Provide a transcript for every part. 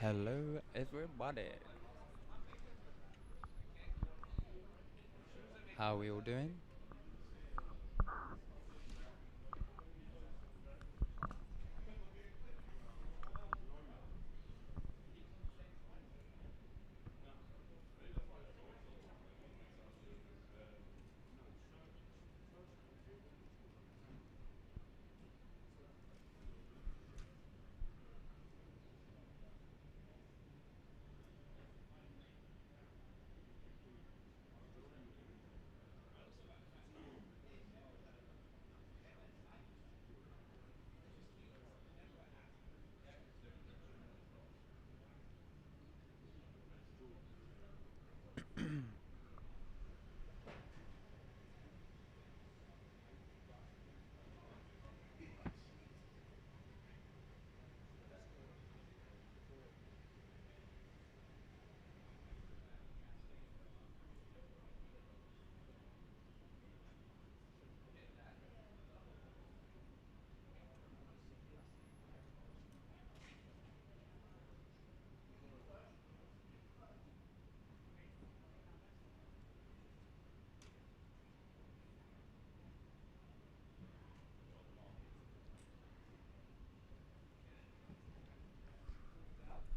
Hello, everybody. How are we all doing?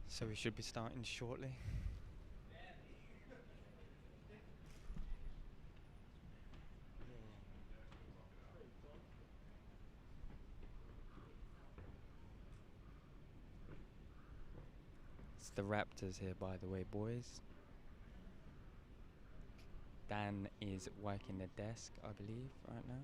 So we should be starting shortly. It's the Raptors here, by the way, boys. Dan is working the desk, I believe, right now.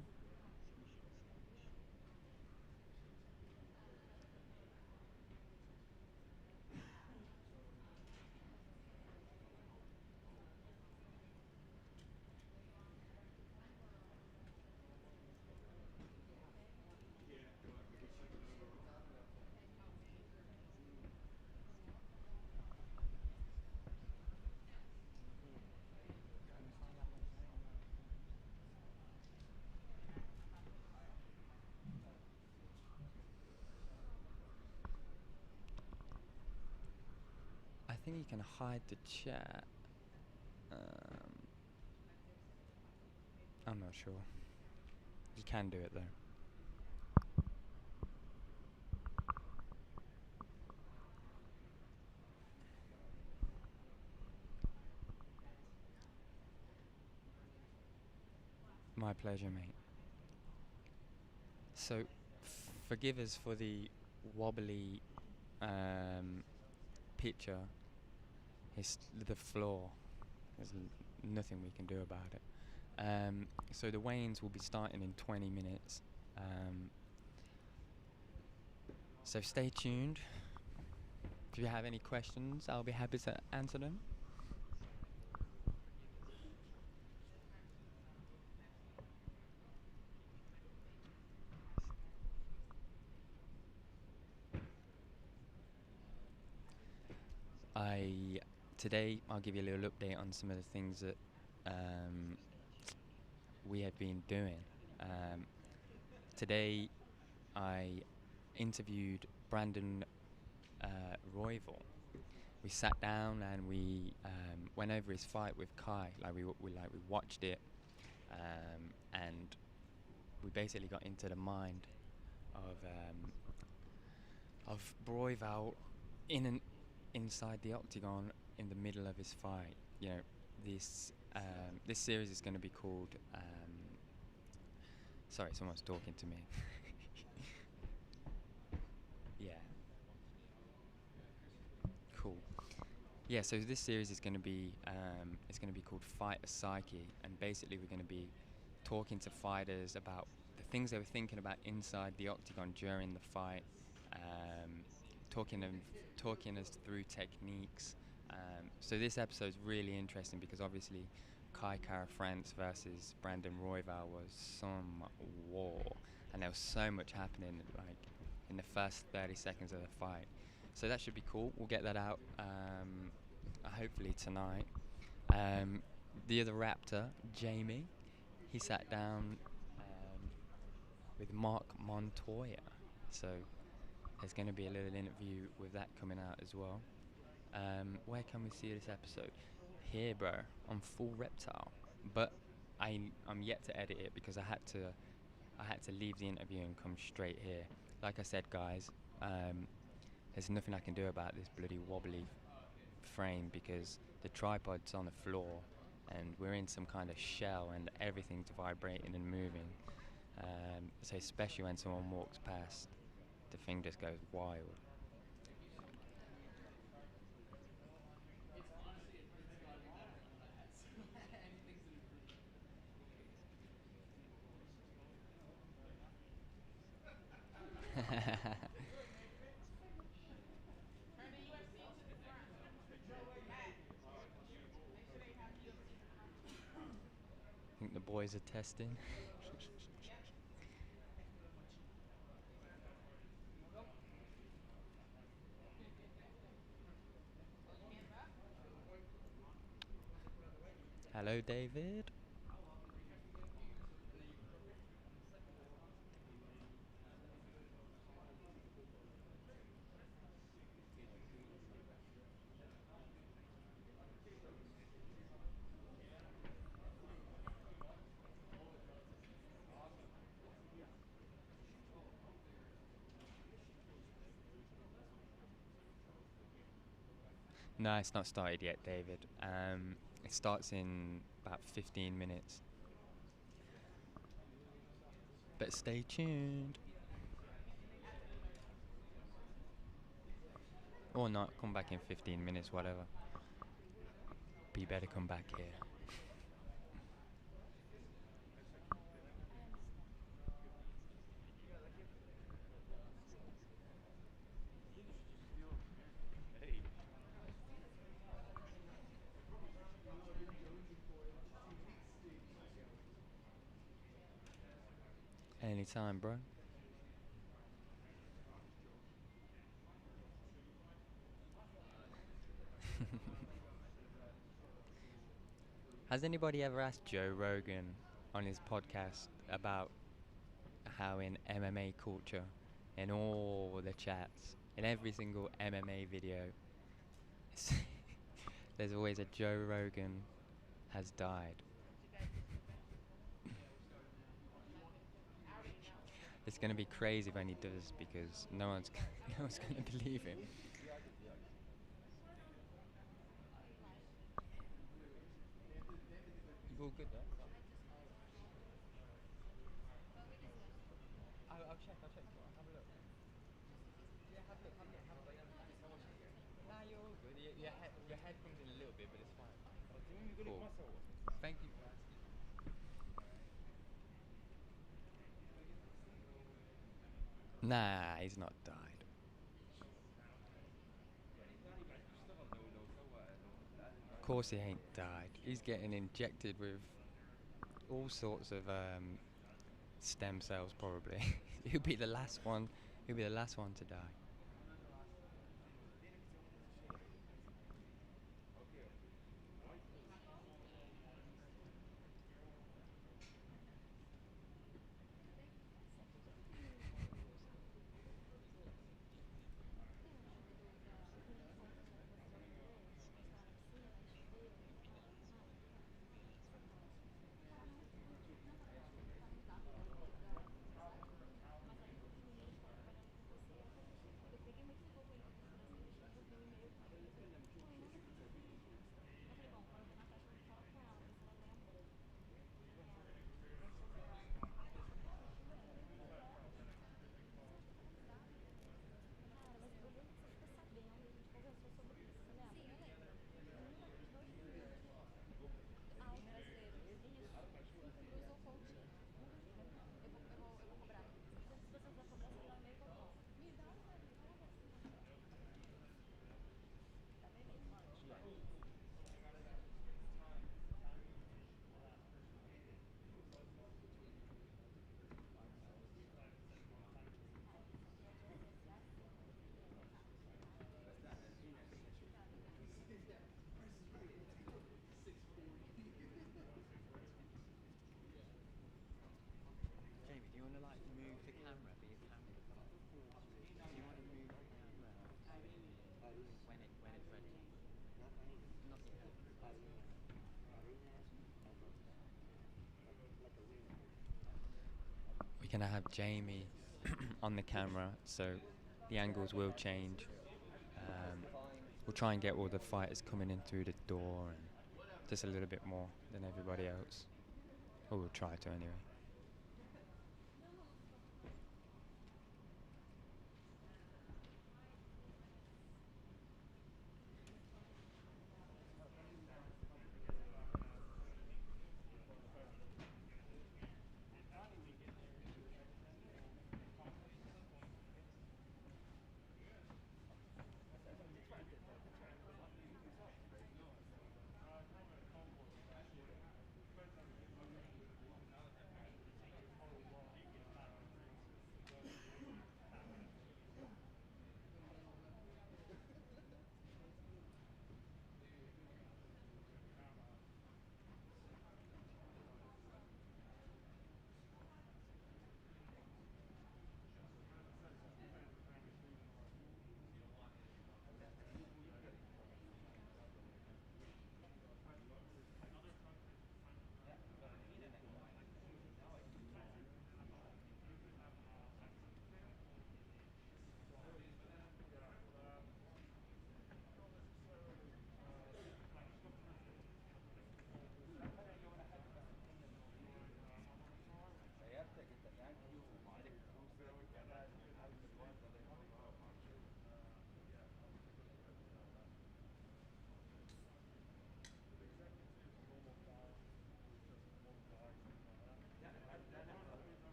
I think you can hide the chat. I'm not sure. You can do it though. My pleasure, mate. So, forgive us for the wobbly picture. It's the floor. There's nothing we can do about it. So the Waynes will be starting in 20 minutes. So stay tuned. If you have any questions, I'll be happy to answer them. Today I'll give you a little update on some of the things that we have been doing. Today I interviewed Brandon Royval. We sat down and we went over his fight with Kai. We watched it, and we basically got into the mind of Royval inside the octagon in the middle of his fight. You know, this series is going to be called. Sorry, someone's talking to me. Yeah. Cool. Yeah. So this series is going to be called Fighter Psyche, and basically we're going to be talking to fighters about the things they were thinking about inside the octagon during the fight, talking us through techniques. So this episode is really interesting because obviously Kai Kara France versus Brandon Royval was some war, and there was so much happening in the first 30 seconds of the fight. So that should be cool. We'll get that out hopefully tonight. The other Raptor, Jamie, he sat down with Mark Montoya. So there's going to be a little interview with that coming out as well. Where can we see this episode? Here, bro, on full Reptile. But I'm yet to edit it because I had to leave the interview and come straight here. Like I said, guys, um, there's nothing I can do about this bloody wobbly frame because the tripod's on the floor and we're in some kind of shell and everything's vibrating and moving. So especially when someone walks past, the thing just goes wild. I think the boys are testing. Hello, David. No, it's not started yet, David. It starts in about 15 minutes. But stay tuned. Or not, come back in 15 minutes, whatever. But you better come back here. Anytime, bro. Has anybody ever asked Joe Rogan on his podcast about how in MMA culture, in all the chats, in every single MMA video, there's always a Joe Rogan has died? It's gonna be crazy when he does because no one's no one's gonna believe him. You all good though? I'll check. I'll check. Have a look. Yeah, have a look. Have a look. Have a look. Nah, you're all good. Your head comes in a little bit, but it's fine. Cool. Thank you for asking. Nah, he's not died. Of course he ain't died. He's getting injected with all sorts of stem cells probably. He'll be the last one. He'll be the last one to die. We're gonna have Jamie on the camera, so the angles will change. We'll try and get all the fighters coming in through the door and just a little bit more than everybody else. Or we'll try to anyway.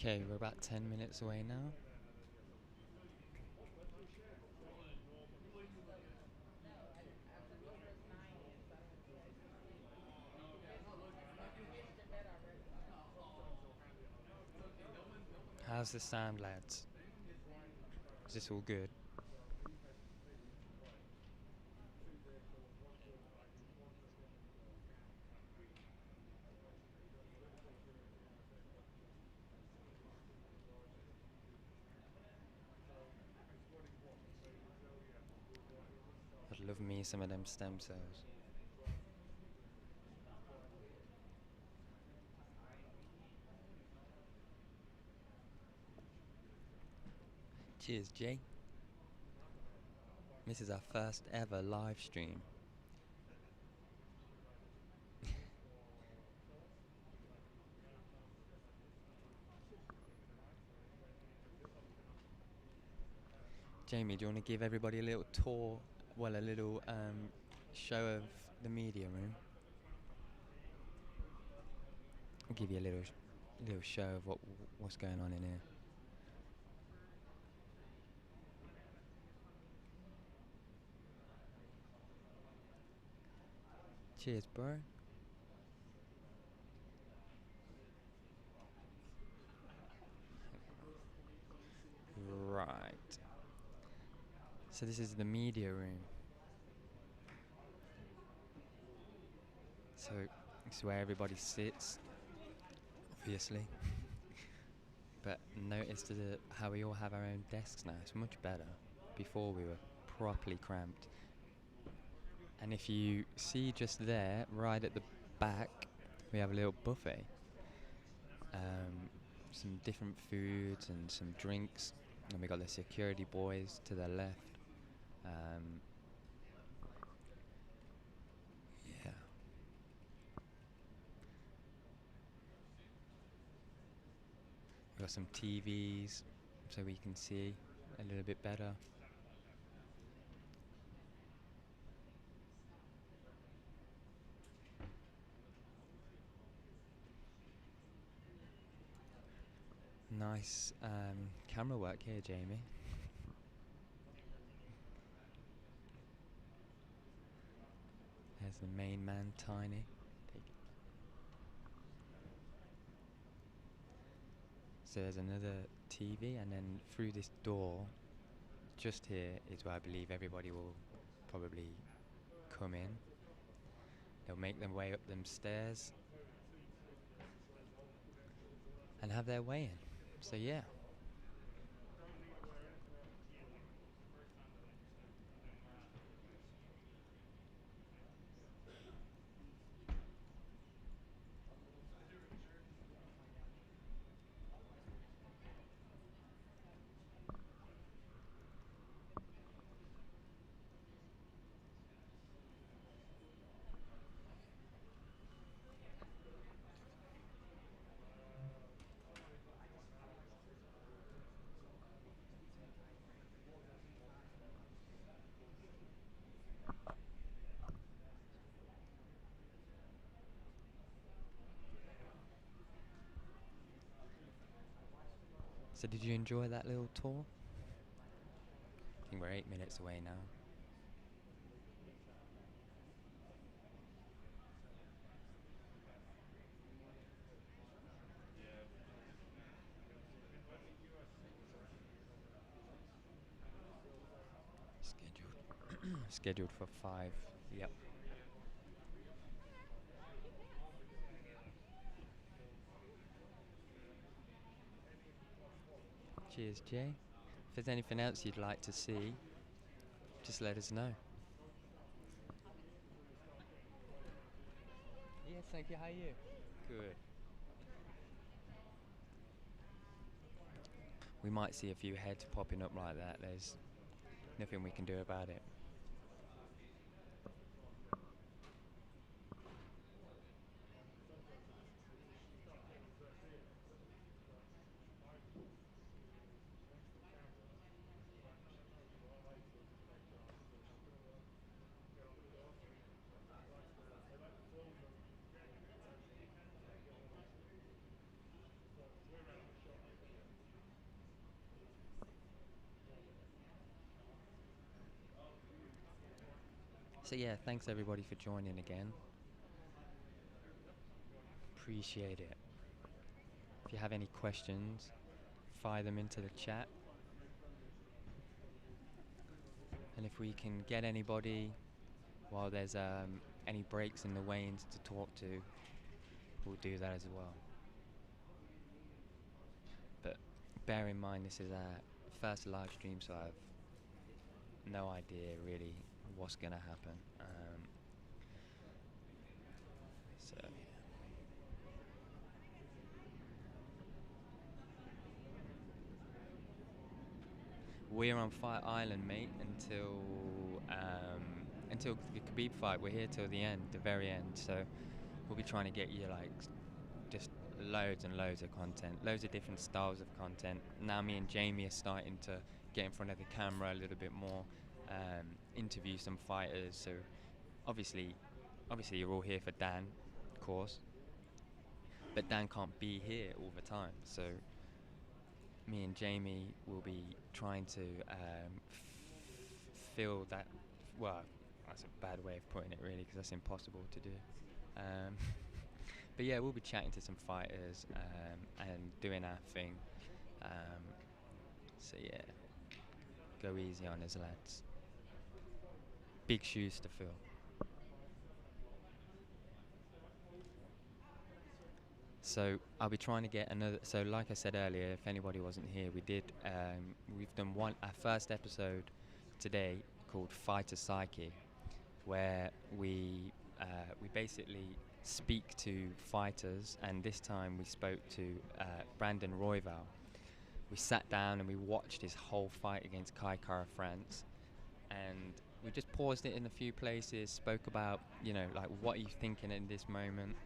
Okay, we're about 10 minutes away now. How's the sound, lads? Is this all good? I'd love me some of them stem cells. Cheers, Jay. This is our first ever live stream. Jamie, do you want to give everybody a little tour, well, a little show of the media room? I'll give you a little show of what's going on in here. Cheers, bro. Right. So this is the media room. So this is where everybody sits, obviously. But notice how we all have our own desks now. It's much better. Before we were properly cramped. And if you see just there, right at the back, we have a little buffet. Some different foods and some drinks. And we got the security boys to the left. Yeah. We got some TVs so we can see a little bit better. Nice camera work here, Jamie. There's the main man, Tiny. So there's another TV, and then through this door just here is where I believe everybody will probably come in. They'll make their way up them stairs and have their way in. So yeah. So did you enjoy that little tour? I think we're 8 minutes away now. Scheduled for 5. Yep. Cheers, Jay. If there's anything else you'd like to see, just let us know. Yes, thank you. How are you? Good. We might see a few heads popping up like that. There's nothing we can do about it. So yeah, thanks everybody for joining again. Appreciate it. If you have any questions, fire them into the chat. And if we can get anybody while there's any breaks in the weigh-ins to talk to, we'll do that as well. But bear in mind this is our first live stream, so I have no idea really what's gonna happen. So we're on Fight Island, mate, until the Khabib fight. We're here till the end, the very end. So we'll be trying to get you like just loads and loads of content, loads of different styles of content. Now me and Jamie are starting to get in front of the camera a little bit more, interview some fighters. So obviously you're all here for Dan, of course, but Dan can't be here all the time. So me and Jamie will be trying to fill that. Well, that's a bad way of putting it, really, because that's impossible to do. But yeah, we'll be chatting to some fighters and doing our thing. So yeah, go easy on us, lads. Big shoes to fill. So I'll be trying to get another. So like I said earlier, if anybody wasn't here, we've done our first episode today called Fighter Psyche, where we basically speak to fighters, and this time we spoke to Brandon Royval. We sat down and we watched his whole fight against Kai Kara France, and we just paused it in a few places, spoke about, like, what are you thinking in this moment,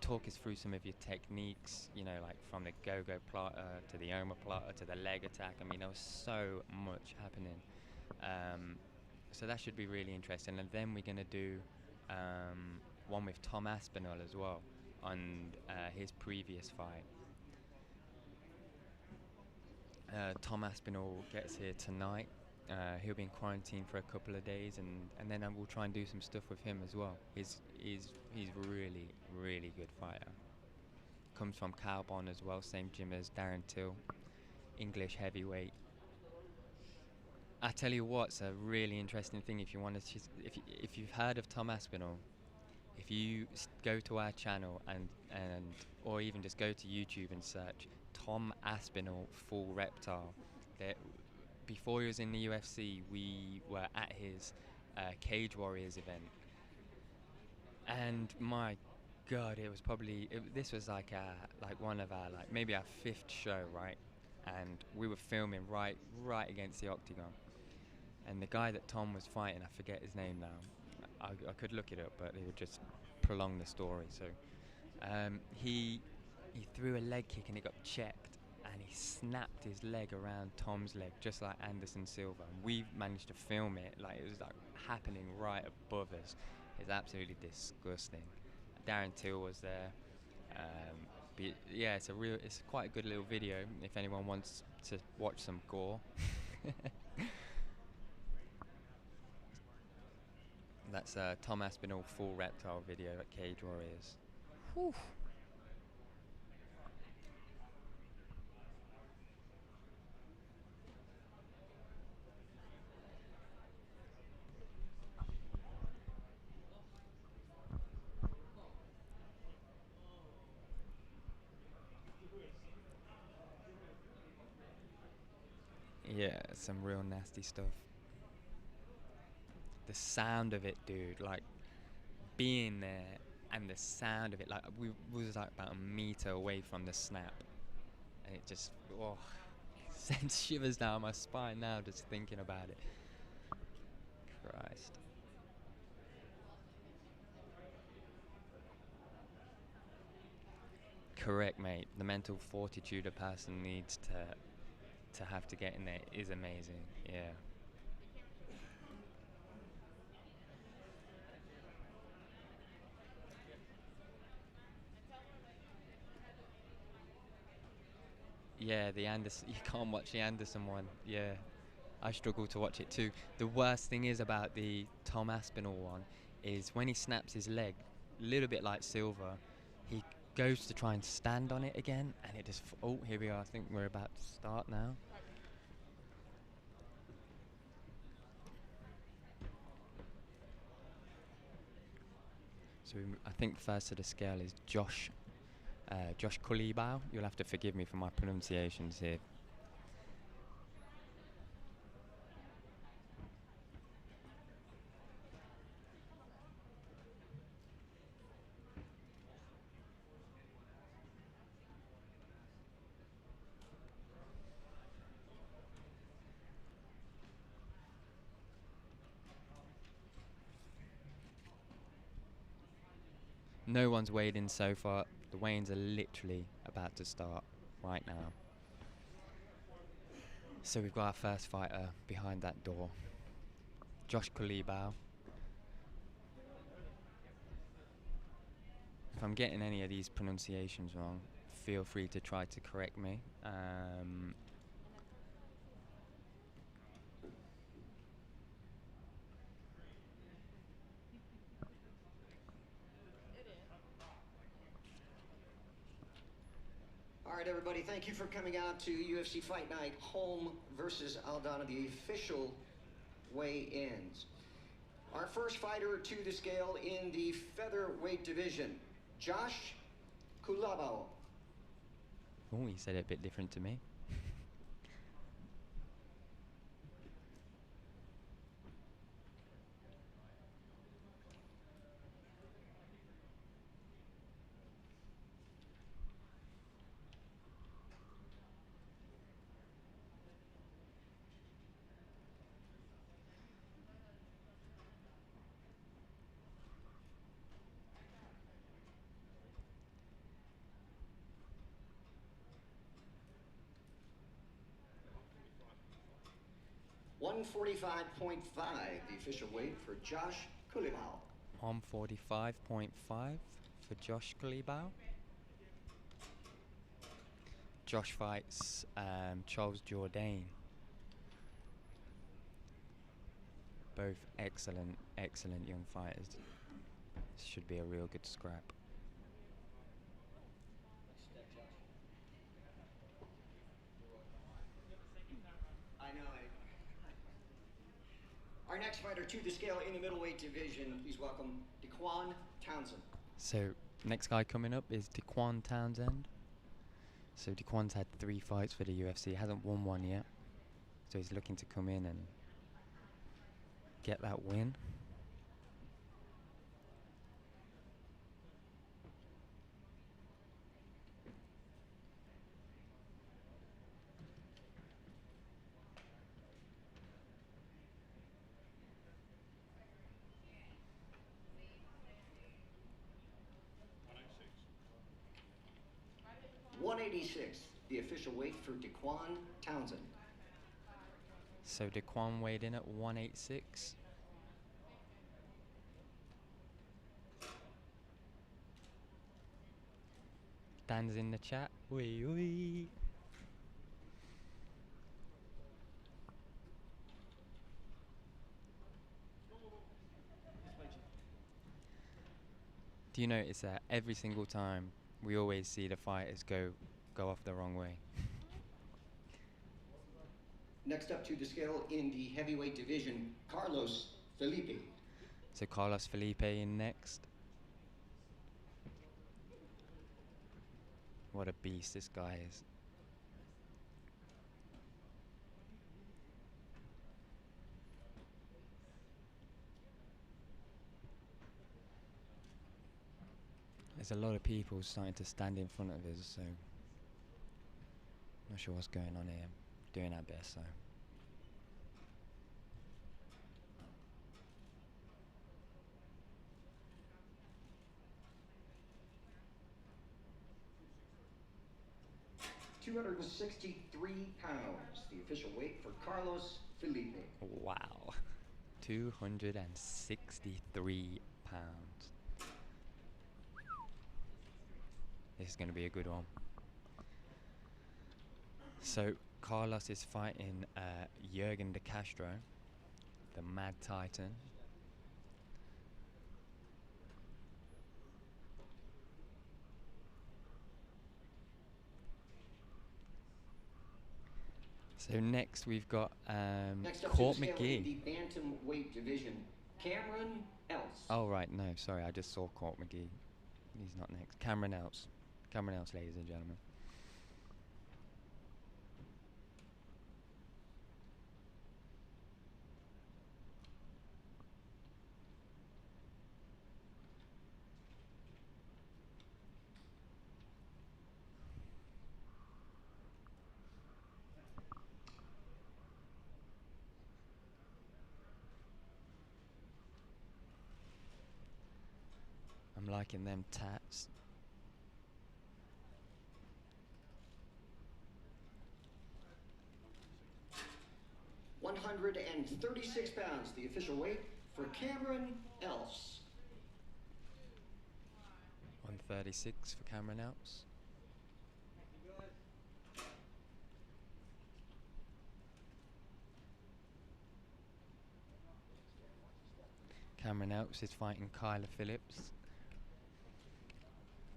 talk us through some of your techniques, like from the go-go plotter to the omoplata to the leg attack. I mean, there was so much happening. So that should be really interesting. And then we're going to do one with Tom Aspinall as well on his previous fight. Tom Aspinall gets here tonight. He'll be in quarantine for a couple of days, and then we'll try and do some stuff with him as well. He's really, really good fighter. Comes from Calbon as well, same gym as Darren Till. English heavyweight. I tell you what's a really interesting thing if you want to if you've heard of Tom Aspinall, if you go to our channel and or even just go to YouTube and search Tom Aspinall full reptile, that before he was in the UFC, we were at his Cage Warriors event, and my God, it was probably this was like one of our like maybe our fifth show, right? And we were filming right against the octagon, and the guy that Tom was fighting, I forget his name now. I could look it up, but it would just prolong the story. So he threw a leg kick and it got checked, and he snapped his leg around Tom's leg, just like Anderson Silva. And we managed to film it, like it was like happening right above us. It's absolutely disgusting. Darren Till was there. But yeah, it's quite a good little video if anyone wants to watch some gore. That's Tom Aspinall full reptile video at Cage Warriors. Whew. Yeah, some real nasty stuff. The sound of it, dude, like being there and the sound of it, like we was like about a meter away from the snap, and it just sends shivers down my spine now just thinking about it. Christ. Correct, mate. The mental fortitude a person needs to have to get in there is amazing. Yeah. Yeah, the Anderson. You can't watch the Anderson one. Yeah, I struggle to watch it too. The worst thing is about the Tom Aspinall one is when he snaps his leg, a little bit like Silver, he goes to try and stand on it again, and it just. Oh, here we are. I think we're about to start now. So I think first to the scale is Josh Kulibau. You'll have to forgive me for my pronunciations here. No one's weighed in so far. The weigh-ins are literally about to start right now. So we've got our first fighter behind that door, Josh Kulibau. If I'm getting any of these pronunciations wrong, feel free to try to correct me. All right, everybody, thank you for coming out to UFC Fight Night, Holm versus Aldana, the official weigh-ins. Our first fighter to the scale in the featherweight division, Josh Kulibau. Oh, he said it a bit different to me. $145.5, the official weight for Josh Kulibau. 145.5 for Josh Kulibau. Josh fights Charles Jourdain. Both excellent young fighters. This should be a real good scrap. Our next fighter to the scale in the middleweight division, please welcome Daquan Townsend. So next guy coming up is Daquan Townsend. So Daquan's had 3 fights for the UFC, hasn't won one yet. So he's looking to come in and get that win. .186, the official weight for Daquan Townsend. So Daquan weighed in at 186. Dan's in the chat. Wee wee. Do you notice that every single time we always see the fighters go off the wrong way? Next up to the scale in the heavyweight division, Carlos Felipe. So Carlos Felipe in next. What a beast this guy is. There's a lot of people starting to stand in front of us, so not sure what's going on here. Doing our best, so. £263, the official weight for Carlos Felipe. Wow. 263 pounds. This is going to be a good one. So Carlos is fighting Jürgen de Castro, the Mad Titan. So next we've got Court McGee. The bantamweight division, Cameron Else. Oh right, no, sorry, I just saw Court McGee. He's not next. Cameron Else. Cameron Else, ladies and gentlemen. I'm liking them tats. £136, the official weight for Cameron Else. 136 for Cameron Else. Cameron Else is fighting Kyler Phillips.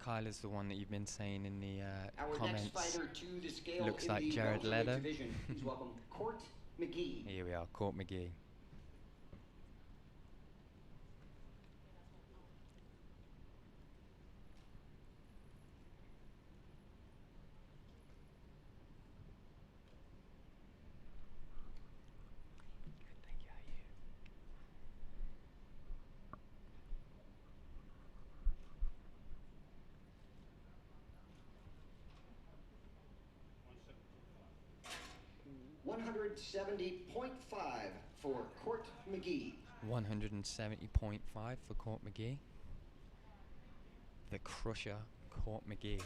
Kyler's the one that you've been saying in the comments. Next fighter to the scale looks in like the Jared welterweight Leto. division. Please welcome Court McGee. Here we are, Court McGee. $170.5 for Court McGee. 170.5 for Court McGee. The Crusher, Court McGee,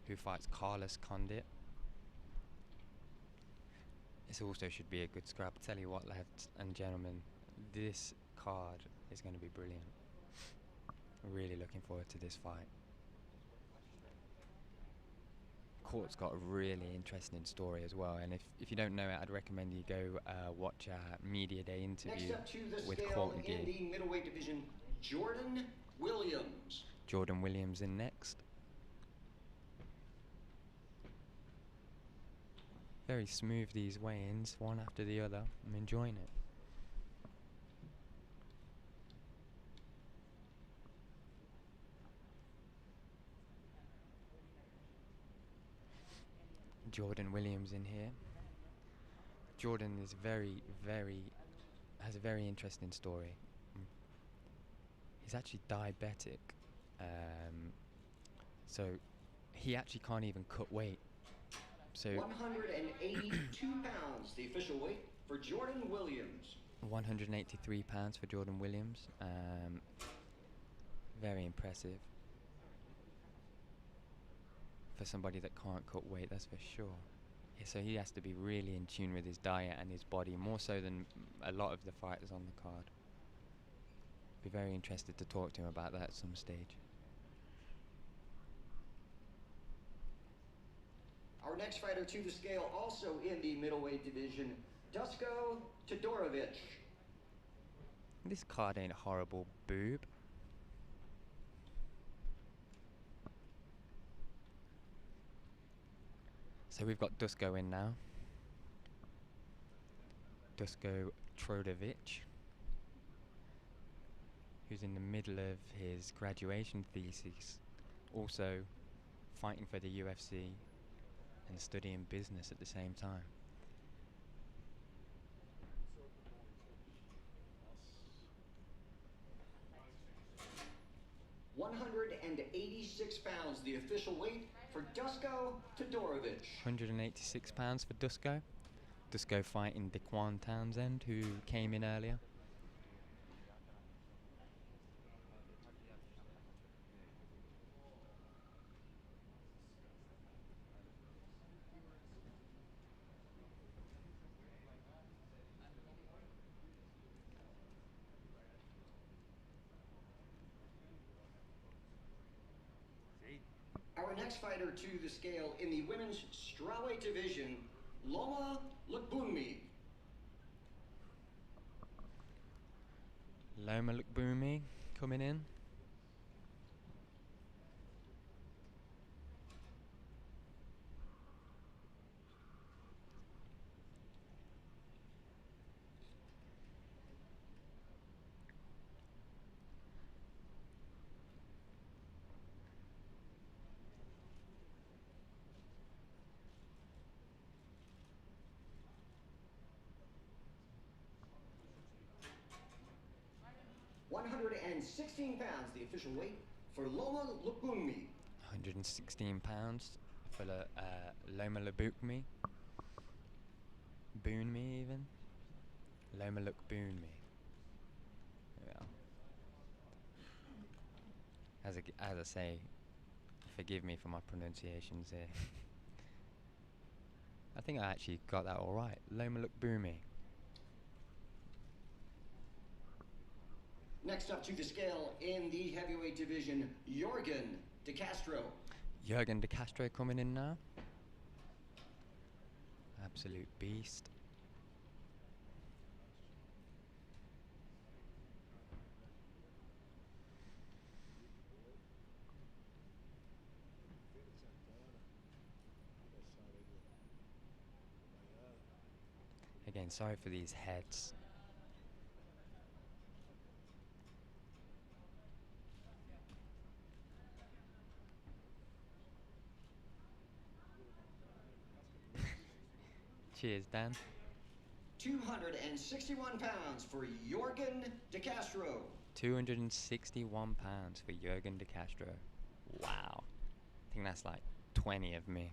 who fights Carlos Condit. This also should be a good scrap. Tell you what, lads and gentlemen, this card is going to be brilliant. Really looking forward to this fight. Court's got a really interesting story as well, and if you don't know it, I'd recommend you go watch our media day interview with Court McGee. In the middleweight division, Jordan Williams. Jordan Williams in next. Very smooth these weigh-ins, one after the other. I'm enjoying it. Jordan Williams in here. Jordan is has a very interesting story. He's actually diabetic, so he actually can't even cut weight. So 182 pounds, the official weight for Jordan Williams. 183 pounds for Jordan Williams. Very impressive for somebody that can't cut weight, that's for sure. Yeah, so he has to be really in tune with his diet and his body, more so than a lot of the fighters on the card. Be very interested to talk to him about that at some stage. Our next fighter to the scale, also in the middleweight division, Dusko Todorovic. This card ain't a horrible boob. So we've got Dusko in now. Dusko Todorovic, who's in the middle of his graduation thesis, also fighting for the UFC and studying business at the same time. £186, the official weight for Dusko Todorovic. 186 pounds for Dusko. Dusko fighting Daquan Townsend, who came in earlier. Our next fighter to the scale in the women's strawweight division, Loma Lukbunmi. Loma Lukbunmi coming in. £116, the official weight for Loma Lukbunmi. 116 pounds for Loma Lukbunmi. Boonmi even. Loma Lukbunmi. Yeah. As I say, forgive me for my pronunciations here. I think I actually got that all right. Loma Lukbunmi. Next up to the scale in the heavyweight division, Jorgen De Castro. Jorgen De Castro coming in now. Absolute beast. Again, sorry for these heads. Cheers, Dan. 261 pounds for Jorgen De Castro. 261 pounds for Jorgen De Castro. Wow. I think that's like 20 of me.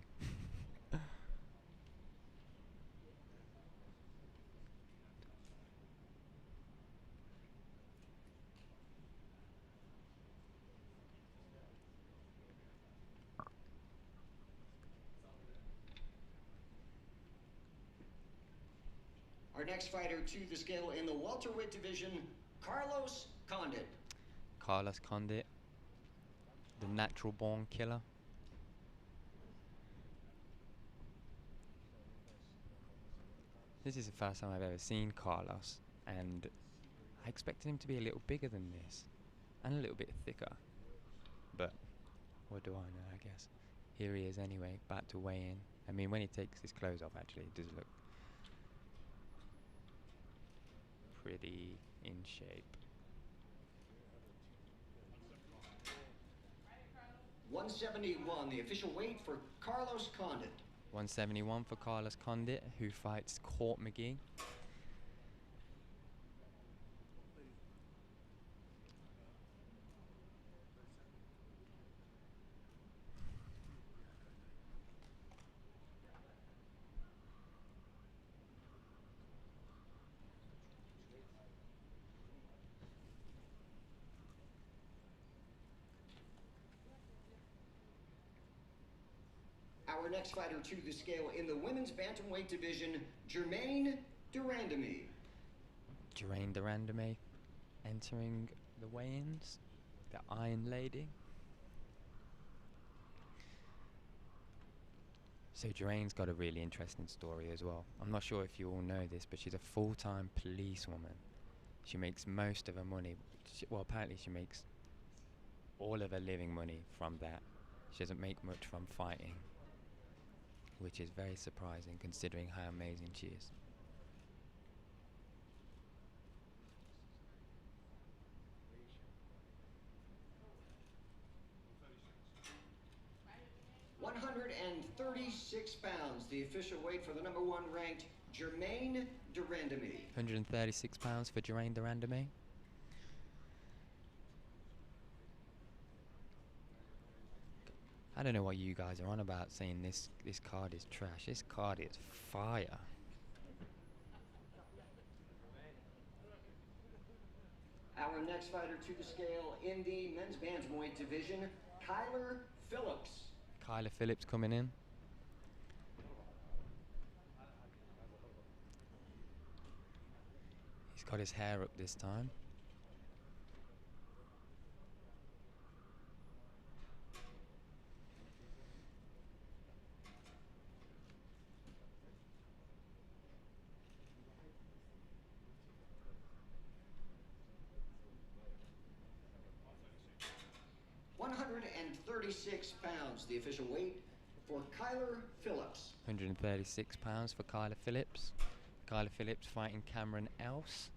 Our next fighter to the scale in the welterweight division, Carlos Condit. Carlos Condit, the natural born killer. This is the first time I've ever seen Carlos, and I expected him to be a little bigger than this, and a little bit thicker. But what do I know, I guess. Here he is anyway, back to weigh in. I mean, when he takes his clothes off, actually, it does look pretty in shape. 171, the official weight for Carlos Condit. 171 for Carlos Condit, who fights Court McGee. Our next fighter to the scale in the women's bantamweight division, Germaine de Randamie. Germaine de Randamie entering the weigh-ins, the Iron Lady. So Germaine's got a really interesting story as well. I'm not sure if you all know this, but she's a full-time policewoman. She makes most of her money. Well, apparently she makes all of her living money from that. She doesn't make much from fighting, which is very surprising considering how amazing she is. £136, the official weight for the number 1 ranked Germaine de Randamie. £136 for Germaine de Randamie. I don't know what you guys are on about saying this card is trash. This card is fire. Our next fighter to the scale in the men's bantamweight division, Kyler Phillips. Kyler Phillips coming in. He's got his hair up this time. £136, the official weight for Kyler Phillips. £136 for Kyler Phillips. Kyler Phillips fighting Cameron Else.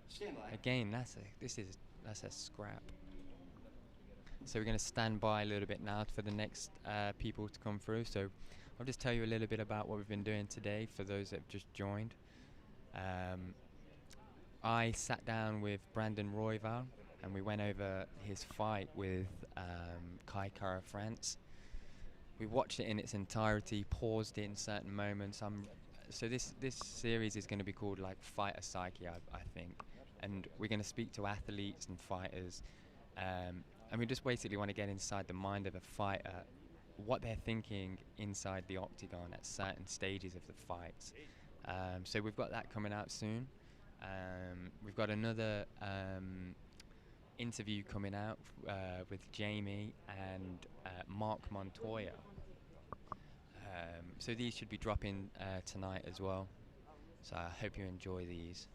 Stand by. Again, that's a scrap. So we're going to stand by a little bit now for the next people to come through. So I'll just tell you a little bit about what we've been doing today for those that have just joined. I sat down with Brandon Royval and we went over his fight with Kai Kara France. We watched it in its entirety, paused it in certain moments. So this series is going to be called like Fighter Psyche, I think, and we're going to speak to athletes and fighters, and we just basically want to get inside the mind of a fighter, what they're thinking inside the octagon at certain stages of the fights. So we've got that coming out soon. We've got another interview coming out with Jamie and Mark Montoya. So these should be dropping tonight as well. So I hope you enjoy these.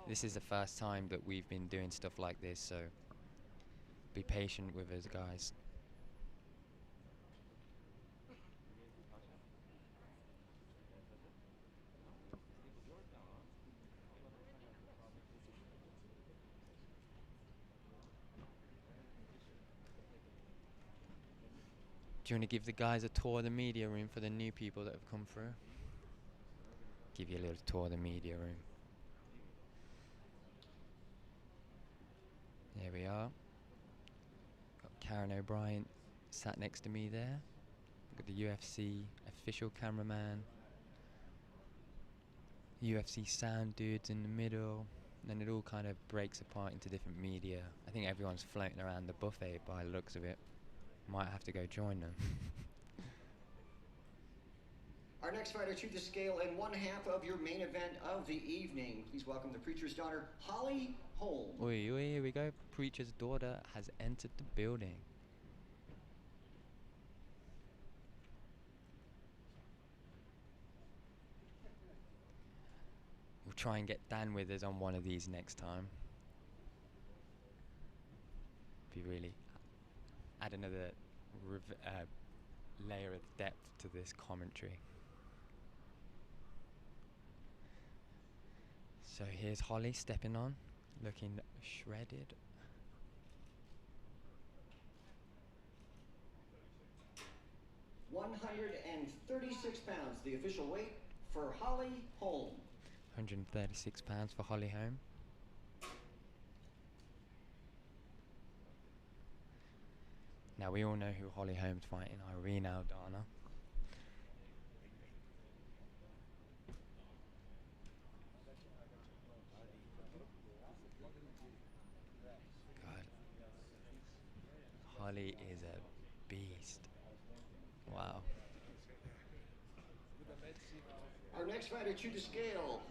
This is the first time that we've been doing stuff like this, so be patient with us, guys. Do you want to give the guys a tour of the media room for the new people that have come through? Give you a little tour of the media room. There we are. Got Karen O'Brien sat next to me there. Got the UFC official cameraman. UFC sound dudes in the middle. And then it all kind of breaks apart into different media. I think everyone's floating around the buffet by the looks of it. Might have to go join them. Our next fighter to the scale and one half of your main event of the evening. Please welcome the preacher's daughter, Holly Holm. Oi, oi, here we go. Preacher's daughter has entered the building. We'll try and get Dan with us on one of these next time. Be really add another layer of depth to this commentary. So here's Holly stepping on, looking shredded. 136 pounds, the official weight for Holly Holm. 136 pounds for Holly Holm. Now we all know who Holly Holm's fighting, Aldana. God. Holly is a beast. Wow. Our next fighter to the scale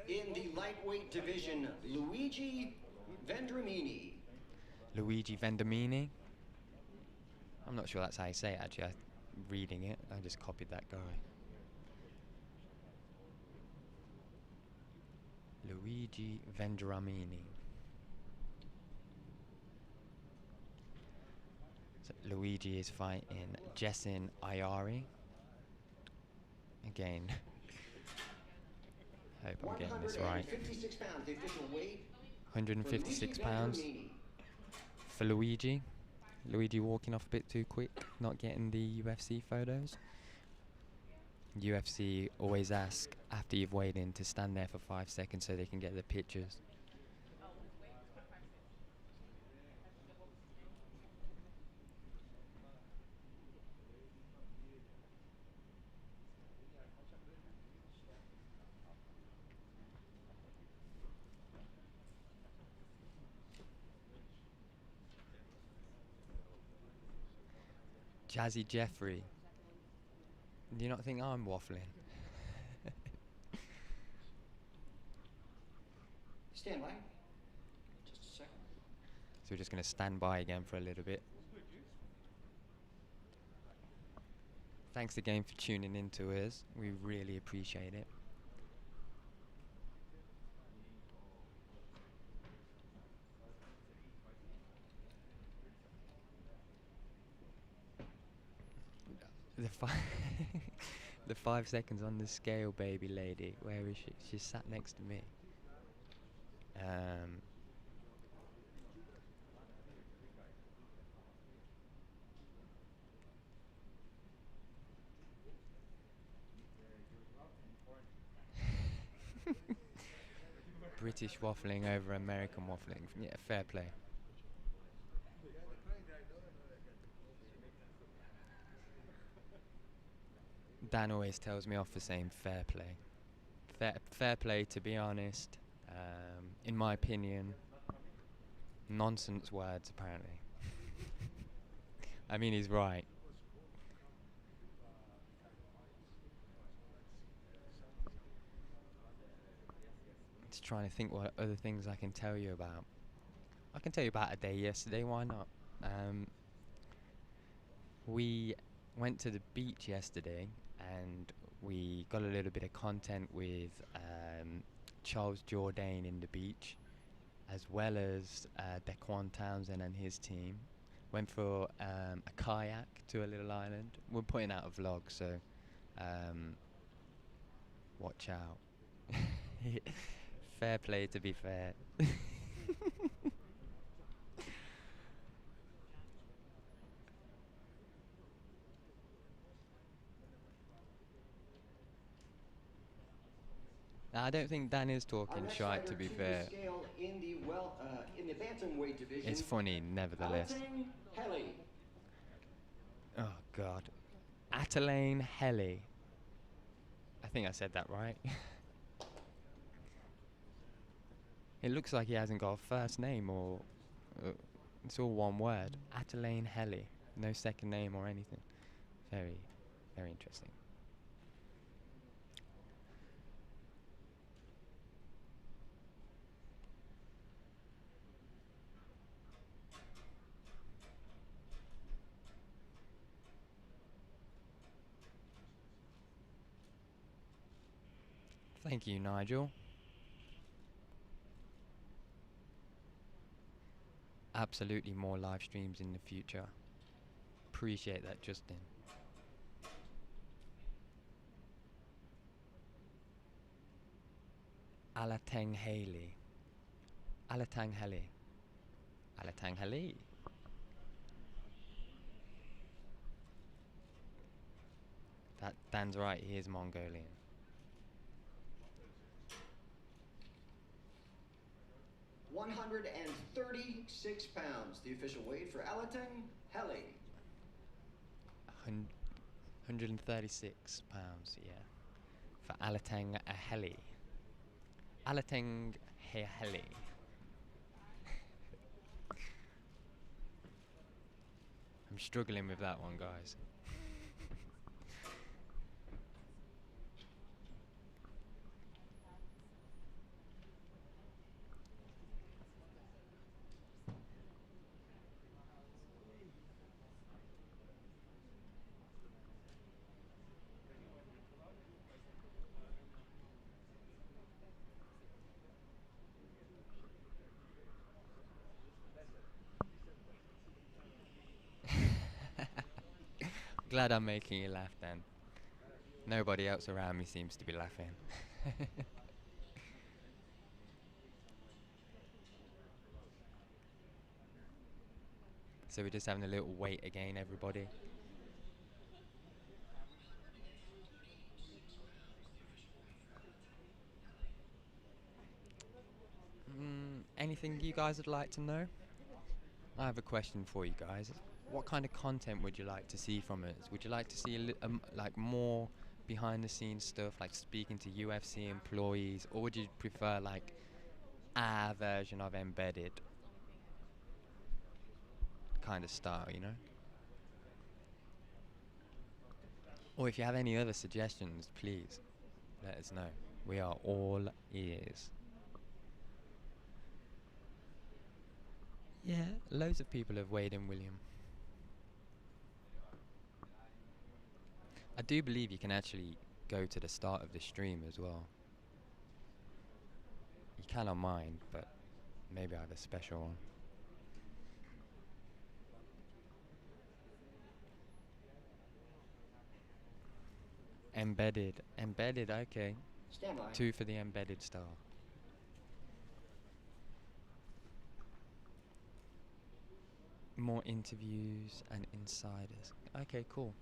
in the lightweight division, Luigi Vendramini. Luigi Vendramini. I'm not sure that's how you say it, actually. Reading it, I just copied that guy. Luigi Vendramini. So Luigi is fighting Jessin Ayari. Again, hope I'm getting this right. 156 pounds, the official weight. 156 pounds for Luigi. Luigi walking off a bit too quick, not getting the UFC photos. UFC always ask after you've weighed in to stand there for 5 seconds so they can get the pictures. Jazzy Jeffrey. Do you not think I'm waffling? Stand by. Just a second. So we're just going to stand by again for a little bit. Thanks again for tuning in to us. We really appreciate it. The 5 seconds on the scale, baby lady. Where is she? She's sat next to me. British waffling over American waffling. Yeah, fair play. Dan always tells me off for saying fair play. Fair play, to be honest. In my opinion, nonsense words, apparently. I mean, he's right. Just trying to think what other things I can tell you about. I can tell you about a day yesterday, why not? We went to the beach yesterday and we got a little bit of content with Charles Jourdain in the beach, as well as Daquan Townsend and his team. Went for a kayak to a little island. We're putting out a vlog, so watch out. Fair play, to be fair. I don't think Dan is talking shite, to be fair. In the bantamweight division, It's funny, nevertheless. Oh, God. Atalain Helly. I think I said that right. It looks like he hasn't got a first name, or it's all one word. Atalain Helly. No second name or anything. Very, very interesting. Thank you, Nigel. Absolutely more live streams in the future. Appreciate that, Justin. Alatang Haley. Alatang Haley. Alatang Haley. Dan's right, he is Mongolian. 136 pounds, the official weight for Alateng Heli. 136 pounds, yeah. For Alateng Heli. Alateng Heli. I'm struggling with that one, guys. Glad I'm making you laugh, Dan. Nobody else around me seems to be laughing. So we're just having a little wait again, everybody. Anything you guys would like to know? I have a question for you guys. What kind of content would you like to see from us? Would you like to see like more behind the scenes stuff, like speaking to UFC employees, or would you prefer like our version of embedded kind of style, you know? Or if you have any other suggestions, please let us know. We are all ears. Yeah, loads of people have weighed in, William. I do believe you can actually go to the start of the stream as well. You can on mine, but maybe I have a special one. Embedded, okay. Stand by. 2 for the embedded style. More interviews and insiders. Okay, cool.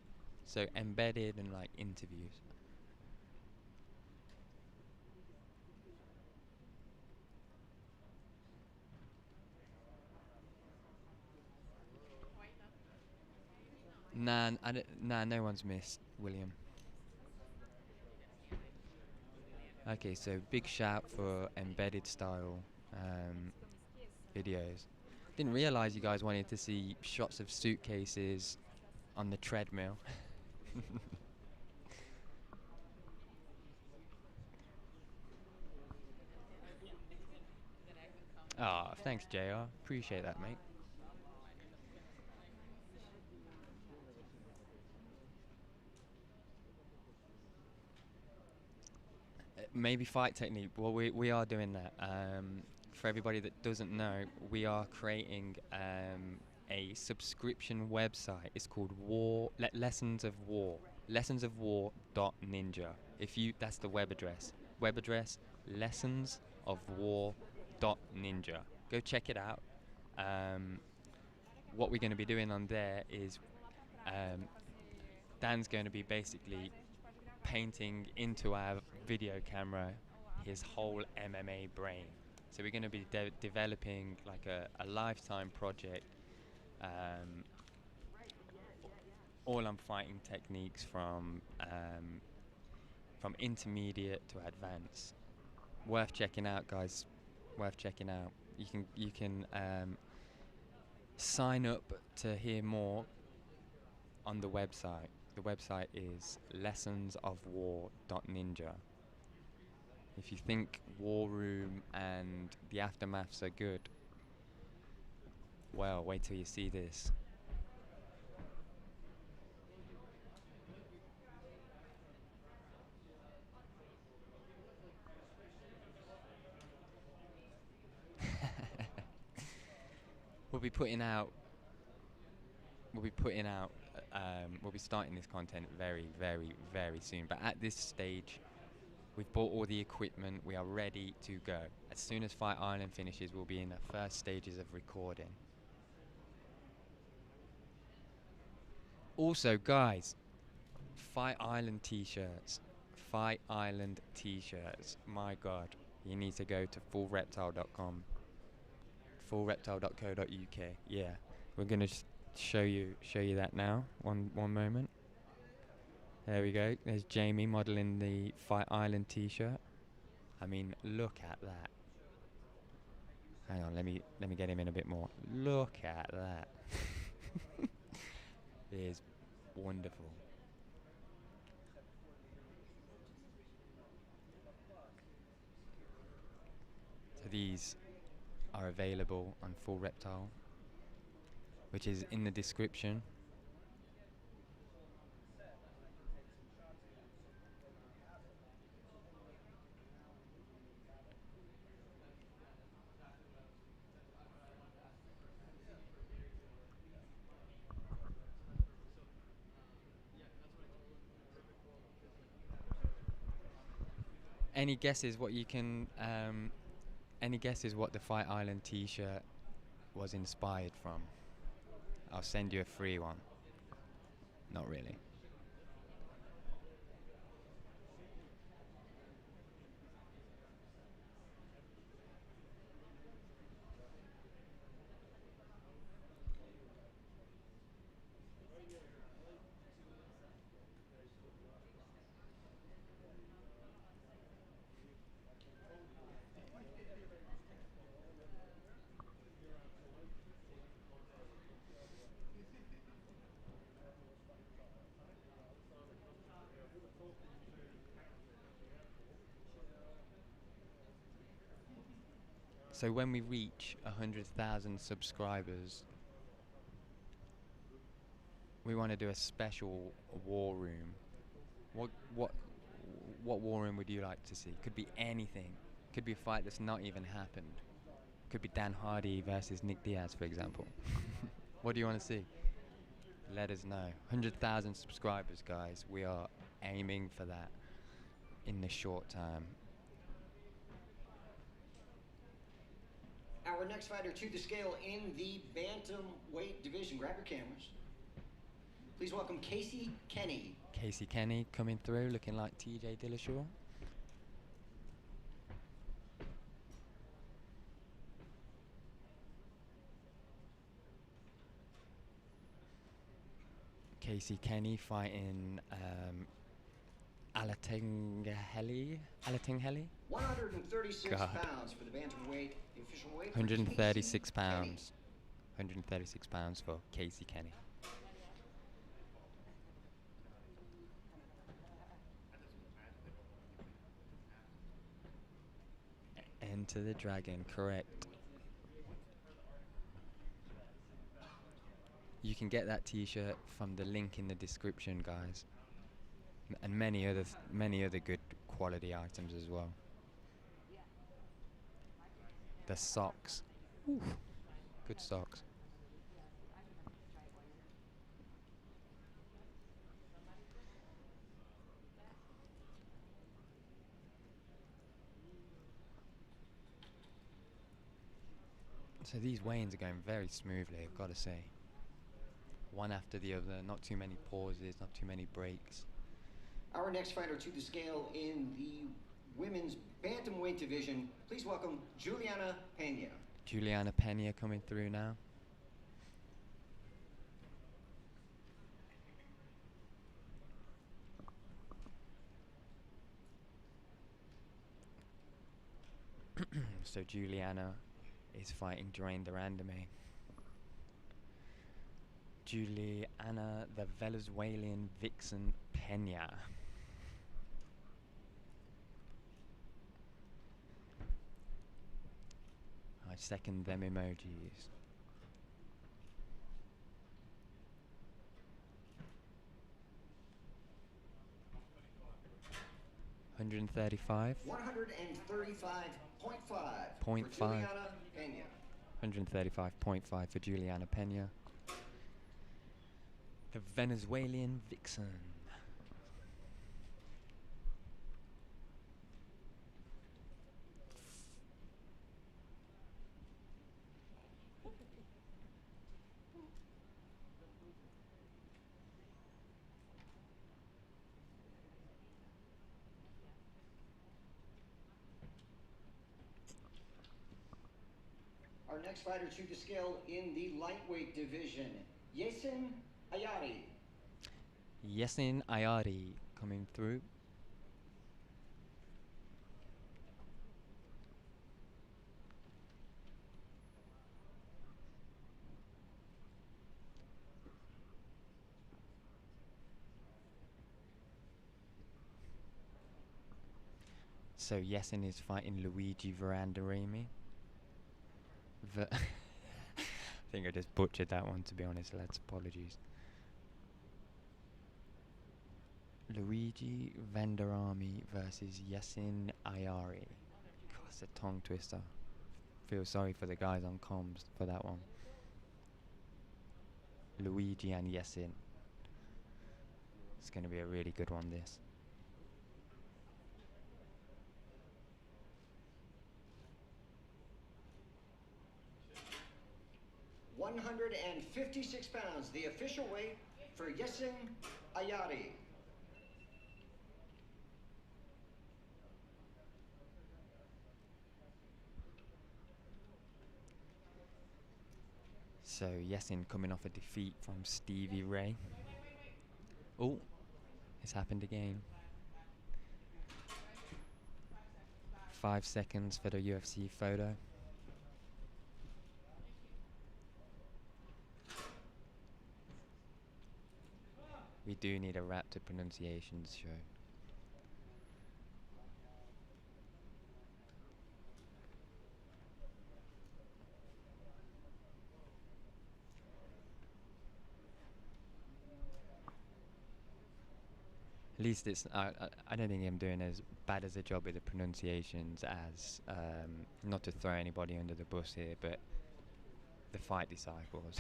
So embedded and like interviews. Nah, no one's missed, William. Okay, so big shout for embedded style videos. Didn't realise you guys wanted to see shots of suitcases on the treadmill. Ah, thanks, JR. Appreciate that, mate. Maybe fight technique. Well, we are doing that. For everybody that doesn't know, we are creating a subscription website. It's called Lessons of War. Lessonsofwar.ninja. That's the web address. Web address lessonsofwar.ninja. Go check it out. What we're going to be doing on there is Dan's going to be basically painting into our video camera his whole MMA brain. So we're going to be developing like a lifetime project, all on fighting techniques from intermediate to advanced. Worth checking out, guys. Worth checking out. You can sign up to hear more on the website. The website is lessonsofwar.ninja. If you think War Room and the aftermaths are good, well, wait till you see this. We'll be starting this content very, very, very soon. But at this stage, we've bought all the equipment. We are ready to go. As soon as Fight Island finishes, we'll be in the first stages of recording. Also, guys, Fight Island t-shirts. Fight Island t-shirts. My God, you need to go to fullreptile.com. Fullreptile.co.uk. Yeah, we're gonna show you that now. One moment. There we go. There's Jamie modeling the Fight Island t-shirt. I mean, look at that. Hang on, let me get him in a bit more. Look at that. It is wonderful. So these are available on Full Reptile, which is in the description. Any guesses what you can? Any guesses what the Fight Island T-shirt was inspired from? I'll send you a free one. Not really. So when we reach 100,000 subscribers, we want to do a special war room. What war room would you like to see? Could be anything. Could be a fight that's not even happened. Could be Dan Hardy versus Nick Diaz, for example. What do you want to see? Let us know. 100,000 subscribers, guys. We are aiming for that in the short term. Our next fighter to the scale in the bantamweight division. Grab your cameras. Please welcome Casey Kenny. Casey Kenny coming through, looking like TJ Dillashaw. Casey Kenny fighting Alatengheli. 136 pounds for the bantamweight, the official weight. 136 pounds. 136 pounds for Casey Kenny. Enter the Dragon, correct. You can get that t-shirt from the link in the description, guys. And many other good quality items as well. The socks. Ooh, good socks. So these weigh-ins are going very smoothly, I've got to say. One after the other, not too many pauses, not too many breaks. Our next fighter to the scale in the women's bantamweight division. Please welcome Juliana Pena. Juliana Pena coming through now. So Juliana is fighting Dwayne Durandame. Juliana, the Venezuelan vixen Pena. I second them emojis. $135. 135.5 for Juliana Pena. 135.5 for Juliana Pena. The Venezuelan vixen. Our next fighter to the scale in the lightweight division, Yesin Ayari. Yesin Ayari coming through. So Yesin is fighting Luigi Verandarimi. I think I just butchered that one, to be honest, lads. Apologies. Luigi Vendarami versus Yesin Ayari. God, it's a tongue twister. Feel sorry for the guys on comms for that one. Luigi and Yesin. It's going to be a really good one, this. £156, the official weight for Yesin Ayari. So Yesin coming off a defeat from Stevie Ray. Oh, it's happened again. 5 seconds for the UFC photo. We do need a Raptor pronunciations show. At least it's. I don't think I'm doing as bad as a job with the pronunciations as. Not to throw anybody under the bus here, but the Fight Disciples.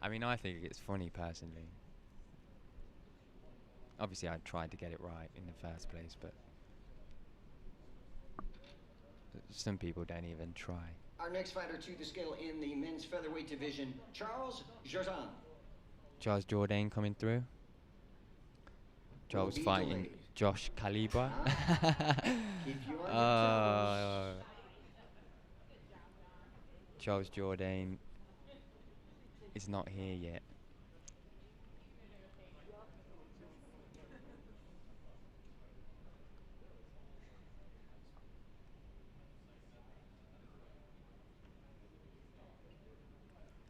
I mean, I think it's funny personally. Obviously, I tried to get it right in the first place, but some people don't even try. Our next fighter to the scale in the men's featherweight division, Charles Jourdain. Charles Jourdain coming through. Charles fighting Josh Calibra. Charles Jourdain is not here yet.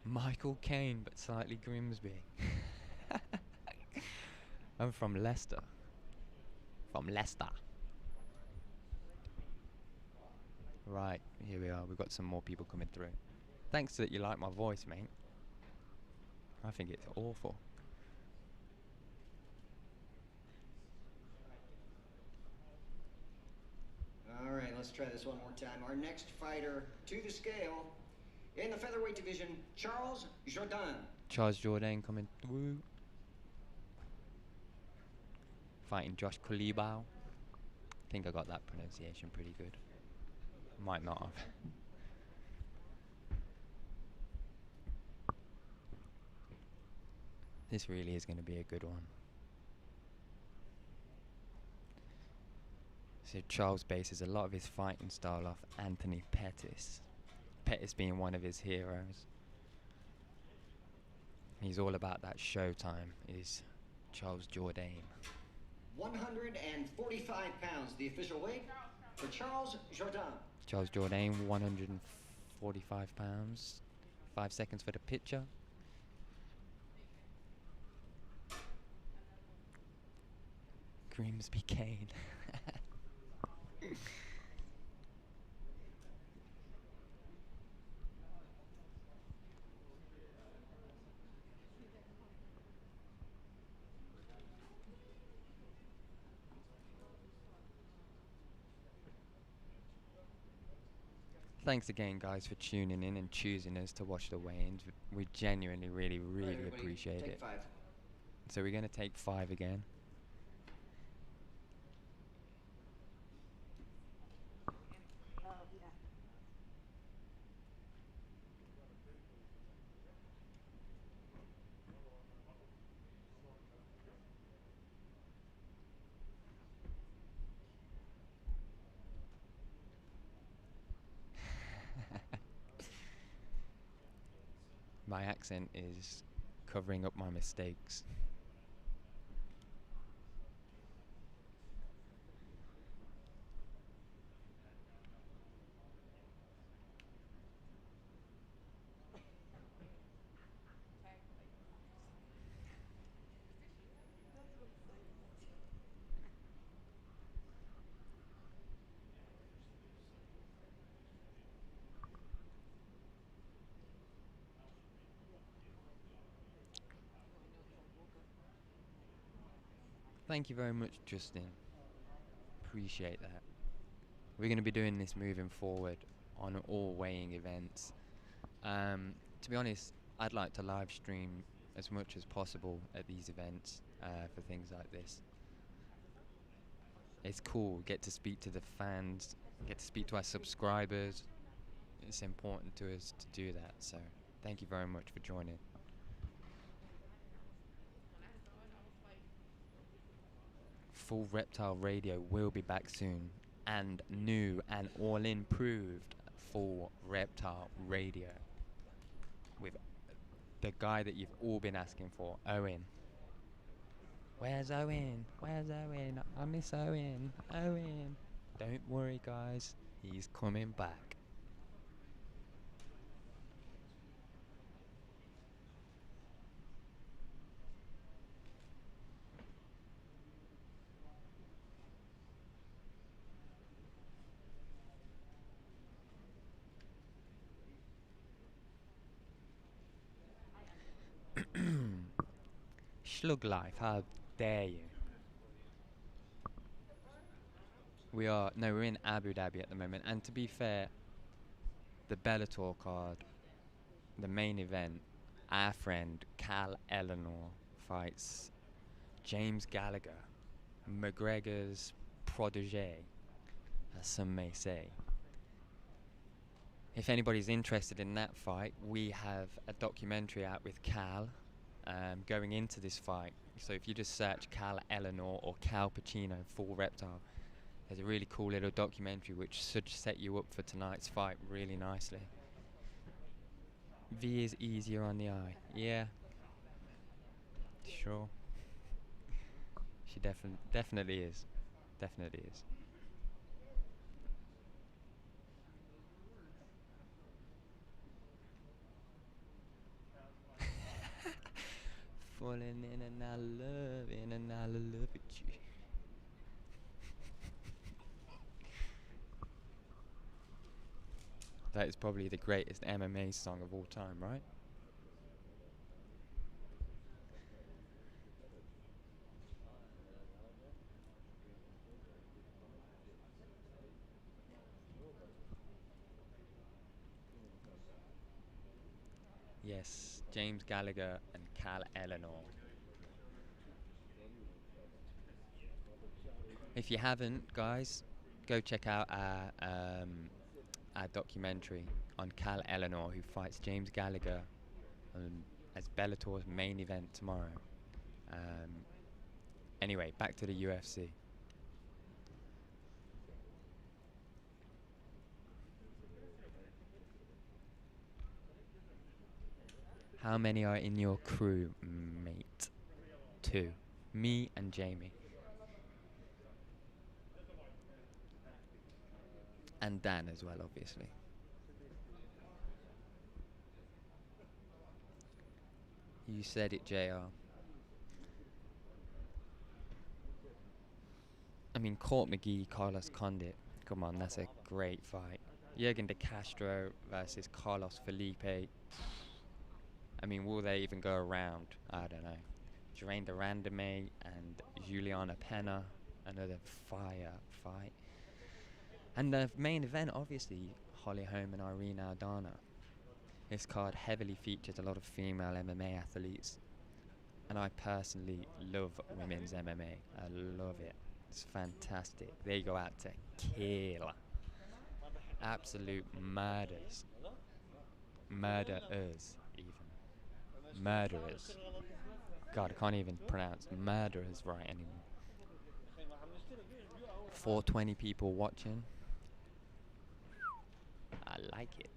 Michael Caine, but slightly Grimsby. I'm from Leicester. Right, here we are. We've got some more people coming through. Thanks that you like my voice, mate. I think it's awful. All right, let's try this one more time. Our next fighter to the scale in the featherweight division, Charles Jourdain. Charles Jourdain coming through. Fighting Josh Kulibau. I think I got that pronunciation pretty good. Might not have. This really is going to be a good one. So Charles bases a lot of his fighting style off Anthony Pettis. Pettis being one of his heroes. He's all about that showtime, is Charles Jourdain. 145 pounds, the official weight for Charles Jourdain. Charles Jourdain, 145 pounds. 5 seconds for the picture. Grimsby Caine. Thanks again, guys, for tuning in and choosing us to watch the weigh-ins. We genuinely, really appreciate it. 5. So we're going to take 5 again. My accent is covering up my mistakes. Thank you very much, Justin. Appreciate that. We're going to be doing this moving forward on all weighing events. To be honest, I'd like to live stream as much as possible at these events for things like this. It's cool, get to speak to the fans, get to speak to our subscribers. It's important to us to do that, so thank you very much for joining. Full Reptile Radio will be back soon, and new and all improved Full Reptile Radio with the guy that you've all been asking for, Owen. Where's Owen? Where's Owen? I miss Owen. Owen. Don't worry, guys. He's coming back. Slug Life, how dare you? We're in Abu Dhabi at the moment, and to be fair, the Bellator card, the main event, our friend Cal Eleanor fights James Gallagher, McGregor's protege, as some may say. If anybody's interested in that fight, we have a documentary out with Cal going into this fight. So if you just search Cal Eleanor or Cal Pacino Full Reptile, there's a really cool little documentary which should set you up for tonight's fight really nicely. V is easier on the eye. Yeah. Sure. She definitely is. Definitely is. Falling in and out of love, in and out of love with you. That is probably the greatest MMA song of all time, right? Yes, James Gallagher and Cal Eleanor. If you haven't, guys, go check out our documentary on Cal Eleanor, who fights James Gallagher as Bellator's main event tomorrow. Anyway, back to the UFC. How many are in your crew, mate? 2. Me and Jamie. And Dan as well, obviously. You said it, JR. I mean, Court McGee, Carlos Condit. Come on, that's a great fight. Jürgen de Castro versus Carlos Felipe. I mean, will they even go around? I don't know. Germaine de Randamie and Juliana Pena. Another fire fight. And the main event, obviously, Holly Holm and Irene Aldana. This card heavily features a lot of female MMA athletes. And I personally love women's MMA. I love it. It's fantastic. They go out to kill. Absolute murders. Murderers, even. Murderers. God, I can't even pronounce murderers right anymore. 420 people watching. I like it.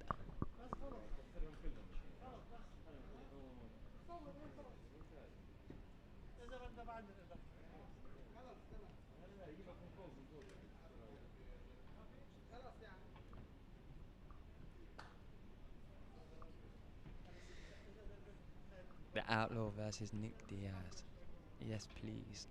The Outlaw versus Nick Diaz. Yes, please.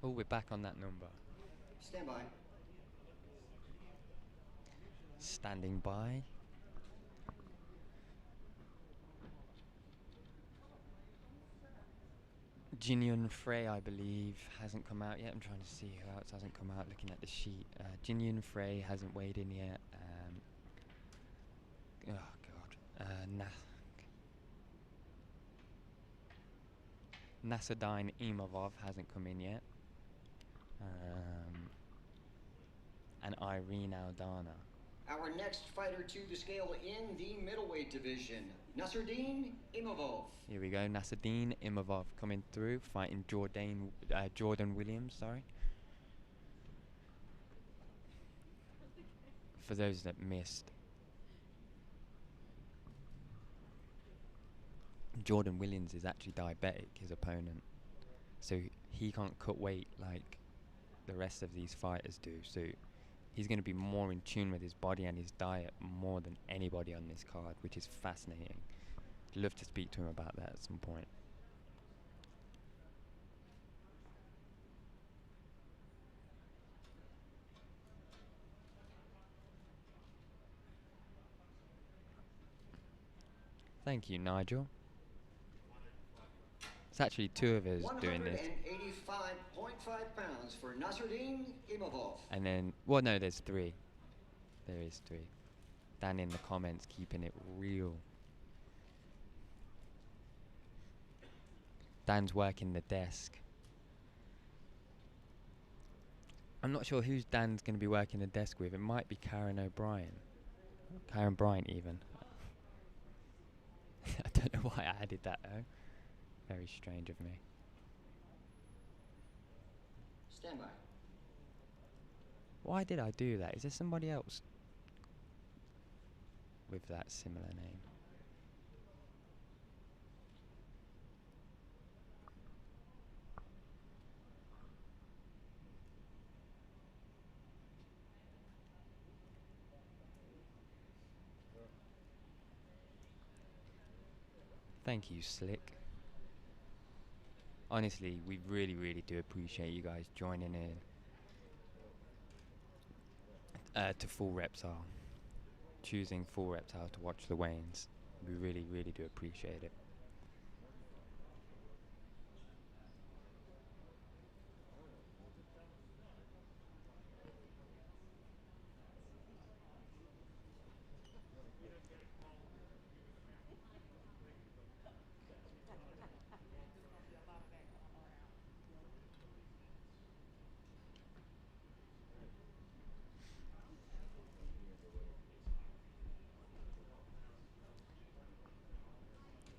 Oh, we're back on that number. Stand by. Standing by. Jinion Frey, I believe, hasn't come out yet. I'm trying to see who else hasn't come out looking at the sheet. Jinion Frey hasn't weighed in yet. Oh, God. Nasadine Imavov hasn't come in yet. And Irene Aldana. Our next fighter to the scale in the middleweight division, Nasruddin Imavov. Here we go, Nasadine Imavov coming through, fighting Jordan Williams, sorry. For those that missed, Jordan Williams is actually diabetic, his opponent. So he can't cut weight like the rest of these fighters do. So he's going to be more in tune with his body and his diet more than anybody on this card, which is fascinating. I'd love to speak to him about that at some point. Thank you, Nigel. It's actually two of us doing this. 185.5 pounds for Nasruddin Imavov. And then, well, no, there's three. There is three. Dan in the comments keeping it real. Dan's working the desk. I'm not sure who's Dan's going to be working the desk with. It might be Karen O'Brien. Karen Bryant, even. I don't know why I added that, though. Very strange of me. Stand by. Why did I do that? Is there somebody else with that similar name? Thank you, Slick. Honestly, we really, really do appreciate you guys joining in to Full Reptile. Choosing Full Reptile to watch the weigh-ins. We really, really do appreciate it.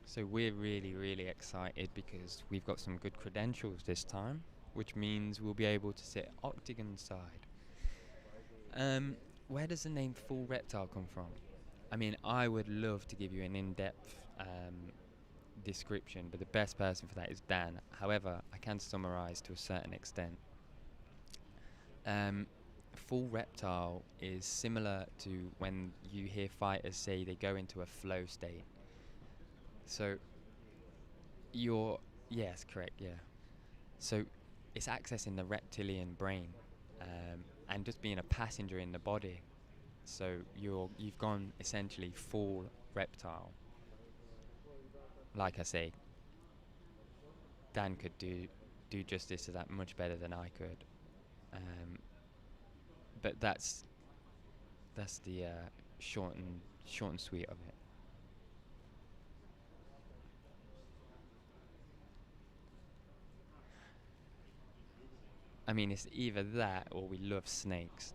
So we're really, really excited because we've got some good credentials this time, which means we'll be able to sit octagon side. Where does the name Full Reptile come from? I mean, I would love to give you an in-depth description, but the best person for that is Dan. However, I can summarize to a certain extent. Full Reptile is similar to when you hear fighters say they go into a flow state. So yes, correct, yeah. So it's accessing the reptilian brain and just being a passenger in the body. So you've gone essentially full reptile. Like I say, Dan could do justice to that much better than I could. But that's the short and sweet of it. I mean, it's either that or we love snakes.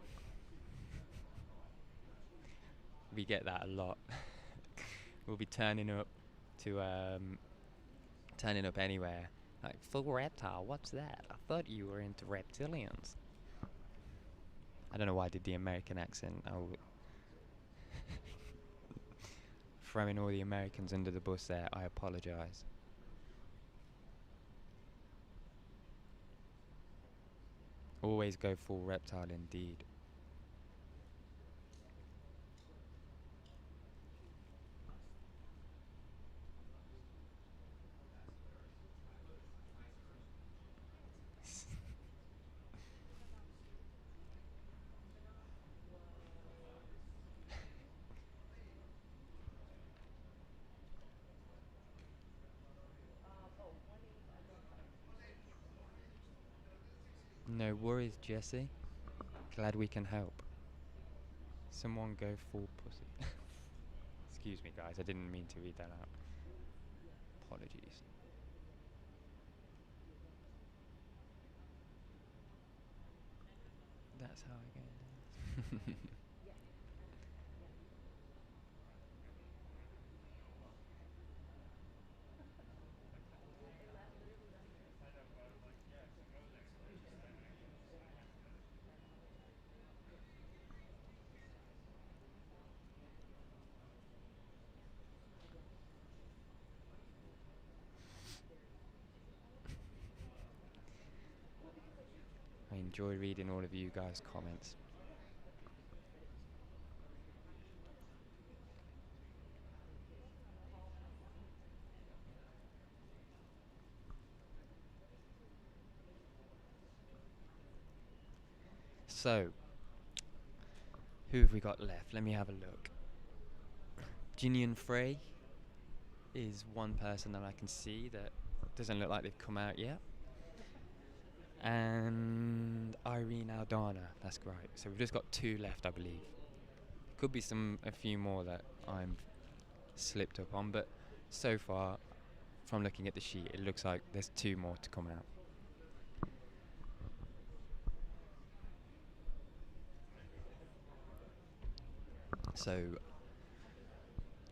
We get that a lot. We'll be turning up to turning up anywhere. Like, full reptile, what's that? I thought you were into reptilians. I don't know why I did the American accent. Throwing all the Americans under the bus there, I apologise. Always go full reptile indeed. No worries, Jesse. Glad we can help. Someone go full pussy. Excuse me, guys. I didn't mean to read that out. Apologies. That's how I get it. I enjoy reading all of you guys' comments. So, who have we got left? Let me have a look. Jinian Frey is one person that I can see that doesn't look like they've come out yet. And Irene Aldana, that's right. So we've just got 2 left, I believe. Could be a few more that I'm slipped up on, but so far, from looking at the sheet, it looks like there's 2 more to come out. So,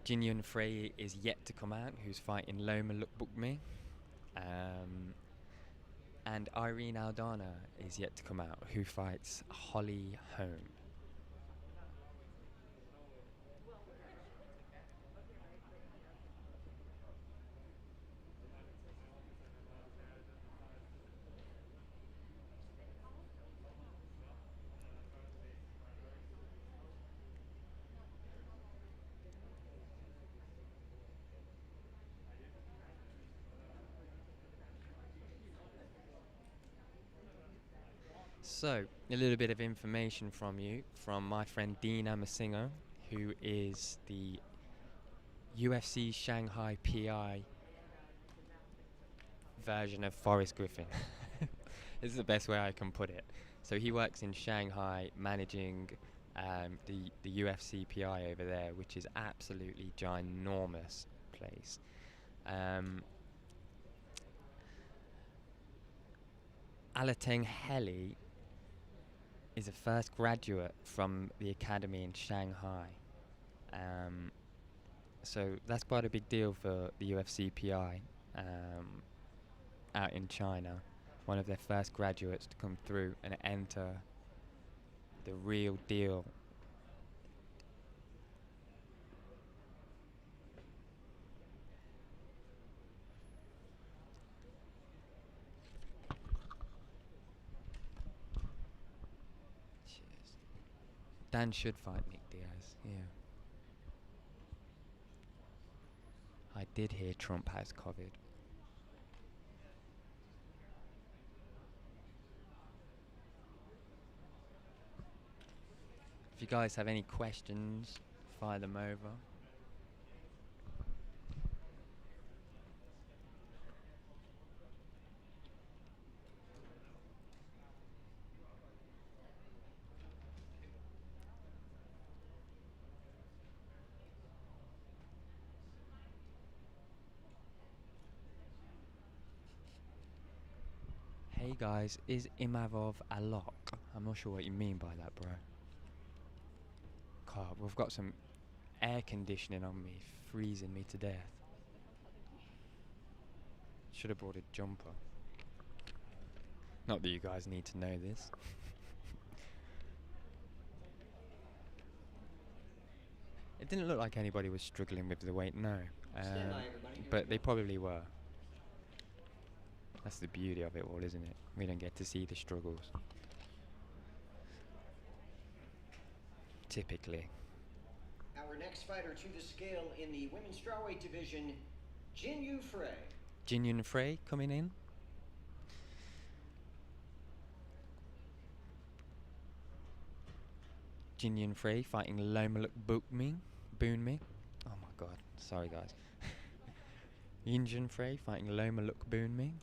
Jinian Frey is yet to come out, who's fighting Loma Lookbookme. And Irene Aldana is yet to come out, who fights Holly Holm. So, a little bit of information from my friend Dean Amasingo, who is the UFC Shanghai PI version of Forrest Griffin. This is the best way I can put it. So he works in Shanghai managing the UFC PI over there, which is absolutely ginormous place. Alateng Heli is a first graduate from the academy in Shanghai. So that's quite a big deal for the UFC PI out in China. One of their first graduates to come through and enter the real deal. Cheers. Dan should fight Nick Diaz, yeah. I did hear Trump has COVID. If you guys have any questions, fire them over. Hey guys, is Imavov a lock? I'm not sure what you mean by that, bro. God, we've got some air conditioning on me, freezing me to death. Should have brought a jumper. Not that you guys need to know this. It didn't look like anybody was struggling with the weight, no. Stand by, everybody. Here But we they go. probably were. That's the beauty of it all, isn't it? We don't get to see the struggles. Typically. Our next fighter to the scale in the women's strawweight division, Jin Yu Frey. Jin Yun Frey coming in. Jin Yun Frey fighting Lomaluk Boon Mi. Oh my god, sorry guys. Yin Jun Frey fighting Lomaluk Boon Mi.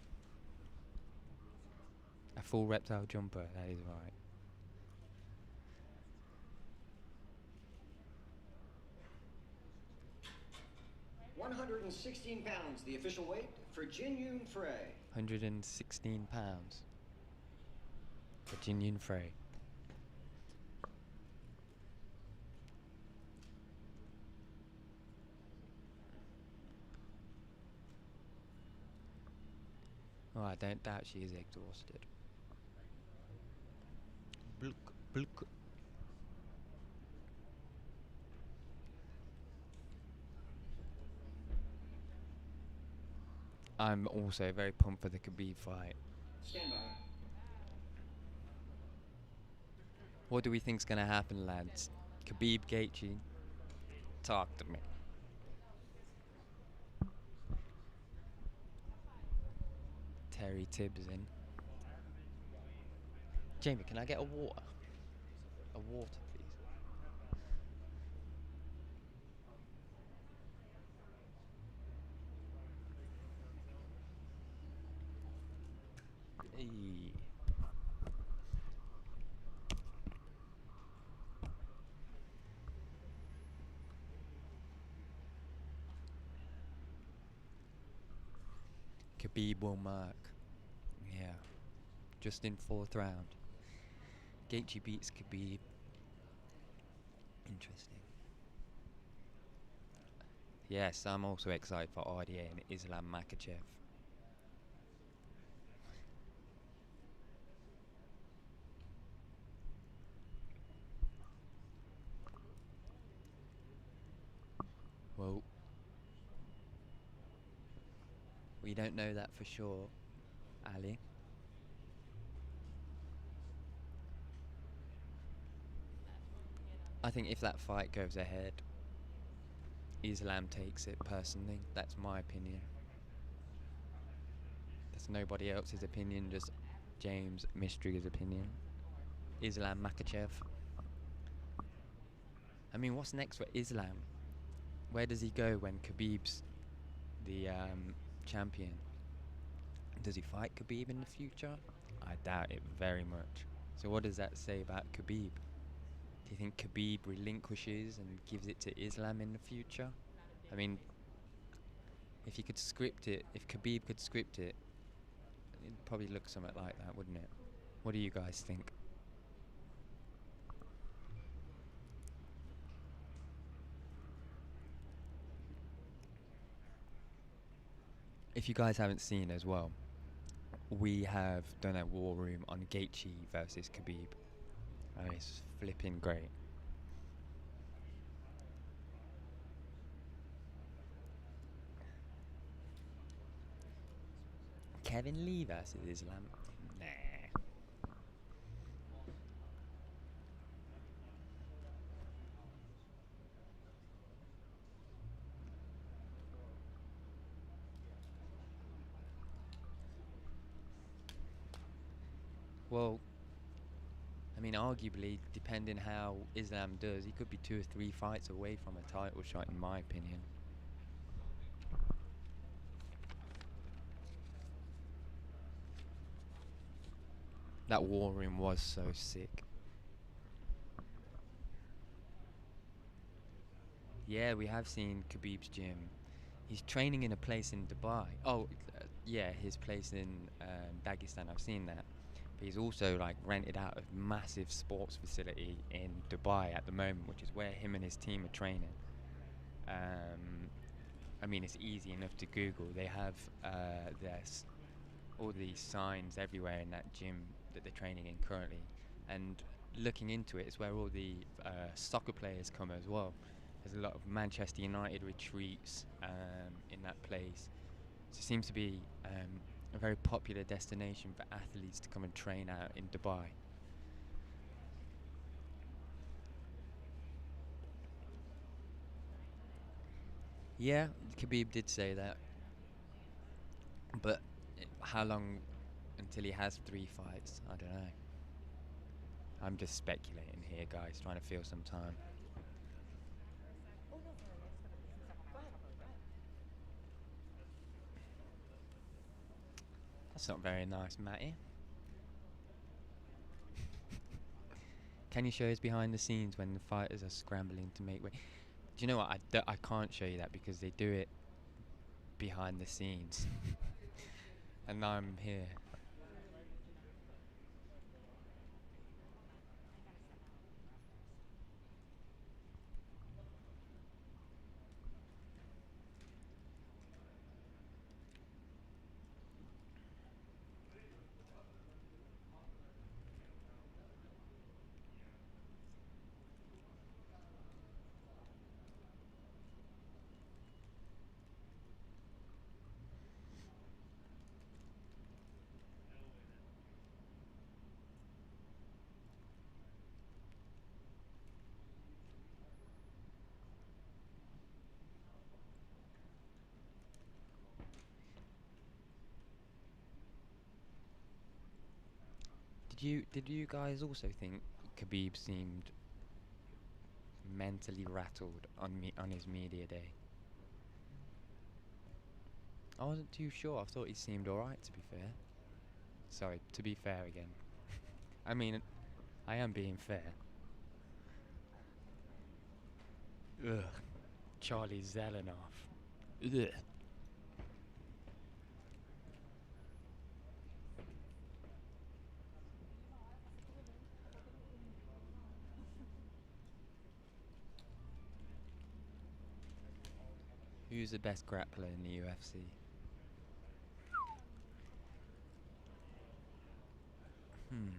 A full reptile jumper, that is right. £116, the official weight for Jin Yun Frey. 116 pounds for Jin Yun Frey. Oh, I don't doubt she is exhausted. Blook, blook. I'm also very pumped for the Khabib fight. Stand by. What do we think's gonna happen, lads? Khabib Gaethje, talk to me. Terry Tibbs in. Jamie, can I get a water? A water, please. Hey. Khabib will mark. Yeah. Just in 4th round. Gaethje beats Khabib. Interesting. Yes, I'm also excited for RDA and Islam Makhachev. Well, we don't know that for sure, Ali. I think if that fight goes ahead, Islam takes it personally. That's my opinion. That's nobody else's opinion, just James Mystery's opinion. Islam Makhachev. I mean, what's next for Islam? Where does he go when Khabib's the champion? Does he fight Khabib in the future? I doubt it very much. So what does that say about Khabib? Do you think Khabib relinquishes and gives it to Islam in the future? I mean, if he could script it, if Khabib could script it, it'd probably look something like that, wouldn't it? What do you guys think? If you guys haven't seen as well, we have done a war room on Gaethje versus Khabib. And it's flipping great. Kevin Lee versus Islam? Nah. Well, I mean, arguably, depending how Islam does, he could be 2 or 3 fights away from a title shot, in my opinion. That war room was so sick. Yeah, we have seen Khabib's gym. He's training in a place in Dubai. Oh, yeah, his place in Dagestan. I've seen that. But he's also like rented out a massive sports facility in Dubai at the moment, which is where him and his team are training. I mean, it's easy enough to Google. They have all these signs everywhere in that gym that they're training in currently, and looking into it is where all the soccer players come as well. There's a lot of Manchester United retreats in that place. So it seems to be a very popular destination for athletes to come and train out in Dubai. Yeah, Khabib did say that, but how long until he has 3 fights? I don't know. I'm just speculating here, guys, trying to fill some time. That's not very nice, Matty. Can you show us behind the scenes when the fighters are scrambling to make way? Do you know what? I can't show you that because they do it behind the scenes. And now I'm here. Did you guys also think Khabib seemed mentally rattled on his media day? I wasn't too sure. I thought he seemed alright, to be fair. Sorry, to be fair again. I mean, I am being fair. Ugh. Charlie Zelenoff. Ugh. Who's the best grappler in the UFC? Hmm.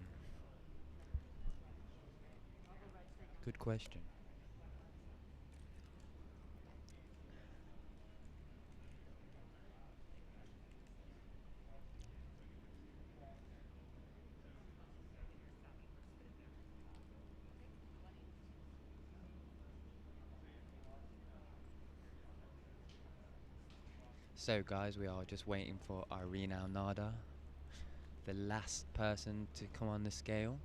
Good question. So, guys, we are just waiting for Irina Alnada, the last person to come on the scale.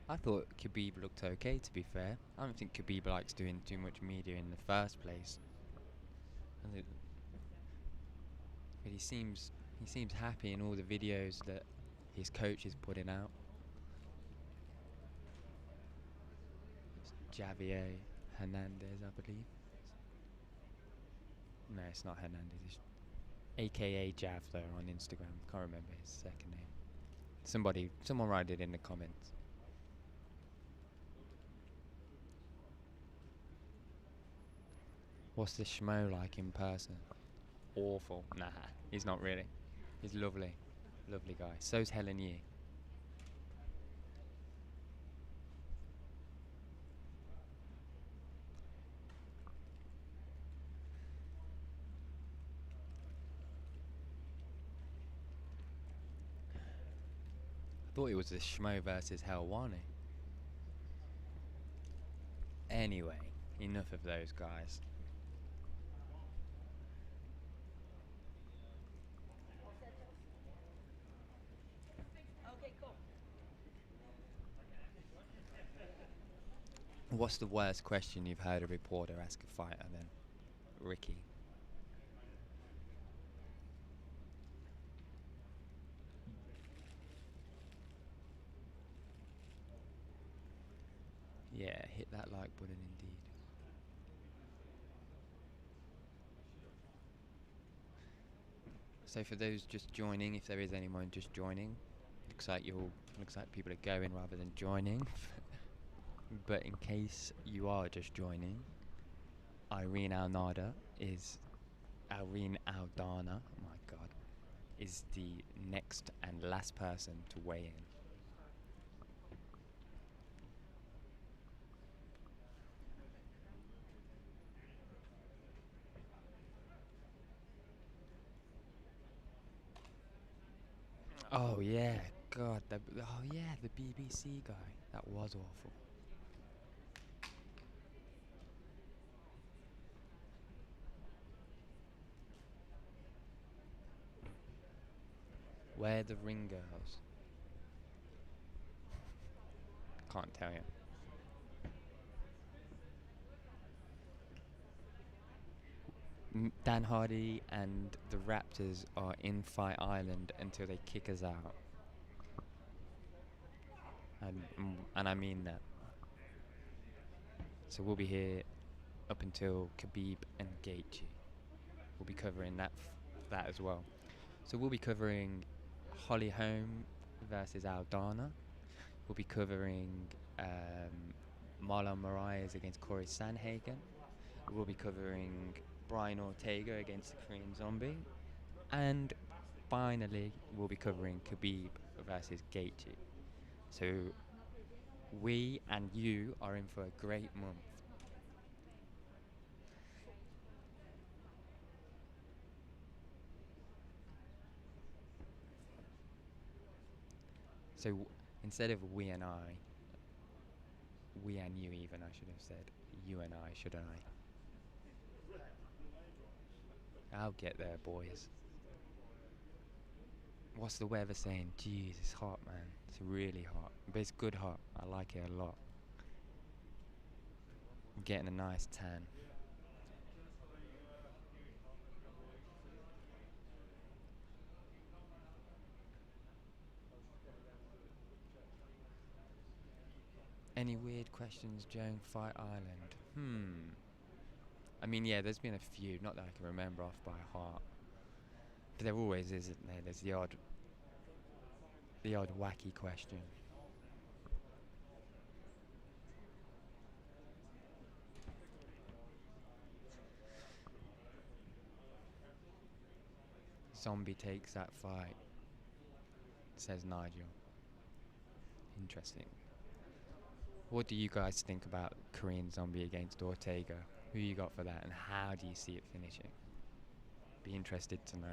I thought Khabib looked okay, to be fair. I don't think Khabib likes doing too much media in the first place. But he seems happy in all the videos that his coach is putting out. It's Javier Hernandez, I believe. No, it's not Hernandez. It's AKA Jav though on Instagram. Can't remember his second name. Someone write it in the comments. What's the schmo like in person? Awful. Nah, he's not really. He's lovely. Lovely guy. So's Helen Yee. I thought it was the schmo versus Helwani. Anyway, enough of those guys. What's the worst question you've heard a reporter ask a fighter then? Ricky. Yeah, hit that like button indeed. So for those just joining, if there is anyone just joining, looks like people are going rather than joining. But in case you are just joining, Irene Aldana is Aldana. Oh my god, is the next and last person to weigh in. Oh yeah, God. The BBC guy. That was awful. Where the ring girls? Can't tell you. Dan Hardy and the Raptors are in Fight Island until they kick us out, and I mean that. So we'll be here up until Khabib and Gaethje. We'll be covering that as well. So we'll be covering Holly Holm versus Aldana. We'll be covering Marlon Moraes against Corey Sanhagen. We'll be covering Brian Ortega against the Korean Zombie. And finally, we'll be covering Khabib versus Gaethje. So we and you are in for a great month. So instead of we and I, we and you even, I should have said. You and I, shouldn't I? I'll get there, boys. What's the weather saying? Jeez, it's hot, man. It's really hot. But it's good hot. I like it a lot. I'm getting a nice tan. Any weird questions during Fight Island? I mean, yeah, there's been a few. Not that I can remember off by heart. But there always is, isn't there? There's the odd wacky question. Zombie takes that fight, says Nigel. Interesting. What do you guys think about Korean Zombie against Ortega? Who you got for that, and how do you see it finishing? Be interested to know.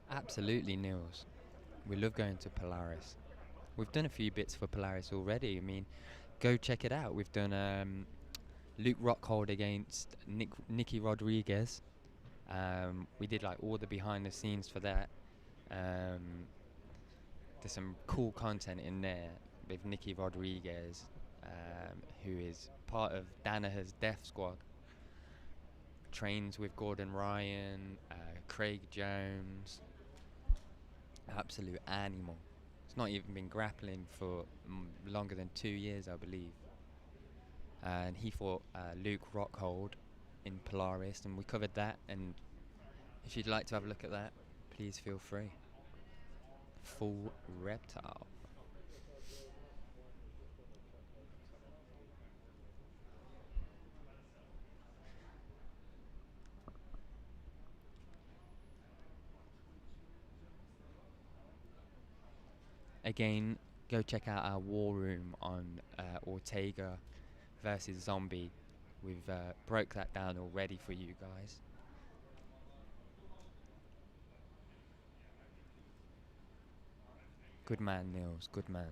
Absolutely, Nils. We love going to Polaris. We've done a few bits for Polaris already. I mean, go check it out. We've done Luke Rockhold against Nicky Rodriguez. We did like all the behind the scenes for that. There's some cool content in there with Nicky Rodriguez, who is part of Danaher's Death Squad. Trains with Gordon Ryan, Craig Jones. Absolute animal. It's not even been grappling for longer than 2 years, I believe. And he fought Luke Rockhold in Polaris, and we covered that. And if you'd like to have a look at that, please feel free. Full Reptile. Again, go check out our war room on Ortega versus Zombie. We've broke that down already for you guys. Good man, Nils. Good man.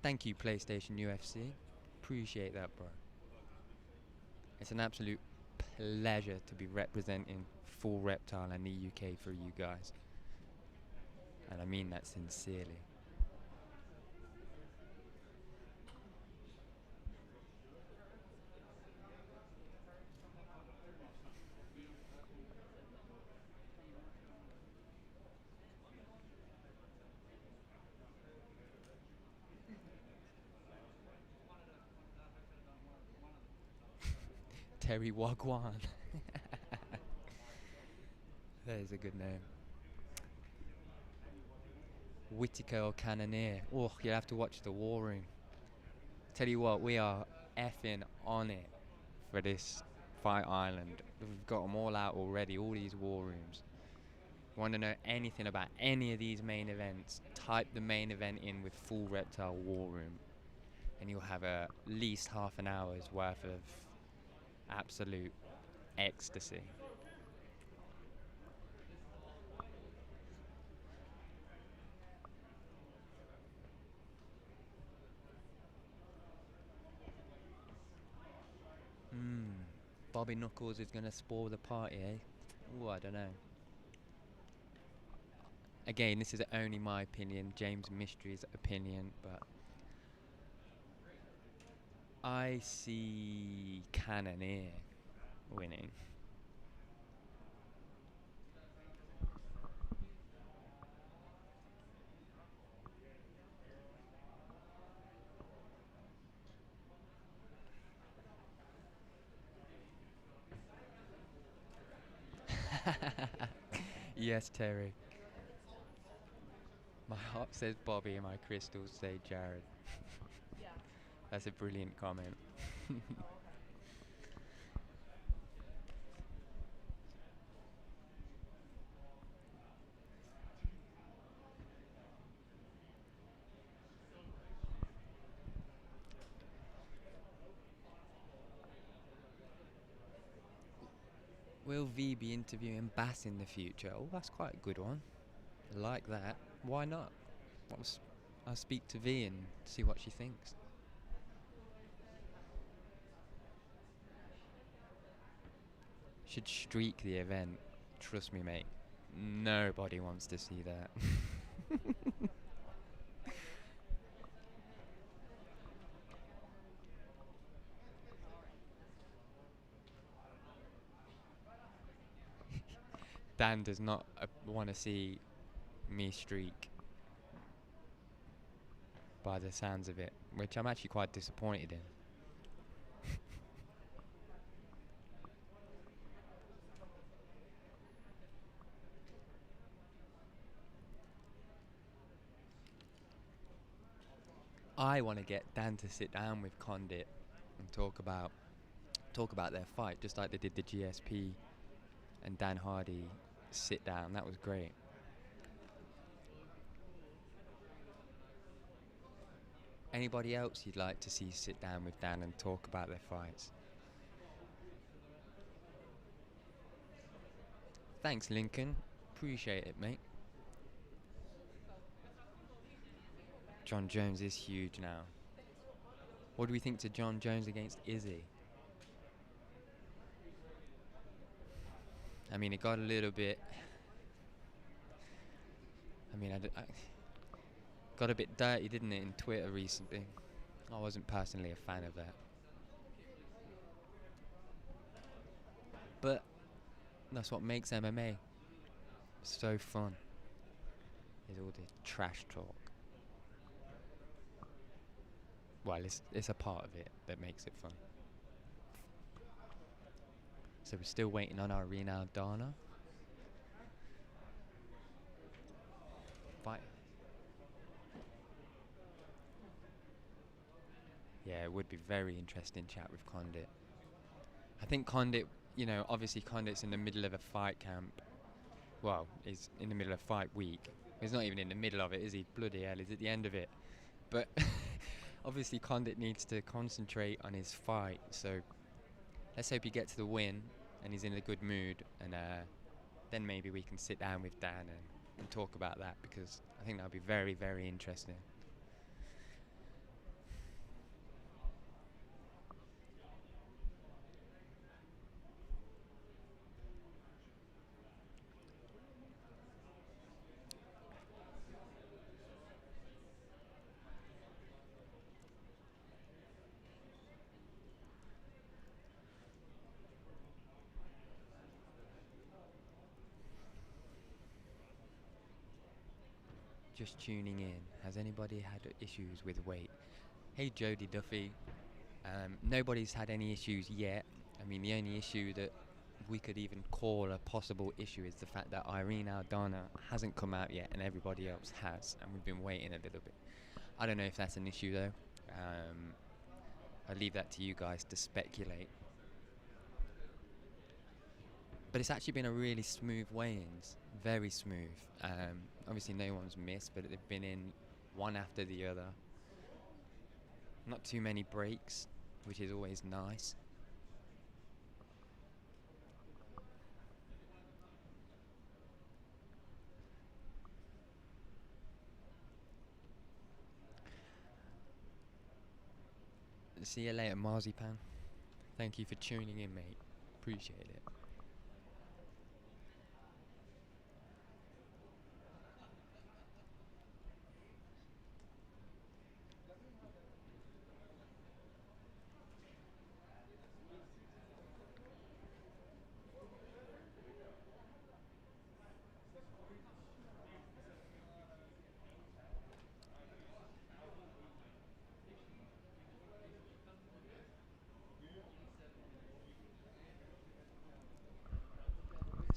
Thank you, PlayStation UFC. Appreciate that, bro. It's an absolute pleasure to be representing Full Reptile and the UK for you guys. And I mean that sincerely. Terry Wagwan. That is a good name. Whittaker or Cannoneer. Oh, you'll have to watch the War Room. Tell you what, we are effing on it for this Fight Island. We've got them all out already, all these war rooms. Want to know anything about any of these main events, type the main event in with full Reptile War Room, and you'll have at least half an hour's worth of absolute ecstasy. Bobby Knuckles is going to spoil the party, eh? Ooh, I don't know. Again, this is only my opinion, James Mystery's opinion, but I see Cannoneer winning. Yes, Terry. My heart says Bobby and my crystals say Jared. That's a brilliant comment. Will V be interviewing Bass in the future? Oh, that's quite a good one. I like that. Why not? I'll speak to V and see what she thinks. Should streak the event. Trust me, mate. Nobody wants to see that. Dan does not want to see me streak, by the sounds of it, which I'm actually quite disappointed in. I want to get Dan to sit down with Condit and talk about their fight, just like they did the GSP and Dan Hardy sit down. That was great. Anybody else you'd like to see sit down with Dan and talk about their fights? Thanks, Lincoln. Appreciate it, mate. John Jones is huge now. What do we think to John Jones against Izzy? I mean, it got a little bit... I got a bit dirty, didn't it, in Twitter recently? I wasn't personally a fan of that. But that's what makes MMA so fun, is all the trash talk. Well, it's a part of it that makes it fun. So we're still waiting on our Rena Aldana fight. Yeah, it would be very interesting chat with Condit. I think Condit, obviously Condit's in the middle of a fight camp. Well, he's in the middle of fight week. He's not even in the middle of it, is he? Bloody hell, he's at the end of it. But obviously Condit needs to concentrate on his fight, so let's hope he gets the win and he's in a good mood, and then maybe we can sit down with Dan and talk about that, because I think that'll be very, very interesting. Just tuning in. Has anybody had issues with weight? Hey, Jody Duffy. Nobody's had any issues yet. I mean, the only issue that we could even call a possible issue is the fact that Irene Aldana hasn't come out yet and everybody else has, and we've been waiting a little bit. I don't know if that's an issue though. I'll leave that to you guys to speculate. But it's actually been a really smooth weigh-ins, very smooth. Obviously no one's missed, but they've been in one after the other. Not too many breaks, which is always nice. See you later, Marzipan. Thank you for tuning in, mate. Appreciate it.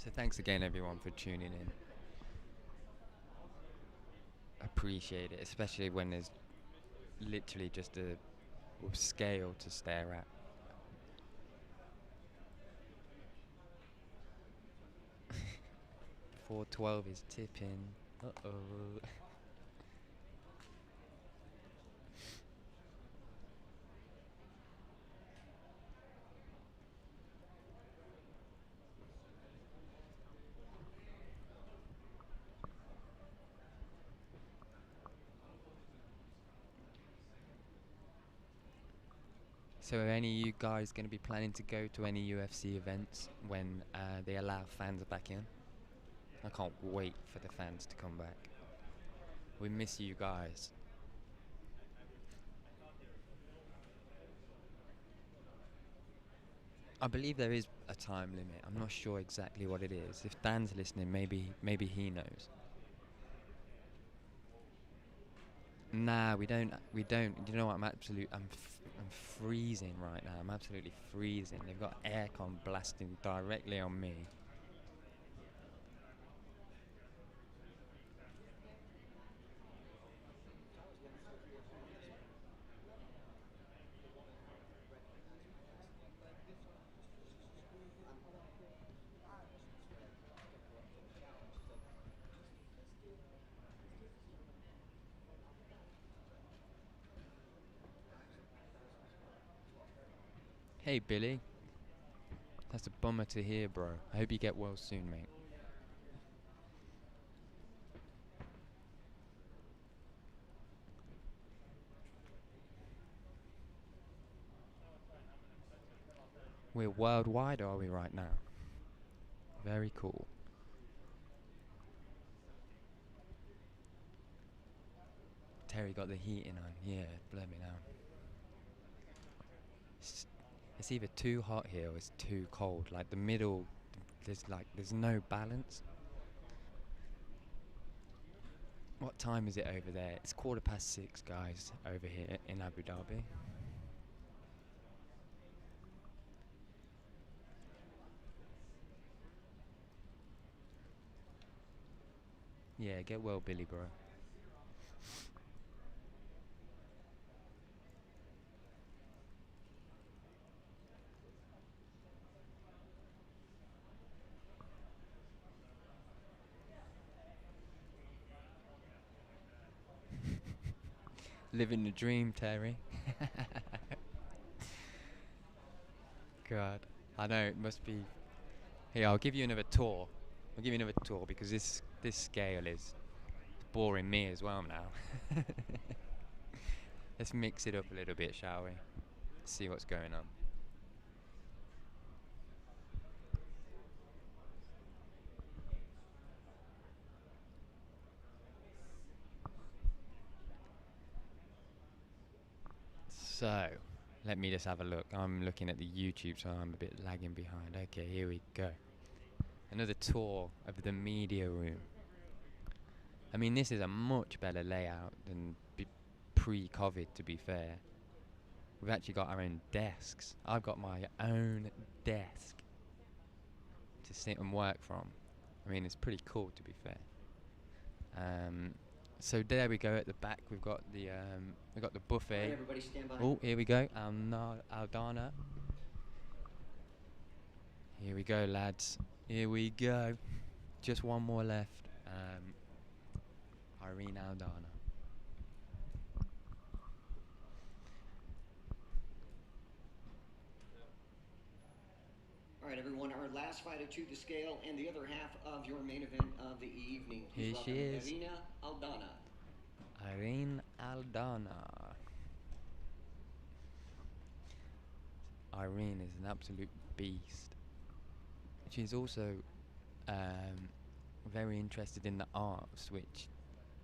So thanks again, everyone, for tuning in. Appreciate it, especially when there's literally just a scale to stare at. 412 is tipping. Uh-oh. So are any of you guys going to be planning to go to any UFC events when they allow fans back in? I can't wait for the fans to come back. We miss you guys. I believe there is a time limit. I'm not sure exactly what it is. If Dan's listening, maybe he knows. Nah, we don't. You know what? I'm freezing right now. I'm absolutely freezing. They've got aircon blasting directly on me. Hey, Billy. That's a bummer to hear, bro. I hope you get well soon, mate. We're worldwide, are we, right now? Very cool. Terry got the heating on. Yeah, blow me now. It's either too hot here or it's too cold. Like the middle, there's no balance. What time is it over there? It's 6:15, guys, over here in Abu Dhabi. Yeah, get well, Billy, bro. Living the dream, Terry. God, I know it must be. Here, I'll give you another tour. I'll give you another tour because this scale is boring me as well now. Let's mix it up a little bit, shall we? See what's going on. So, let me just have a look. I'm looking at the YouTube, so I'm a bit lagging behind. Okay, here we go. Another tour of the media room. I mean, this is a much better layout than pre-COVID, to be fair. We've actually got our own desks. I've got my own desk to sit and work from. I mean, it's pretty cool, to be fair. So there we go. At the back, we've got the buffet. All right, everybody stand by. Oh, here we go. Aldana. Here we go, lads. Here we go. Just one more left. Irene Aldana. All right, everyone, our last fighter to the scale and the other half of your main event of the evening. Here she is. Irina Aldana. Irene Aldana. Irene is an absolute beast. She's also very interested in the arts, which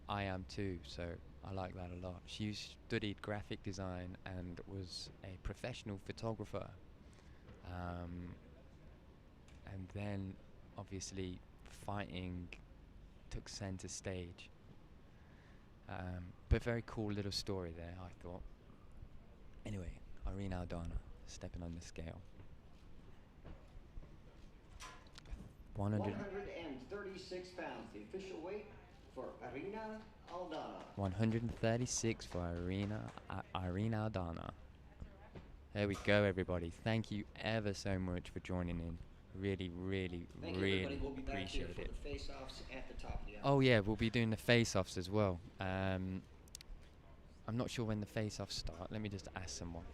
I am too, so I like that a lot. She studied graphic design and was a professional photographer. And then, obviously, fighting took center stage. But very cool little story there, I thought. Anyway, Irene Aldana stepping on the scale. 136 pounds, the official weight for Irina Aldana. 136 for Irene Aldana. There we go, everybody. Thank you ever so much for joining in. Really, really, Thank you, really everybody. We'll be back here appreciate for it. the face-offs at the top of the hour. Oh yeah, we'll be doing the face-offs as well. I'm not sure when the face-offs start. Let me just ask someone.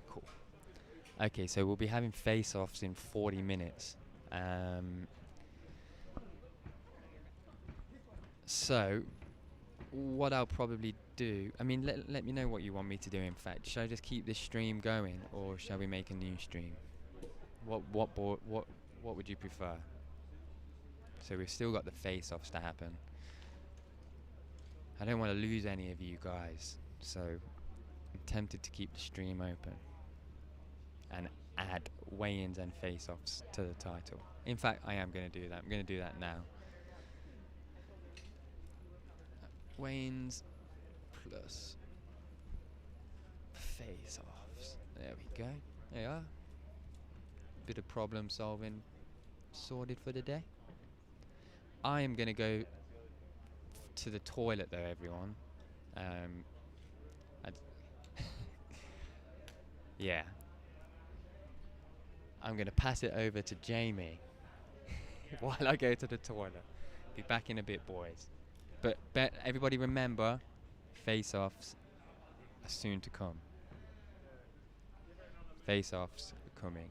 Cool. Okay, so we'll be having face-offs in 40 minutes. So, what I'll probably do, I mean, let me know what you want me to do, in fact. Should I just keep this stream going, or shall we make a new stream? What would you prefer? So we've still got the face-offs to happen. I don't want to lose any of you guys, so I'm tempted to keep the stream open and add weigh-ins and face-offs to the title. In fact, I am going to do that. I'm going to do that now. Weigh-ins plus face-offs. There we go. There you are. Bit of problem solving sorted for the day. I am going to go to the toilet though, everyone. Yeah. I'm going to pass it over to Jamie while I go to the toilet. Be back in a bit, boys. But everybody remember, face-offs are soon to come. Face-offs are coming.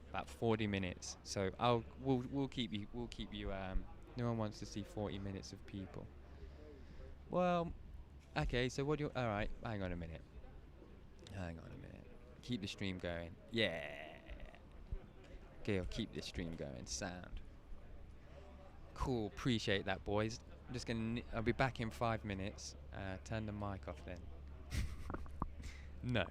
About 40 minutes. So we'll keep you. No one wants to see 40 minutes of people. Well, okay. So what do you? All right. Hang on a minute. Keep the stream going. Yeah. Okay, I'll keep the stream going. Sound. Cool. Appreciate that, boys. I'm just gonna. I'll be back in 5 minutes. Turn the mic off then. No.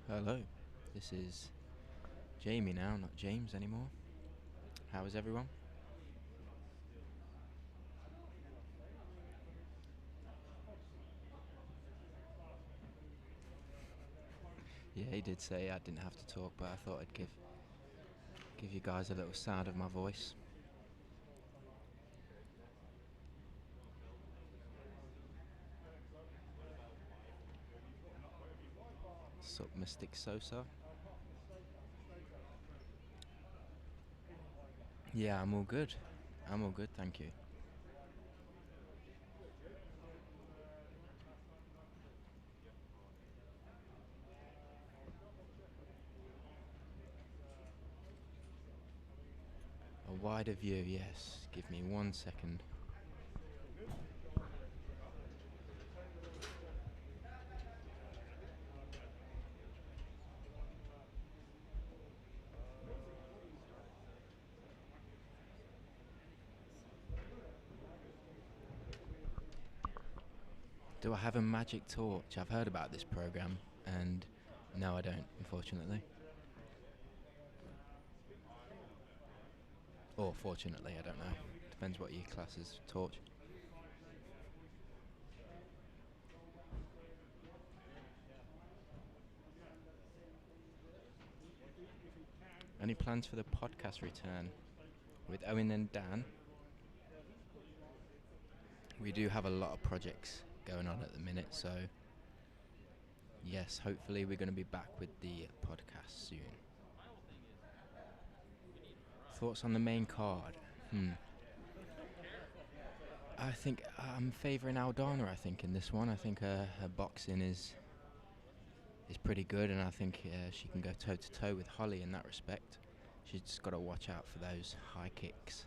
Hello, this is Jamie now, not James anymore. How is everyone? Yeah, he did say I didn't have to talk, but I thought I'd give you guys a little sound of my voice. Sup, Mystic Sosa? Yeah, I'm all good. I'm all good, thank you. Wider view, yes. Give me 1 second. Do I have a magic torch? I've heard about this program, and no, I don't, unfortunately. Or fortunately, I don't know. Depends what you class as torch. Any plans for the podcast return? With Owen and Dan, we do have a lot of projects going on at the minute, so yes, hopefully we're going to be back with the podcast soon. Thoughts on the main card? I think I'm favouring Aldana, I think, in this one. I think her boxing is pretty good, and I think she can go toe-to-toe with Holly in that respect. She's just got to watch out for those high kicks.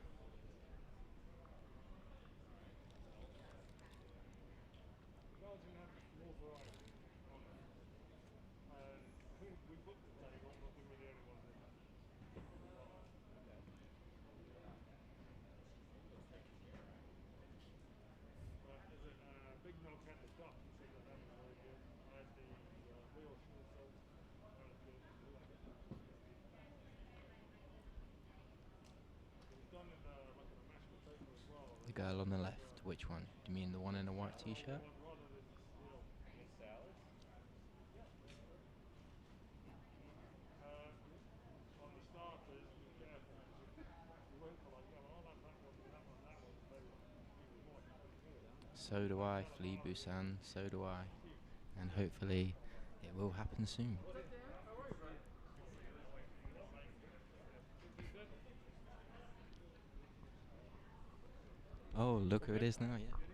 The girl on the left, which one? Do you mean the one in a white t-shirt? So do I, Flea Busan, so do I. And hopefully it will happen soon. Oh, look who it is now, yeah. Good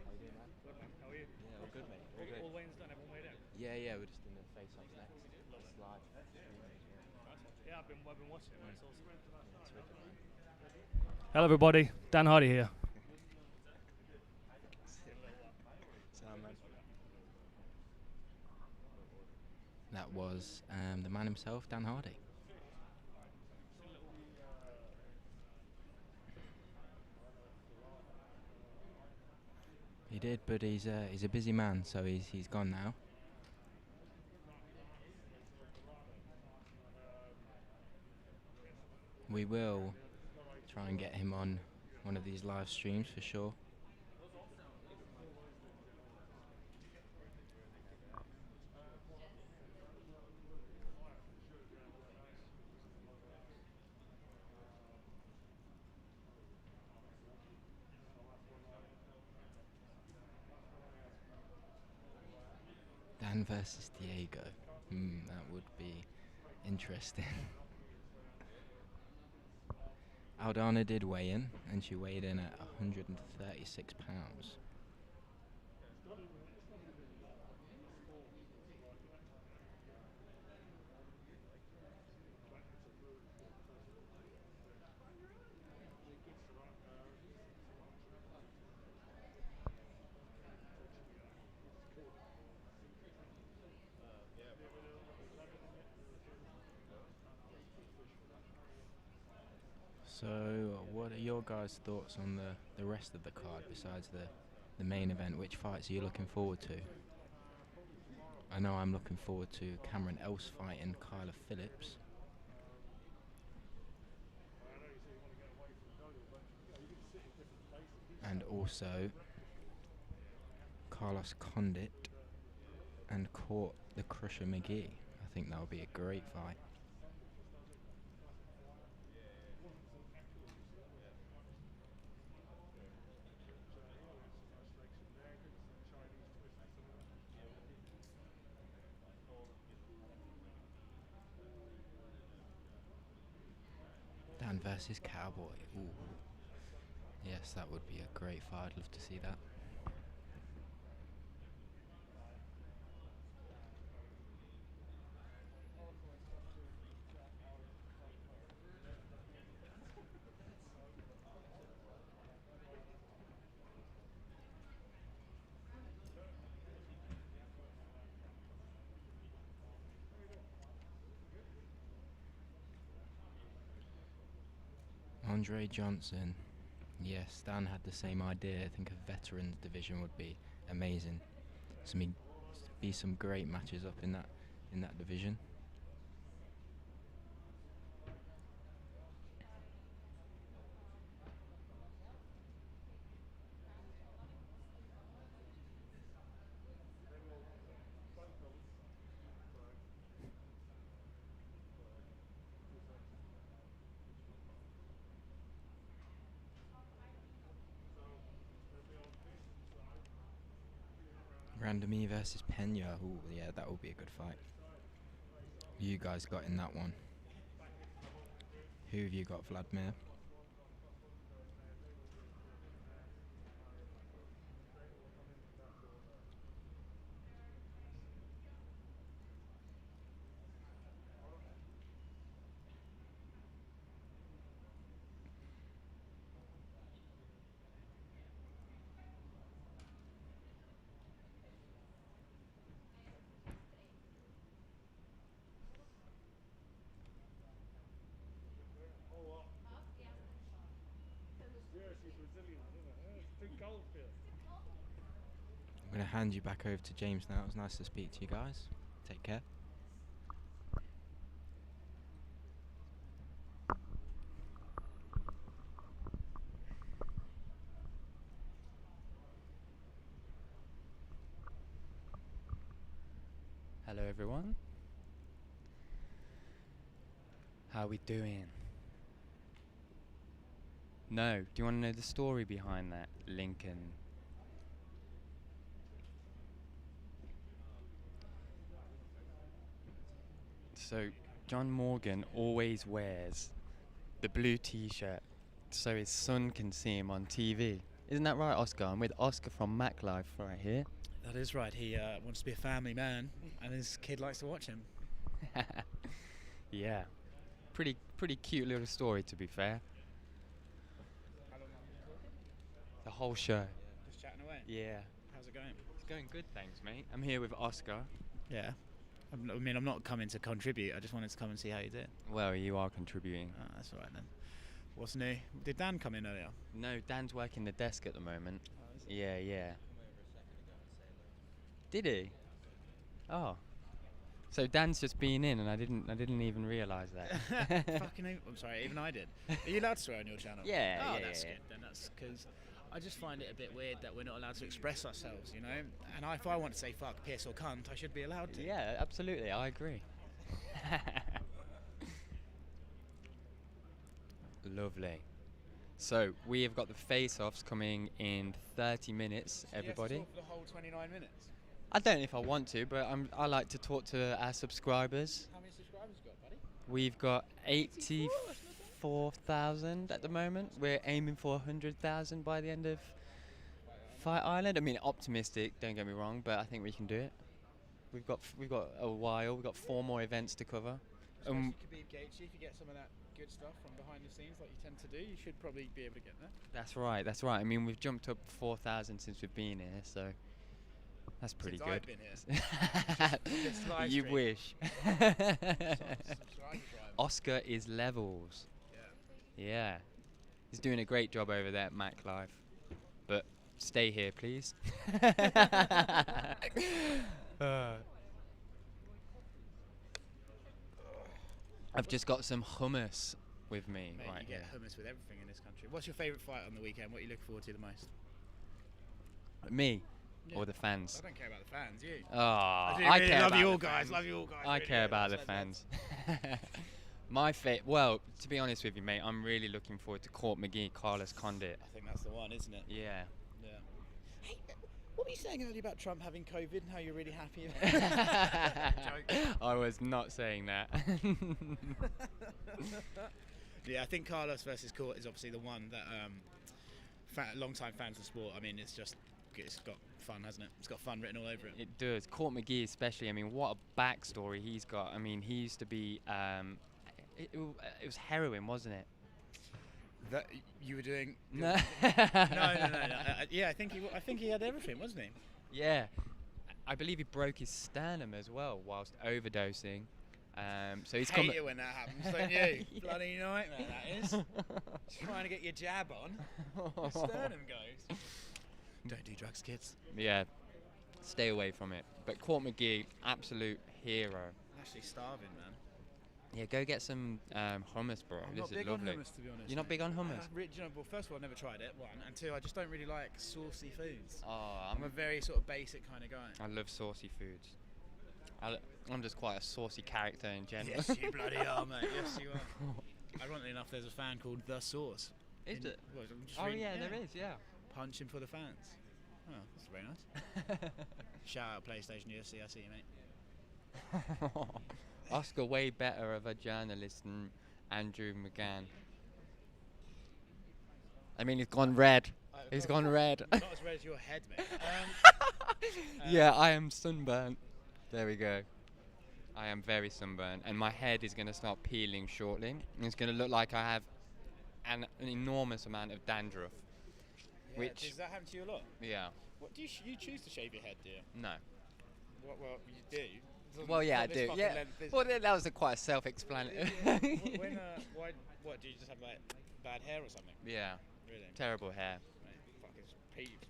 man, how are you? Yeah, all good, mate. All good. All weigh-ins done, everyone weighed in? Yeah, we're just in the face-off next. It's live. Yeah, I've been watching it, man. It's awesome. It's wicked, man. Hello, everybody. Dan Hardy here. That was the man himself, Dan Hardy. He did, but he's a busy man, so he's gone now. We will try and get him on one of these live streams for sure. Dan versus Diego. That would be interesting. Aldana did weigh in, and she weighed in at 136 pounds. So, what are your guys' thoughts on the rest of the card besides the main event? Which fights are you looking forward to? I know I'm looking forward to Cameron Else fighting Kyla Phillips. And also Carlos Condit and Court the Crusher McGee. I think that would be a great fight. Dan versus Cowboy. Ooh. Yes, that would be a great fight. I'd love to see that. Andre Johnson. Yes, Dan had the same idea. I think a veterans division would be amazing. Be some great matches up in that division. Randomie versus Pena. Ooh, yeah, that will be a good fight. Who you guys got in that one? Who have you got, Vladimir? I'm going to hand you back over to James now. It was nice to speak to you guys. Take care. Hello everyone. How we doing? No, do you want to know the story behind that, Lincoln? So, John Morgan always wears the blue t-shirt so his son can see him on TV. Isn't that right, Oscar? I'm with Oscar from Mac Life right here. That is right. He wants to be a family man, and his kid likes to watch him. Yeah. Pretty cute little story, to be fair. How long have you been talking? The whole show. Just chatting away. Yeah. How's it going? It's going good, thanks, mate. I'm here with Oscar. Yeah. I'm not coming to contribute. I just wanted to come and see how you did. Well, you are contributing. Oh, that's all right then. What's new? Did Dan come in earlier? No, Dan's working the desk at the moment. Oh, is he? Yeah. Did he? Oh. So Dan's just been in, and I didn't even realise that. I'm sorry, even I did. Are you allowed to swear on your channel? Yeah, Oh, yeah, that's yeah. good. Then that's because I just find it a bit weird that we're not allowed to express ourselves, you know. And if I want to say fuck, piss, or cunt, I should be allowed to. Yeah, absolutely. I agree. Lovely. So we have got the face-offs coming in 30 minutes. Everybody. You have to talk for the whole 29 minutes. I don't know if I want to, but I like to talk to our subscribers. How many subscribers you got, buddy? We've got 84,000 at the moment. We're aiming for 100,000 by the end of Fight Island. I mean, optimistic, don't get me wrong, but I think we can do it. We've got a while. We've got 4 more events to cover. Especially Khabib Gaethje, if you get some of that good stuff from behind the scenes like you tend to do, you should probably be able to get there. That's right. I mean, we've jumped up 4,000 since we've been here, so that's pretty Since good. I've been here. This live You stream. wish. Subscriber drive. Oscar is levels. Yeah. He's doing a great job over there at Mac Live. But stay here, please. I've just got some hummus with me. Mate, right you get here. hummus with everything in this country. What's your favourite fight on the weekend? What are you looking forward to the most? Me Yeah. or the fans? I don't care about the fans, you. Oh, I do I really care love about you the all guys. fans. Love you all guys. I really care do. about the Lads, fans. lads. Well, to be honest with you, mate, I'm really looking forward to Court McGee, Carlos Condit. I think that's the one, isn't it? Yeah. Yeah. Hey, what were you saying earlier about Trump having COVID and how you're really happy? I was not saying that. Yeah, I think Carlos versus Court is obviously the one that long-time fans of sport. I mean, it's got fun, hasn't it? It's got fun written all over it. It does. Court McGee especially. I mean, what a backstory he's got. I mean, he used to be. It was heroin, wasn't it? That you were doing? No. No. Yeah, I think he had everything, wasn't he? Yeah. I believe he broke his sternum as well whilst overdosing. So he's hate coming. it when that happens, don't you? Bloody nightmare that is. Trying to get your jab on. Your sternum goes. Don't do drugs, kids. Yeah, stay away from it. But Court McGee, absolute hero. I'm actually starving, man. Yeah, go get some hummus, bro. I'm this not is big lovely. on hummus, to be honest. You're not mate. big on hummus? You know, well, first of all, I've never tried it, one. And two, I just don't really like saucy foods. Oh, I'm a very sort of basic kind of guy. I love saucy foods. I'm just quite a saucy character in general. Yes, you bloody are, mate. Yes, you are. Ironically enough, there's a fan called The Sauce. Is it? Well, I'm just Oh reading- yeah, there is. Yeah. Punching for the fans. Oh, that's very nice. Shout out PlayStation UFC, I see you, mate. Oscar way better of a journalist than Andrew McGann. I mean, he's gone red. He's gone red. Not as red as your head, mate. Yeah, I am sunburnt. There we go. I am very sunburnt, and my head is going to start peeling shortly. And it's going to look like I have an enormous amount of dandruff. Yeah, Which, does that happen to you a lot? yeah, What do you choose to shave your head, do you? no. Well, you do. Doesn't- Well, yeah, I not this do. fucking Yeah. length, is Well, it? that was quite self-explanatory. When what do you just have like bad hair or something? Yeah, Really? terrible hair. Mate, fuck, it's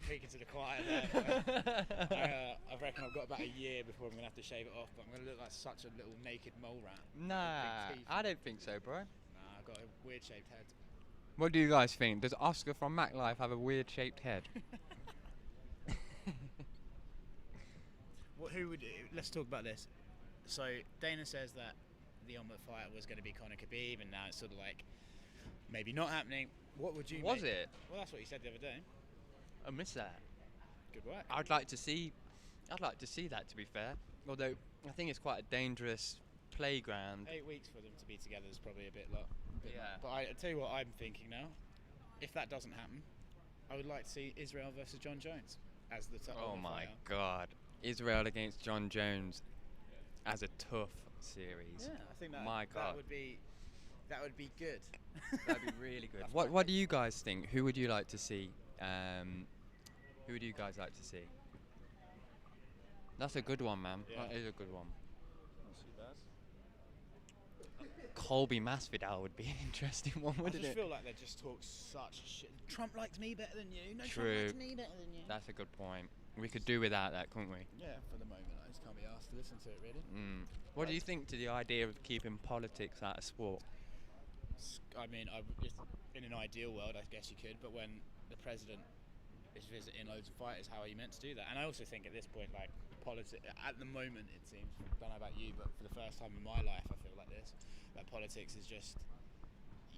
peeking to the choir there. I reckon I've got about a year before I'm gonna have to shave it off, but I'm gonna look like such a little naked mole rat. Nah, Big teeth. I don't think so, bro. Nah, I've got a weird shaped head. What do you guys think? Does Oscar from Mac Life have a weird-shaped head? Who would? Let's talk about this. So Dana says that the Ultimate Fighter was going to be Conor Khabib, and now it's sort of like maybe not happening. What would you? Was make? it? Well, that's what he said the other day. I miss that. Good work. I'd like to see that, to be fair. Although I think it's quite a dangerous playground. 8 weeks for them to be together is probably a bit lot. Yeah. But I tell you what I'm thinking now. If that doesn't happen, I would like to see Israel versus John Jones as the top. Oh my God, Israel against John Jones as a tough series. Yeah, I think that My God. that would be good. That'd be really good. That's What do you guys think? Who would you like to see? Who would you guys like to see? That's a good one, man. Yeah. That is a good one. Colby Masvidal would be an interesting one, I wouldn't just it? feel like they just talk such shit. Trump likes me better than you. No, True. Trump likes me better than you. That's a good point. We could do without that, couldn't we? Yeah, for the moment, I just can't be asked to listen to it, really. What do you think to the idea of keeping politics out of sport? I mean, in an ideal world, I guess you could, but when the president is visiting loads of fighters, how are you meant to do that? And I also think at this point, like, politics, at the moment, it seems, I don't know about you, but for the first time in my life, I feel like this, that politics is just,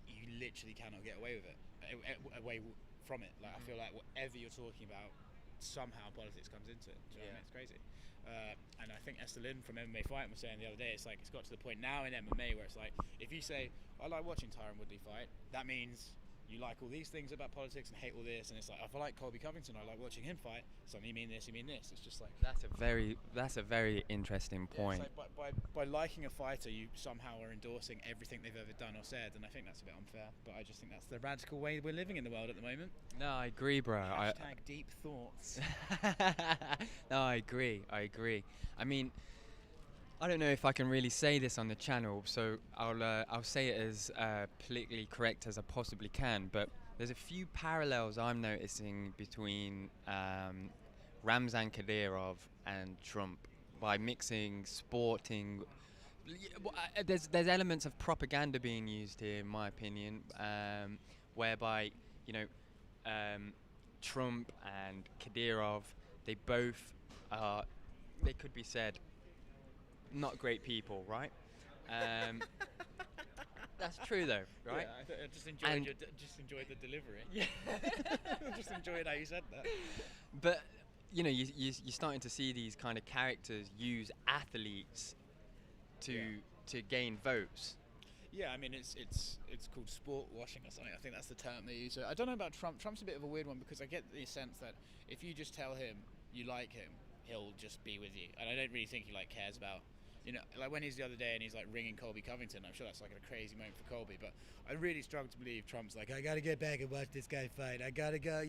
you literally cannot get away with it, away from it. Like, I feel like whatever you're talking about, somehow politics comes into it. Do you know what I mean? It's crazy. And I think Esther Lynn from MMA Fighting was saying the other day, it's like, it's got to the point now in MMA where it's like, if you say, I like watching Tyron Woodley fight, that means you like all these things about politics and hate all this, and it's like, if I like Colby Covington, I like watching him fight, so you mean this, you mean this. It's just like, That's a very interesting point. it's like by liking a fighter, you somehow are endorsing everything they've ever done or said, and I think that's a bit unfair, but I just think that's the radical way we're living in the world at the moment. No, I agree, bro. Hashtag deep thoughts. No, I agree. I mean, I don't know if I can really say this on the channel, so I'll say it as politically correct as I possibly can. But there's a few parallels I'm noticing between Ramzan Kadyrov and Trump by mixing sporting. There's elements of propaganda being used here, in my opinion, whereby Trump and Kadyrov, they both are, they could be said, not great people, right? That's true though, right? Yeah, I just And- enjoyed the delivery. Yeah. I just enjoyed how you said that. But you're starting to see these kind of characters use athletes to gain votes. Yeah, I mean it's called sport washing or something. I think that's the term they use. I don't know about Trump. Trump's a bit of a weird one because I get the sense that if you just tell him you like him, he'll just be with you. And I don't really think he cares about, like when he's the other day and he's like ringing Colby Covington. I'm sure that's like a crazy moment for Colby, but I really struggle to believe Trump's like, I gotta get back and watch this guy fight. I gotta go,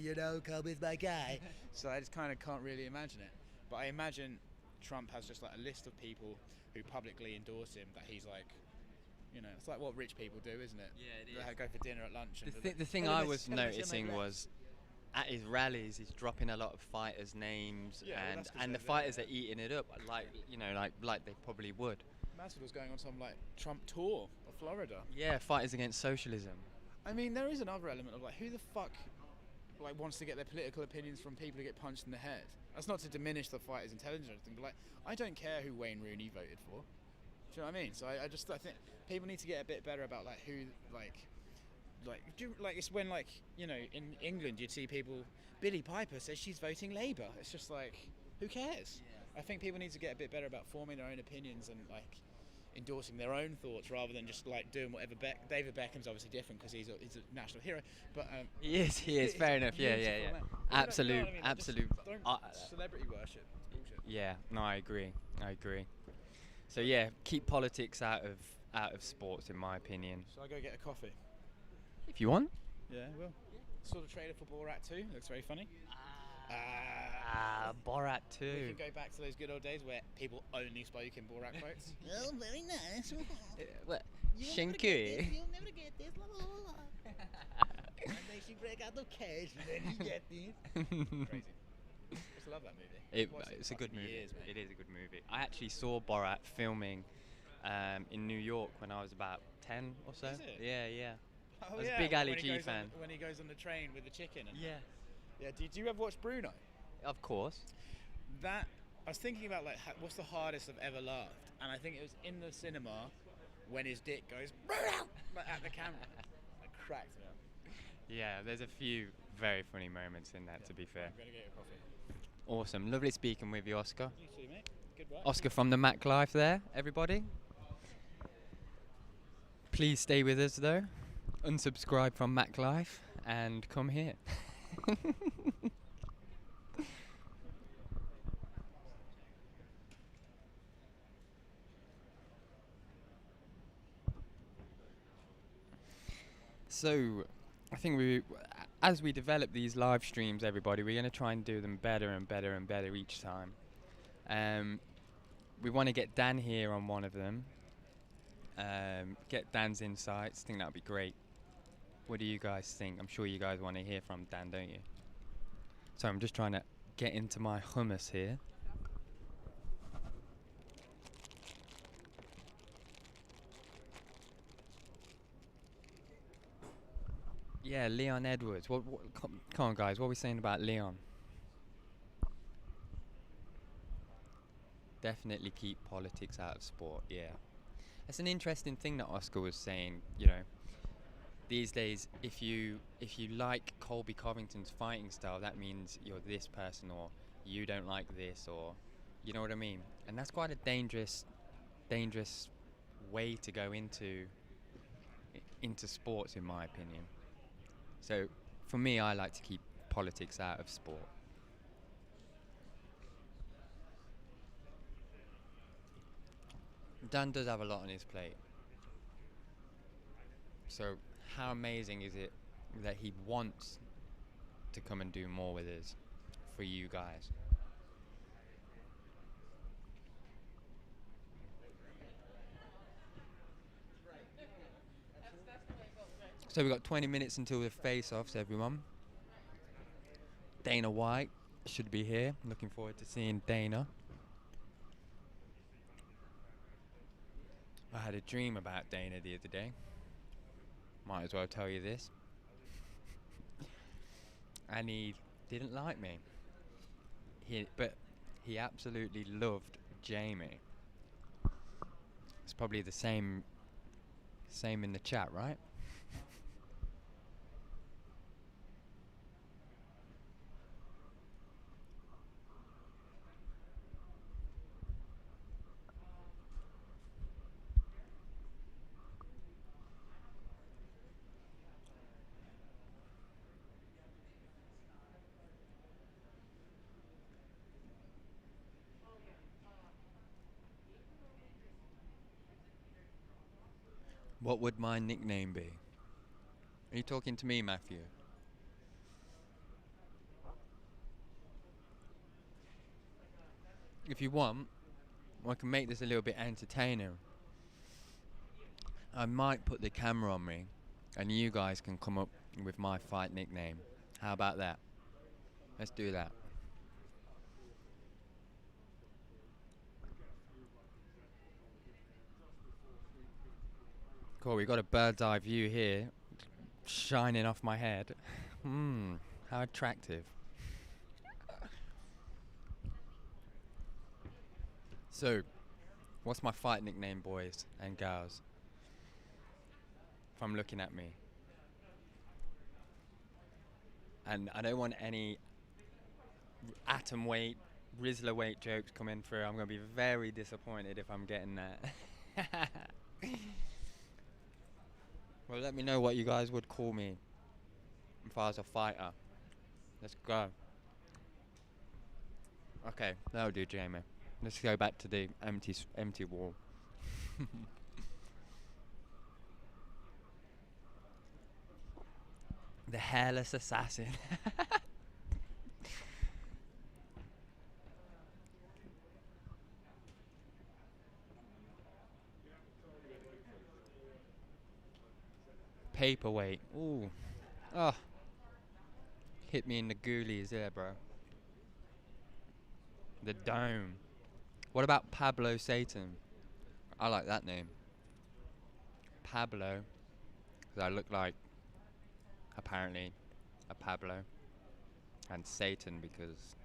Colby's my guy. So I just kind of can't really imagine it. But I imagine Trump has just like a list of people who publicly endorse him that he's like, you know, it's like what rich people do, isn't it? Yeah, it They go for dinner at lunch. The thing I was noticing was at his rallies, he's dropping a lot of fighters' names, Yeah, well, that's 'cause and the they're fighters there. are eating it up, like like they probably would. Masvidal's going on some like Trump tour of Florida. Yeah, fighters against socialism. I mean, there is another element of like, who the fuck like wants to get their political opinions from people who get punched in the head? That's not to diminish the fighter's intelligence or anything, but like, I don't care who Wayne Rooney voted for. Do you know what I mean? So I think people need to get a bit better about like who it's when like, you know, in England you'd see people. Billie Piper says she's voting Labour. It's just like, who cares? Yeah. I think people need to get a bit better about forming their own opinions and like endorsing their own thoughts rather than just like doing whatever. David Beckham's obviously different because he's a national hero, but he is. Fair enough. Yeah. Absolute. Celebrity worship. It's bullshit. Yeah. No, I agree. So yeah, keep politics out of sports, in my opinion. Shall I go get a coffee? If you want. Yeah, I will. Saw the trailer for Borat 2. Looks very funny. Borat 2. We can go back to those good old days where people only spoke in Borat quotes. Oh, very nice. What? You'll never get this. La, la, la, la. And they should break out the cash and then you get this. Crazy. Just love that movie. It's a good movie. Years, it is a good movie. I actually saw Borat filming in New York when I was about 10 or so. Is it? Yeah. Oh, I was a big Ali when G fan. When he goes on the train with the chicken. And Yeah. Yeah. Do you ever watch Bruno? Of course. That I was thinking about like what's the hardest I've ever laughed, and I think it was in the cinema when his dick goes like, at the camera. It cracked me up. Yeah, there's a few very funny moments in that. To be fair. I'm gonna get a coffee. Awesome, lovely speaking with you, Oscar. You too, mate. Goodbye. Oscar from the Mac Life there, everybody. Please stay with us though. Unsubscribe from Mac Life and come here. So, I think as we develop these live streams, everybody, we're going to try and do them better and better and better each time. We want to get Dan here on one of them. Get Dan's insights. I think that would be great. What do you guys think? I'm sure you guys want to hear from Dan, don't you? So I'm just trying to get into my hummus here. Yeah, Leon Edwards. Come on, guys. What are we saying about Leon? Definitely keep politics out of sport. Yeah, that's an interesting thing that Oscar was saying. You know, these days, if you like Colby Covington's fighting style, that means you're this person, or you don't like this, or you know what I mean. And that's quite a dangerous way to go into sports, in my opinion. So, for me, I like to keep politics out of sport. Dan does have a lot on his plate. So, how amazing is it that he wants to come and do more with us for you guys? So we've got 20 minutes until the face-offs, everyone. Dana White should be here. Looking forward to seeing Dana. I had a dream about Dana the other day. Might as well tell you this. And he didn't like me. But he absolutely loved Jamie. It's probably the same in the chat, right? What would my nickname be? Are you talking to me, Matthew? if you want, I can make this a little bit entertaining. I might put the camera on me, and you guys can come up with my fight nickname. How about that? Let's do that. Cool, we got a bird's eye view here, shining off my head. How attractive. So, what's my fight nickname, boys and girls? If I'm looking at me. And I don't want any atom weight, Rizzler weight jokes coming through. I'm going to be very disappointed if I'm getting that. Well, let me know what you guys would call me if I was a fighter. Let's go. Okay, that'll do, Jamie. Let's go back to the empty wall. The hairless assassin. Paperweight. Ooh. Oh. Hit me in the ghoulies there, bro. The dome. What about Pablo Satan? I like that name. Pablo. Because I look like, apparently, a Pablo. And Satan because,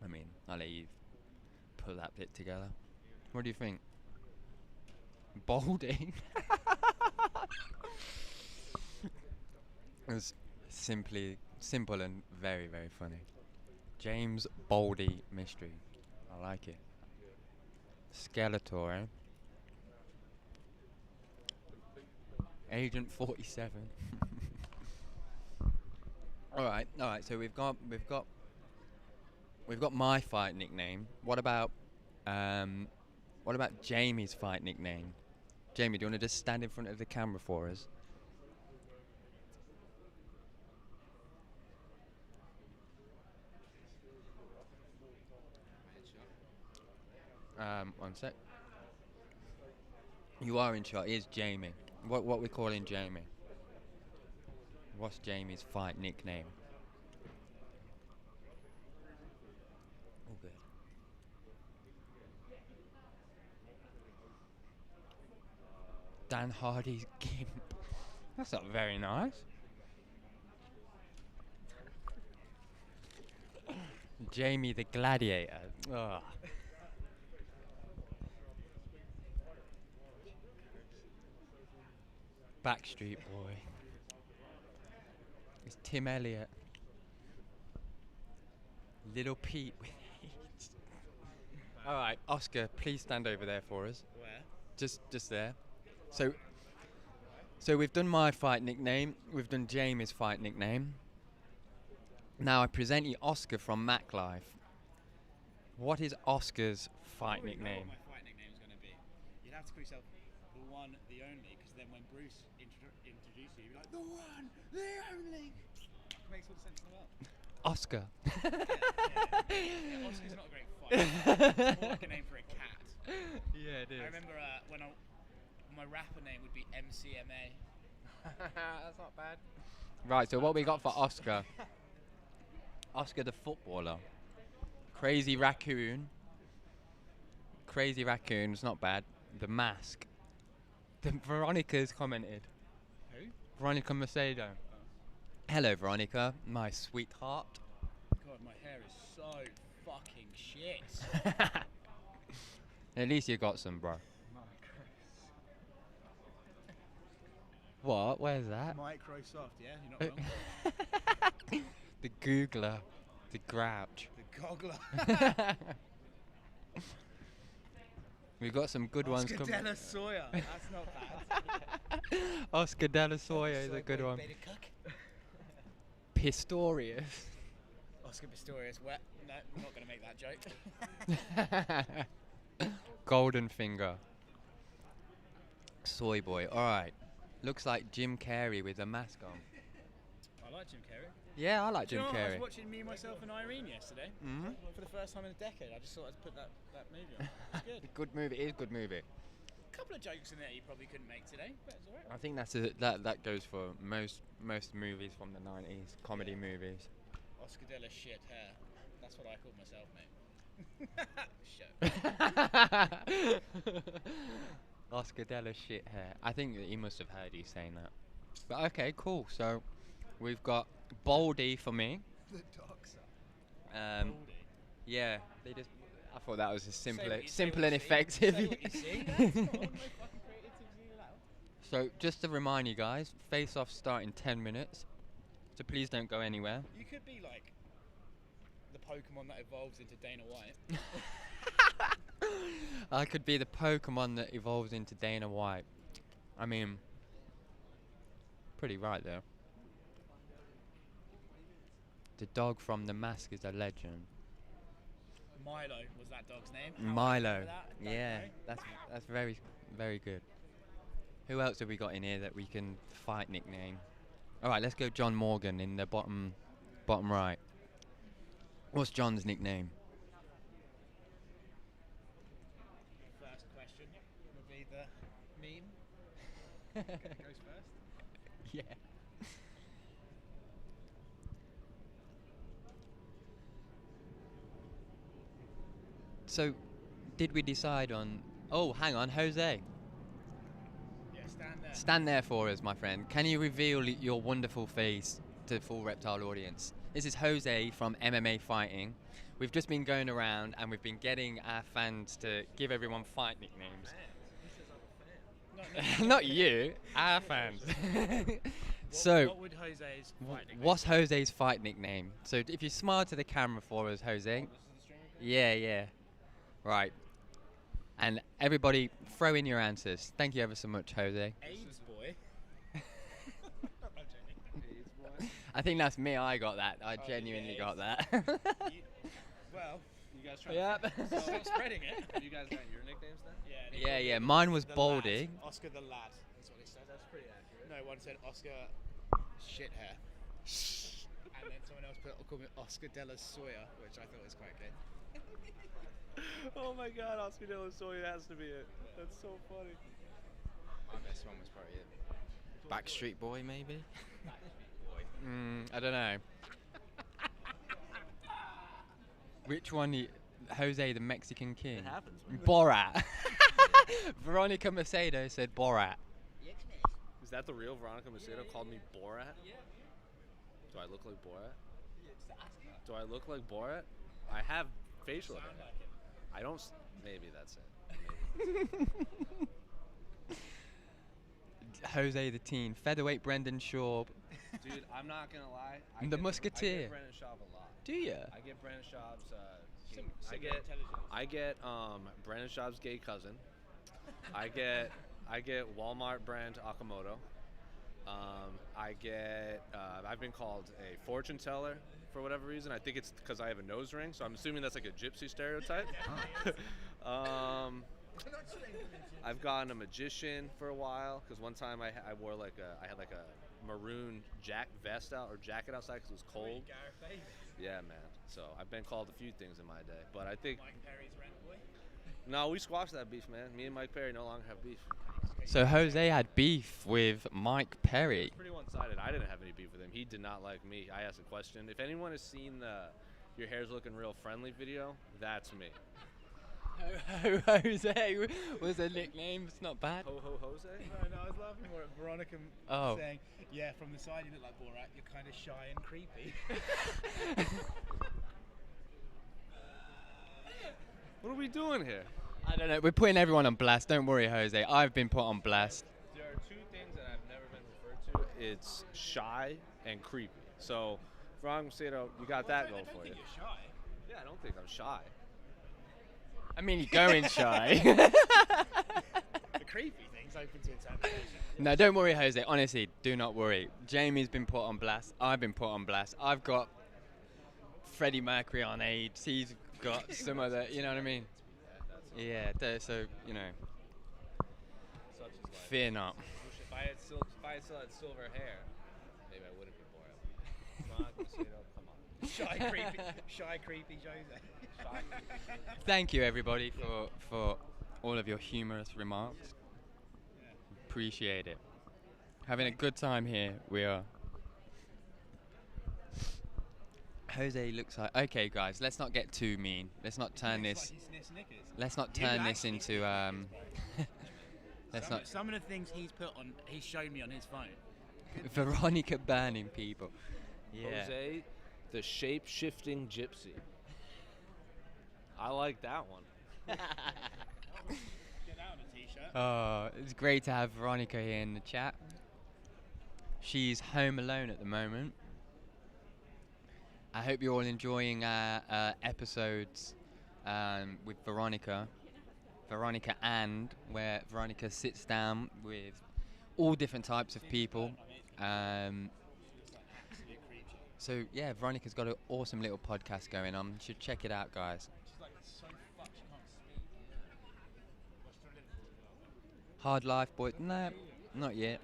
I mean, I'll let you put that bit together. What do you think? Balding? It's simple and very, very funny. James Baldy Mystery. I like it. Skeletor, eh? Agent 47. Alright, so we've got my fight nickname. What about Jamie's fight nickname? Jamie, do you want to just stand in front of the camera for us? One sec. You are in shot. It is Jamie. What we calling Jamie? What's Jamie's fight nickname? All good. Dan Hardy's Gimp. That's not very nice. Jamie the Gladiator. Ugh. Backstreet Boy. It's Tim Elliott. Little Pete with AIDS. Alright, Oscar, please stand over there for us. Where? Just there. So we've done my fight nickname, we've done Jamie's fight nickname. Now I present you Oscar from Mac Life. What is Oscar's fight nickname? What my fight nickname is going to be. You'd have to call yourself the one, the only, because then when Bruce introduces you, you'd be like, the one, the only. Makes all the sense in the world. Oscar. Yeah, Oscar's not a great fight. More like a name for a cat. Yeah, it is. I remember my rapper name would be MCMA. That's not bad. Right, so what we got for Oscar? Oscar the footballer. Crazy Raccoon. Crazy Raccoon's not bad. The Mask. Veronica's commented. Who? Veronica Macedo. Hello, Veronica, my sweetheart. God, my hair is so fucking shit. At least you got some, bro. What? Where's that? Microsoft, yeah, you're not wrong. The Googler. The Grouch. The Goggler. We've got some good ones Oscar coming. De La Soya. That's not bad. Oscar De La Soya is a good one. Pistorius. Oscar Pistorius. No, I'm not going to make that joke. Golden Finger. Soy Boy. Alright. Looks like Jim Carrey with a mask on. I like Jim Carrey. Yeah, I like Do you Jim know what? I Carrey. was watching Me, Myself and Irene yesterday. Mm-hmm. For the first time in a decade. I just thought I'd put that movie on. It's good. Good movie. It is a good movie. A couple of jokes in there you probably couldn't make today, but it's alright. I think that goes for most movies from the 90s, comedy movies. Oscar de la shit hair. That's what I call myself, mate. Shit. Oscar de la shit hair. I think that he must have heard you saying that. But okay, cool. So we've got Baldy for me. The dogs are. Yeah, they just. I thought that was a simple Say what and you see. effective. Say what you see. That's not all my fucking creativity allowed. So just to remind you guys, face-off start in 10 minutes. So please don't go anywhere. You could be like the Pokemon that evolves into Dana White. I could be the Pokemon that evolves into Dana White. I mean, pretty right there. The dog from The Mask is a legend. Milo was that dog's name. How I Milo. remember that, I don't Yeah, know. that's very, very good. Who else have we got in here that we can fight nickname? All right, let's go John Morgan in the bottom right. What's John's nickname? First question would be the meme. Okay, goes first. Yeah. So, did we decide on... Oh, hang on, Jose. Yeah, stand there. Stand there for us, my friend. Can you reveal your wonderful face to the full Reptile audience? This is Jose from MMA Fighting. We've just been going around and we've been getting our fans to give everyone fight nicknames. Not you, our fans. So, what would Jose's fight nickname what's be? Jose's fight nickname? So, if you smile to the camera for us, Jose. Yeah. Right. And everybody, throw in your answers. Thank you ever so much, Jose. AIDS boy. I think that's me. I got that. I Oh, genuinely yeah, got that. Well, You guys trying Yep. to stop spreading it. Have you guys got your nicknames then? Yeah. Mine was The Baldy. Lad. Oscar the Lad. That's what it said. That's pretty accurate. No one said Oscar shit hair. And then someone else called me Oscar de la Soya, which I thought was quite good. Oh my god, Oscar de la Soya has to be it. That's so funny. My best one was probably Backstreet Boy, maybe. I don't know. Which one? Jose, the Mexican King. It happens, man. Borat. Veronica Macedo said Borat. Is that the real Veronica Macedo called me Borat? Do I look like Borat? Do I look like Borat? I have facial hair. I don't. Maybe that's it. Jose the Teen. Featherweight Brendan Schaub. Dude, I'm not gonna lie. The I Musketeer. get Brendan Schaub a lot. Do ya? I get Brendan Schaub's. Similar intelligence. I get Brendan Schaub's gay cousin. I get Walmart brand Akamoto. I've been called a fortune teller for whatever reason. I think it's because I have a nose ring, so I'm assuming that's like a gypsy stereotype. I've gotten a magician for a while because one time I wore I had like a maroon vest out or jacket outside because it was cold. Yeah, man. So I've been called a few things in my day, but I think Mike Perry's rent boy. no, we squashed that beef, man. Me and Mike Perry no longer have beef. So Jose had beef with Mike Perry. It's pretty one-sided. I didn't have any beef with him. He did not like me. I asked a question. If anyone has seen the "Your hair's looking real friendly" video, that's me. Jose was a nickname. It's not bad. Ho ho Jose. No, I was laughing more at Veronica saying, yeah, from the side you look like Borat, you're kind of shy and creepy. What are we doing here? I don't know. We're putting everyone on blast. Don't worry, Jose. I've been put on blast. There are two things that I've never been referred to. It's shy and creepy. So, Veronica Macedo, you got that going for you. You're shy. Yeah, I don't think I'm shy. I mean, you're going shy. The creepy thing's open to interpretation. No, don't worry, Jose. Honestly, do not worry. Jamie's been put on blast. I've been put on blast. I've got Freddie Mercury on AIDS. He's got some other, you know what I mean? Yeah, so, you know, Such is life. fear not. If I still had silver hair, maybe I wouldn't be Borat. Veronica Macedo, come on. Shy, creepy Jose. Thank you, everybody, for all of your humorous remarks. Appreciate it. Having a good time here. We are. Jose looks like. Okay, guys, let's not get too mean. Let's not turn this. Let's not turn this into. Let's not. Some of the things he's shown me on his phone. Veronica burning people. Yeah. Jose, the shape-shifting gypsy. I like that one. Get out of a t-shirt. Oh, it's great to have Veronica here in the chat. She's home alone at the moment. I hope you're all enjoying our episodes with Veronica. Veronica where Veronica sits down with all different types of people. So yeah, Veronica's got an awesome little podcast going on. You should check it out, guys. Hard life, boy. No, not yet.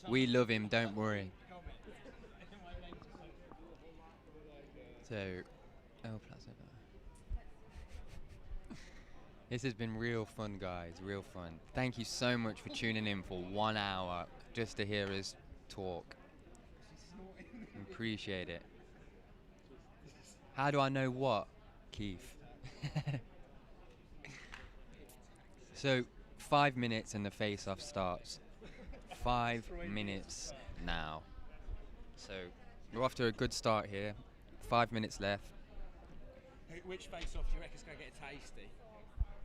We love him, don't worry. So, this has been real fun, guys. Real fun. Thank you so much for tuning in for 1 hour just to hear us talk. Appreciate it. How do I know what, Keith? So, 5 minutes and the face-off starts. 5 minutes now. So, we're off to a good start here. 5 minutes left. Which face-off do you reckon is going to get tasty?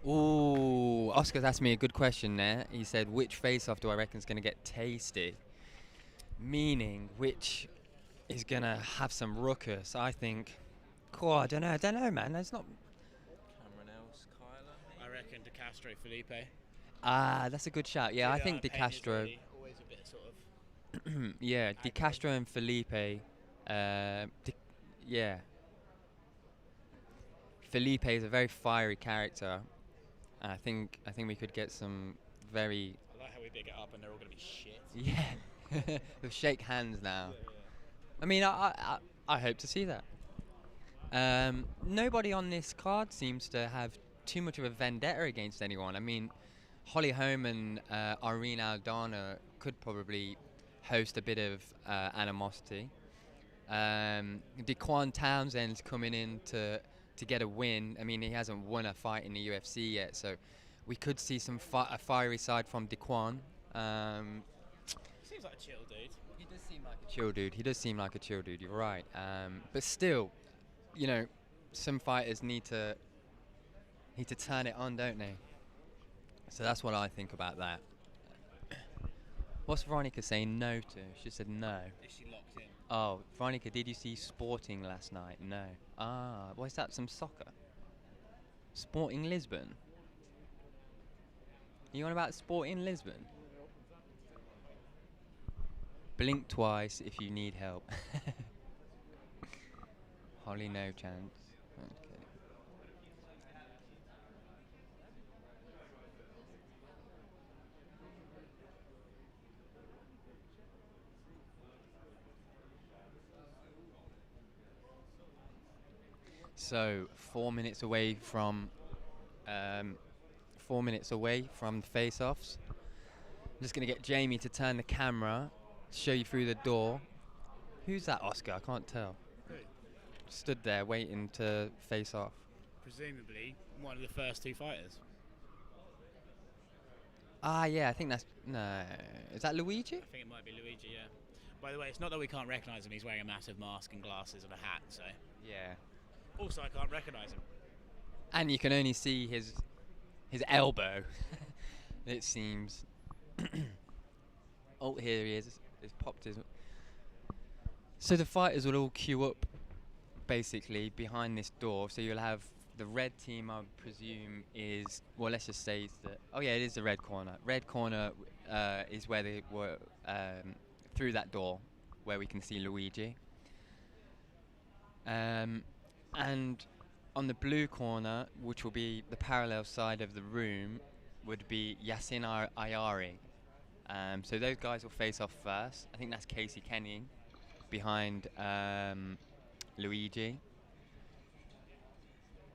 Ooh, Oscar's asked me a good question there. He said, which face-off do I reckon is going to get tasty? Meaning, which is going to have some ruckus. I think, I don't know, man. There's not... Cameron Else, Kyler. I reckon De Castro, Felipe. Ah, that's a good shout. Yeah, I think De Castro... Always a bit sort of... yeah, De Castro and Felipe... yeah. Felipe is a very fiery character. I think we could get some very... I like how we big it up and they're all going to be shit. Yeah. We'll shake hands now. I mean, I hope to see that. Nobody on this card seems to have too much of a vendetta against anyone. I mean, Holly Holm and Irene Aldana could probably host a bit of animosity. Dequan Townsend's coming in to get a win. I mean, he hasn't won a fight in the UFC yet, so we could see some a fiery side from Dequan. Seems like a chill dude. He does seem like a chill dude. He does seem like a chill dude. You're right. But still, you know, some fighters need to turn it on, don't they? So that's what I think about that. What's Veronica saying no to? She said no. Is she locked in? Oh, Veronica, did you see Sporting last night? No. Ah, what is that? Some soccer? Sporting Lisbon? You on about Sporting Lisbon? Blink twice if you need help. Holly, no chance. Okay. So 4 minutes away from 4 minutes away from the face-offs. I'm just gonna get Jamie to turn the camera, show you through the door. Who's that, Oscar? I can't tell. Who? Stood there waiting to face off. Presumably one of the first two fighters. Ah, yeah, I think that's... No. Is that Luigi? I think it might be Luigi, yeah. By the way, it's not that we can't recognise him. He's wearing a massive mask and glasses and a hat, so... Yeah. Also, I can't recognise him. And you can only see his elbow, it seems. Oh, here he is. He's popped his... So the fighters will all queue up, basically, behind this door. So you'll have the red team, I presume, is... Well, let's just say... Oh, yeah, it is the red corner. Red corner is where they were... through that door, where we can see Luigi. And on the blue corner, which will be the parallel side of the room, would be Yasin Ayari. So those guys will face off first. I think that's Casey Kenny. behind Luigi.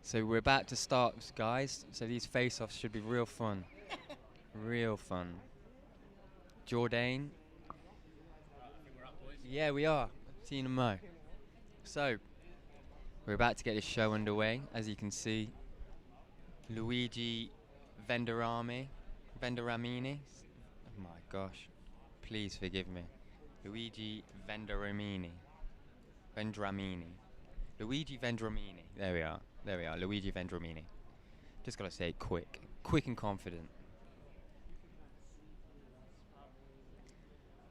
So we're about to start, guys. So these face-offs should be real fun. Real fun. Jourdain. Yeah, we are. Tina Mo. So, we're about to get this show underway. As you can see, Luigi Vendoramini. Oh my gosh. Please forgive me. Luigi Vendramini. Luigi Vendramini. There we are. There we are. Luigi Vendramini. Just gotta say it quick. Quick and confident.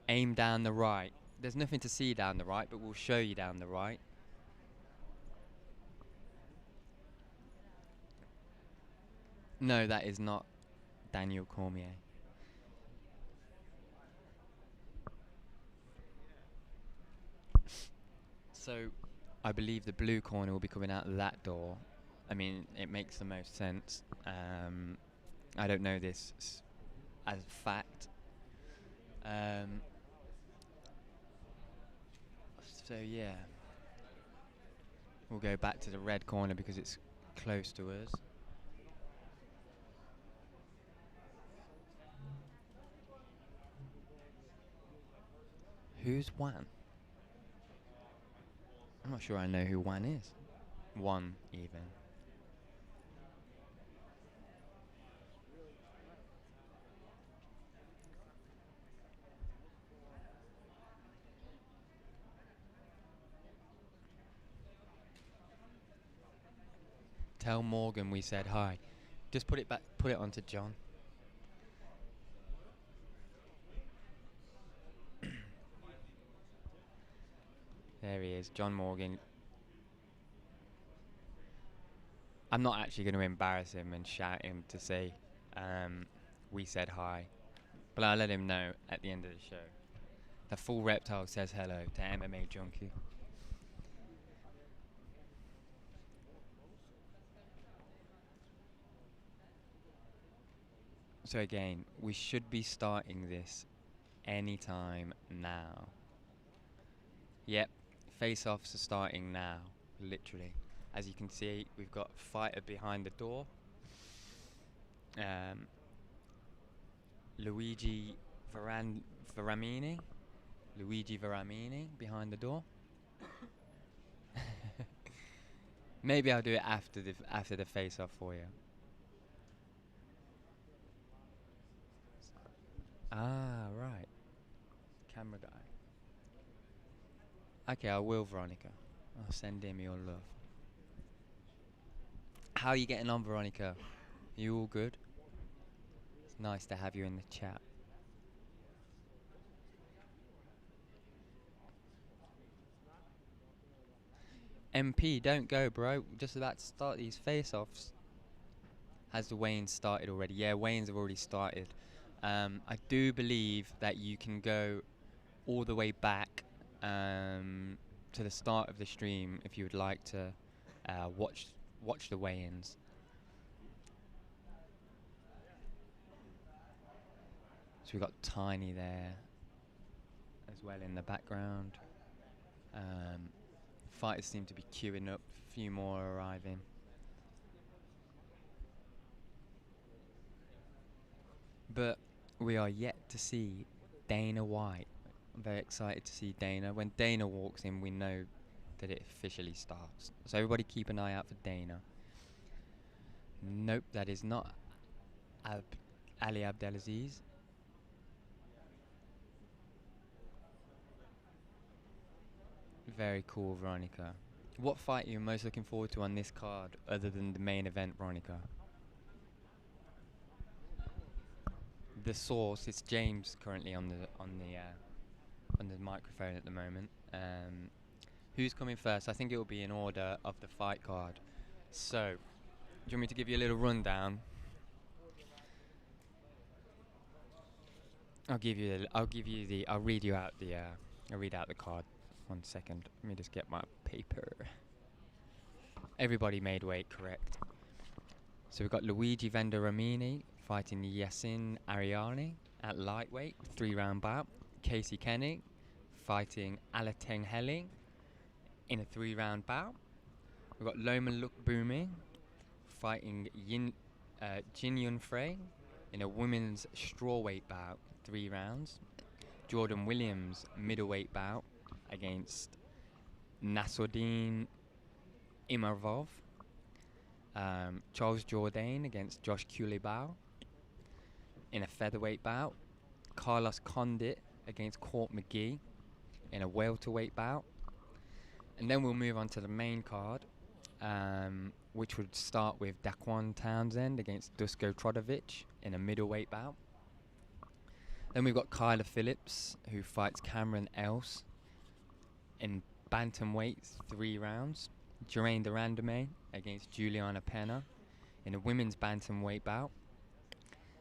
Aim down the right. There's nothing to see down the right, but we'll show you down the right. No, that is not Daniel Cormier. So, I believe the blue corner will be coming out that door. I mean, it makes the most sense. I don't know this as fact. So yeah, we'll go back to the red corner because it's close to us. Who's Wan? I'm not sure I know who Wan is. One, even. Tell Morgan we said hi. Just put it back, put it onto John. There he is, John Morgan. I'm not actually going to embarrass him and shout him to say we said hi, but I'll let him know at the end of the show. The full Reptile says hello to MMA Junkie. So again, we should be starting this anytime now. Yep, face-offs are starting now, literally. As you can see, we've got a fighter behind the door. Luigi Veramini behind the door. Maybe I'll do it after the face-off for you. Ah, right. Camera guy. Okay, I will, Veronica. I'll send him your love. How are you getting on, Veronica? You all good? It's nice to have you in the chat. MP, don't go, bro. We're just about to start these face-offs. Has the weigh-in started already? Yeah, weigh-ins have already started. I do believe that you can go all the way back to the start of the stream if you would like to watch the weigh-ins. So we've got Tiny there as well in the background. Fighters seem to be queuing up, a few more arriving. But we are yet to see Dana White. I'm very excited to see Dana. When Dana walks in, we know that it officially starts. So everybody keep an eye out for Dana. Nope, that is not Ali Abdelaziz. Very cool, Veronica. What fight are you most looking forward to on this card, other than the main event, Veronica? The source. It's James currently on the microphone at the moment. Who's coming first? I think it will be in order of the fight card. So, do you want me to give you a little rundown? I'll read out the card. 1 second. Let me just get my paper. Everybody made weight, correct. So we've got Luigi Vendoramini fighting Yasin Ariani at lightweight, 3-round bout. Casey Kenny fighting Alateng Heli in a 3-round bout. We've got Loma Lookboomy fighting Jin Yun Frey in a women's strawweight bout, 3 rounds. Jordan Williams middleweight bout against Nasruddin Imavov. Charles Jourdain against Josh Culibao in a featherweight bout. Carlos Condit against Court McGee in a welterweight bout. And then we'll move on to the main card, which would start with Daquan Townsend against Dusko Trodovic in a middleweight bout. Then we've got Kyler Phillips, who fights Cameron Else in bantamweight 3 rounds. Jermaine Durandame against Juliana Pena in a women's bantamweight bout.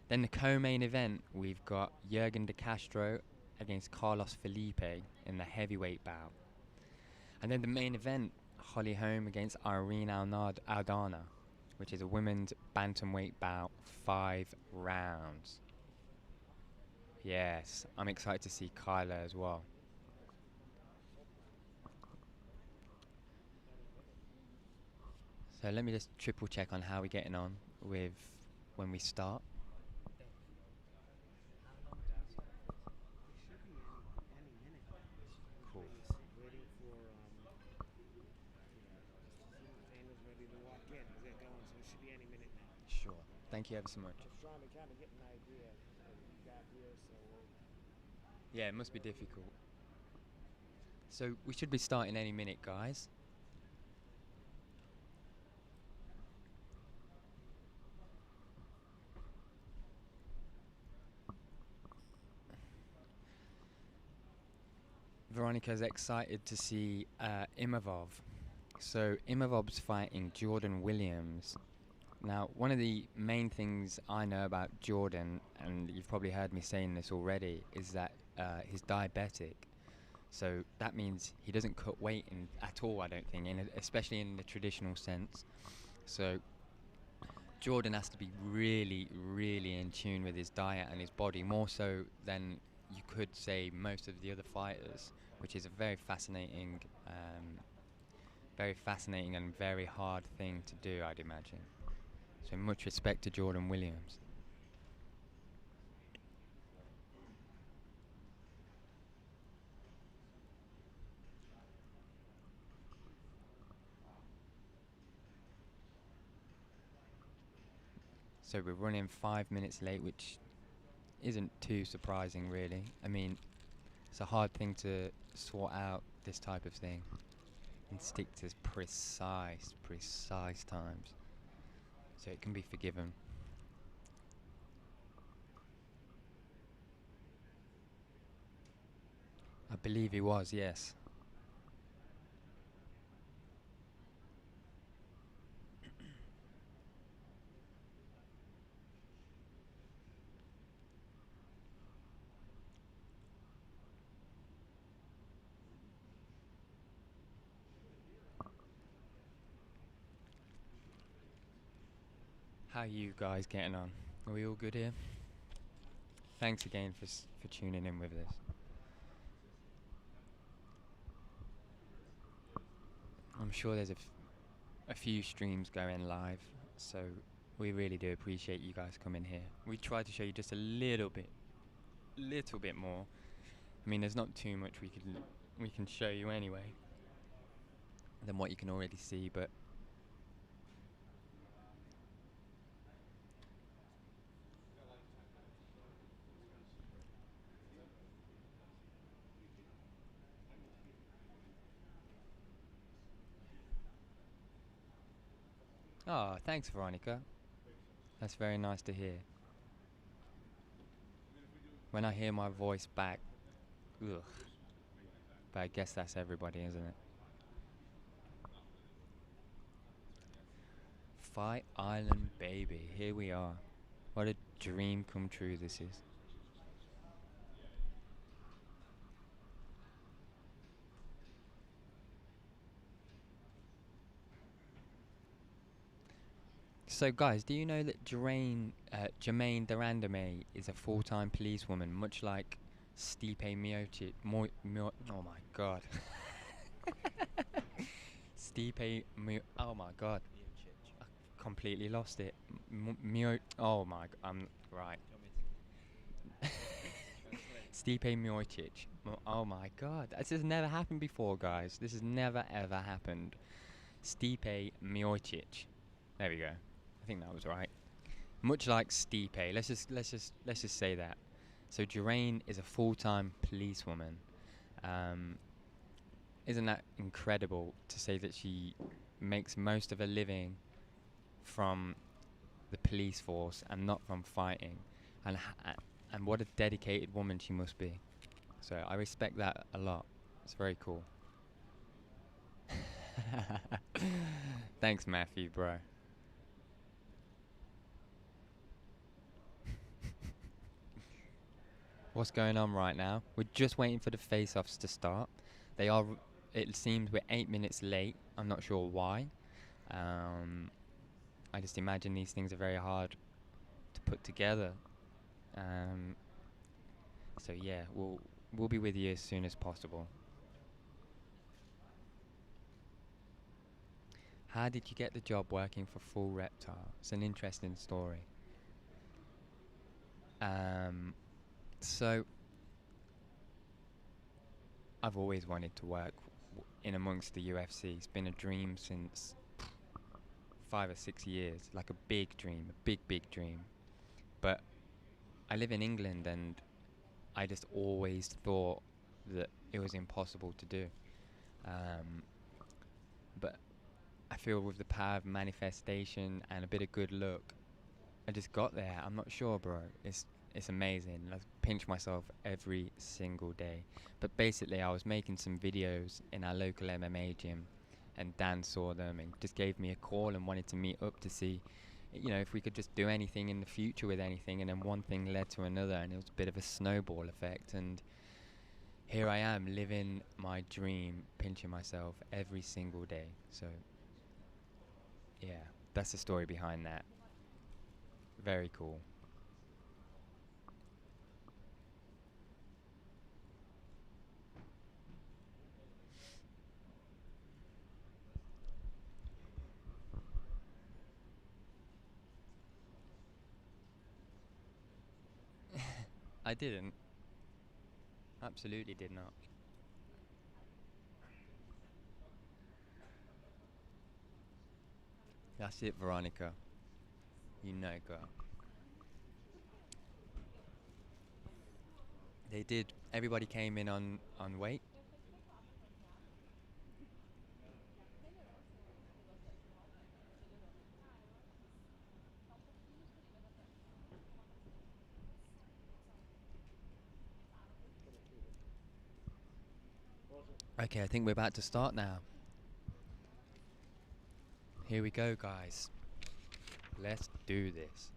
Then the co-main event, we've got Jurgen De Castro against Carlos Felipe in the heavyweight bout. And then the main event, Holly Holm against Irene Aldana, which is a women's bantamweight bout, 5 rounds. Yes, I'm excited to see Kyla as well. So let me just triple check on how we're getting on with when we start. Cool. Waiting for Daniel's ready to walk in. They're going, so it should be any minute now. Sure. Thank you ever so much. Just trying to kind of get an idea of what we got here, so Yeah, it must be difficult. So we should be starting any minute, guys. Veronica's excited to see Imavov. So Imavov's fighting Jordan Williams. Now, one of the main things I know about Jordan, and you've probably heard me saying this already, is that he's diabetic. So that means he doesn't cut weight at all, I don't think, especially in the traditional sense. So Jordan has to be really, really in tune with his diet and his body, more so than you could say most of the other fighters, which is a very fascinating and very hard thing to do, I'd imagine. So much respect to Jordan Williams. So we're running 5 minutes late, which isn't too surprising, really. I mean, it's a hard thing to sort out, this type of thing, and stick to precise times. So it can be forgiven. I believe he was, yes. How are you guys getting on? Are we all good here? Thanks again for tuning in with us. I'm sure there's a few streams going live, so we really do appreciate you guys coming here. We try to show you just a little bit more. I mean, there's not too much we can show you anyway than what you can already see, but oh, thanks, Veronica. That's very nice to hear. When I hear my voice back, ugh. But I guess that's everybody, isn't it? Fight Island, baby. Here we are. What a dream come true this is. So guys, do you know that Jermaine Durandame is a full-time policewoman, much like Stipe Miocic. Oh my god. Oh my god. I completely lost it. Oh my. I'm right. Stipe Miocic. Oh my god. This has never happened before, guys. This has never ever happened. Stipe Miocic. There we go. I think that was right. Much like Stipe. Let's just say that. So Jeraine is a full-time policewoman. Isn't that incredible to say that she makes most of her living from the police force and not from fighting, and what a dedicated woman she must be. So I respect that a lot. It's very cool. Thanks, Matthew, bro. What's going on right now? We're just waiting for the face-offs to start. They are. It seems we're 8 minutes late. I'm not sure why. I just imagine these things are very hard to put together. So yeah, we'll be with you as soon as possible. How did you get the job working for Full Reptile? It's an interesting story. So I've always wanted to work in amongst the UFC. It's been a dream since 5 or 6 years, like a big dream, a big dream. But I live in England, and I just always thought that it was impossible to do. But I feel with the power of manifestation and a bit of good luck, I just got there. I'm not sure, bro. It's amazing. I pinch myself every single day. But basically, I was making some videos in our local MMA gym, and Dan saw them and just gave me a call and wanted to meet up to see, if we could just do anything in the future with anything. And then one thing led to another, and it was a bit of a snowball effect. And here I am, living my dream, pinching myself every single day. So, yeah, that's the story behind that. Very cool. I didn't. Absolutely did not. That's it, Veronica. You know, girl. They did. Everybody came in on weight. Okay, I think we're about to start now. Here we go, guys. Let's do this.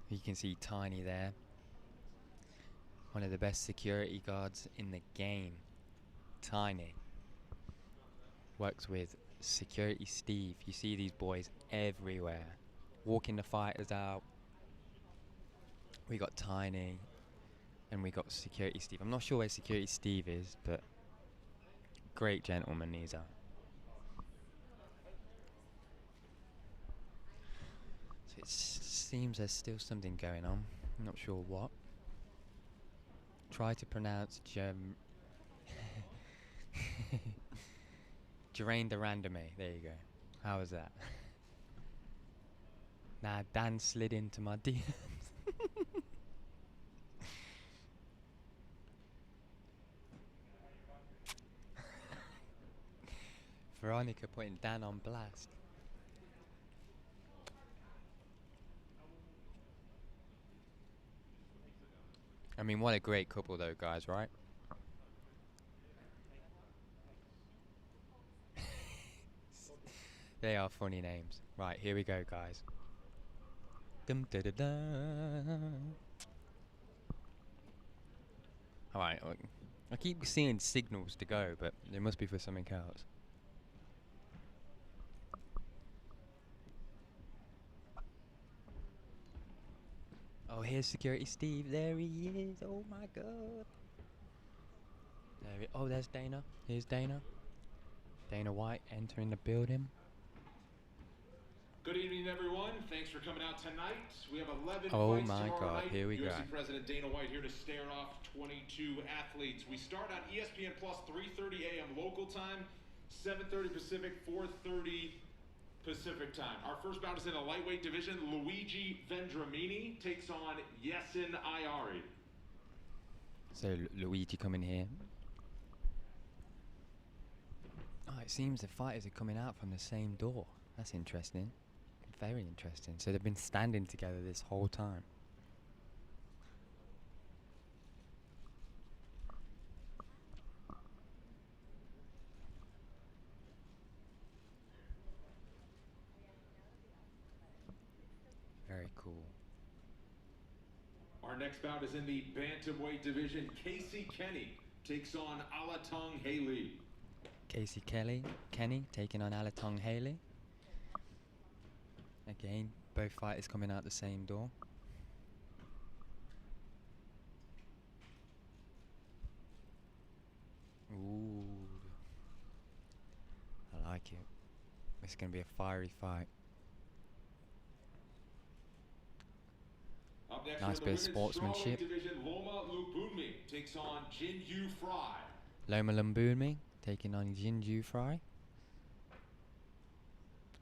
You can see Tiny there. One of the best security guards in the game. Tiny. Works with Security Steve. You see these boys everywhere. Walking the fighters out. We got Tiny. And we got Security Steve. I'm not sure where Security Steve is, but great gentleman these are. So it seems there's still something going on. I'm not sure what. Try to pronounce Jeraine de Randame. There you go. How was that? Nah, Dan slid into my DMs. Veronica putting Dan on blast. I mean, what a great couple though, guys, right? They are funny names. Right, here we go, guys. Dum da da da. Alright, I keep seeing signals to go, but it must be for something else. Oh, here's Security Steve. There he is. Oh my God. Oh, there's Dana. Here's Dana. Dana White entering the building. Good evening, everyone. Thanks for coming out tonight. We have 11 Oh fights my tomorrow God, night. here we go. UFC President Dana White here to stare off 22 athletes. We start on ESPN Plus, 3:30 a.m. local time, 7:30 Pacific, 4:30 Pacific time. Our first bout is in the lightweight division. Luigi Vendramini takes on Yesin Ayari. So Luigi coming here. Oh, it seems the fighters are coming out from the same door. That's interesting. Very interesting. So they've been standing together this whole time. Very cool. Our next bout is in the bantamweight division. Casey Kenny takes on Alatong Haley. Casey Kenny taking on Alatong Haley. Again, both fighters coming out the same door. Ooh. I like it. It's going to be a fiery fight. Up next Nice for the bit of women's sportsmanship. strawweight division, Loma Lubunmi takes on Jin-Yu Fry. Loma Lumbunmi taking on Jinju Fry.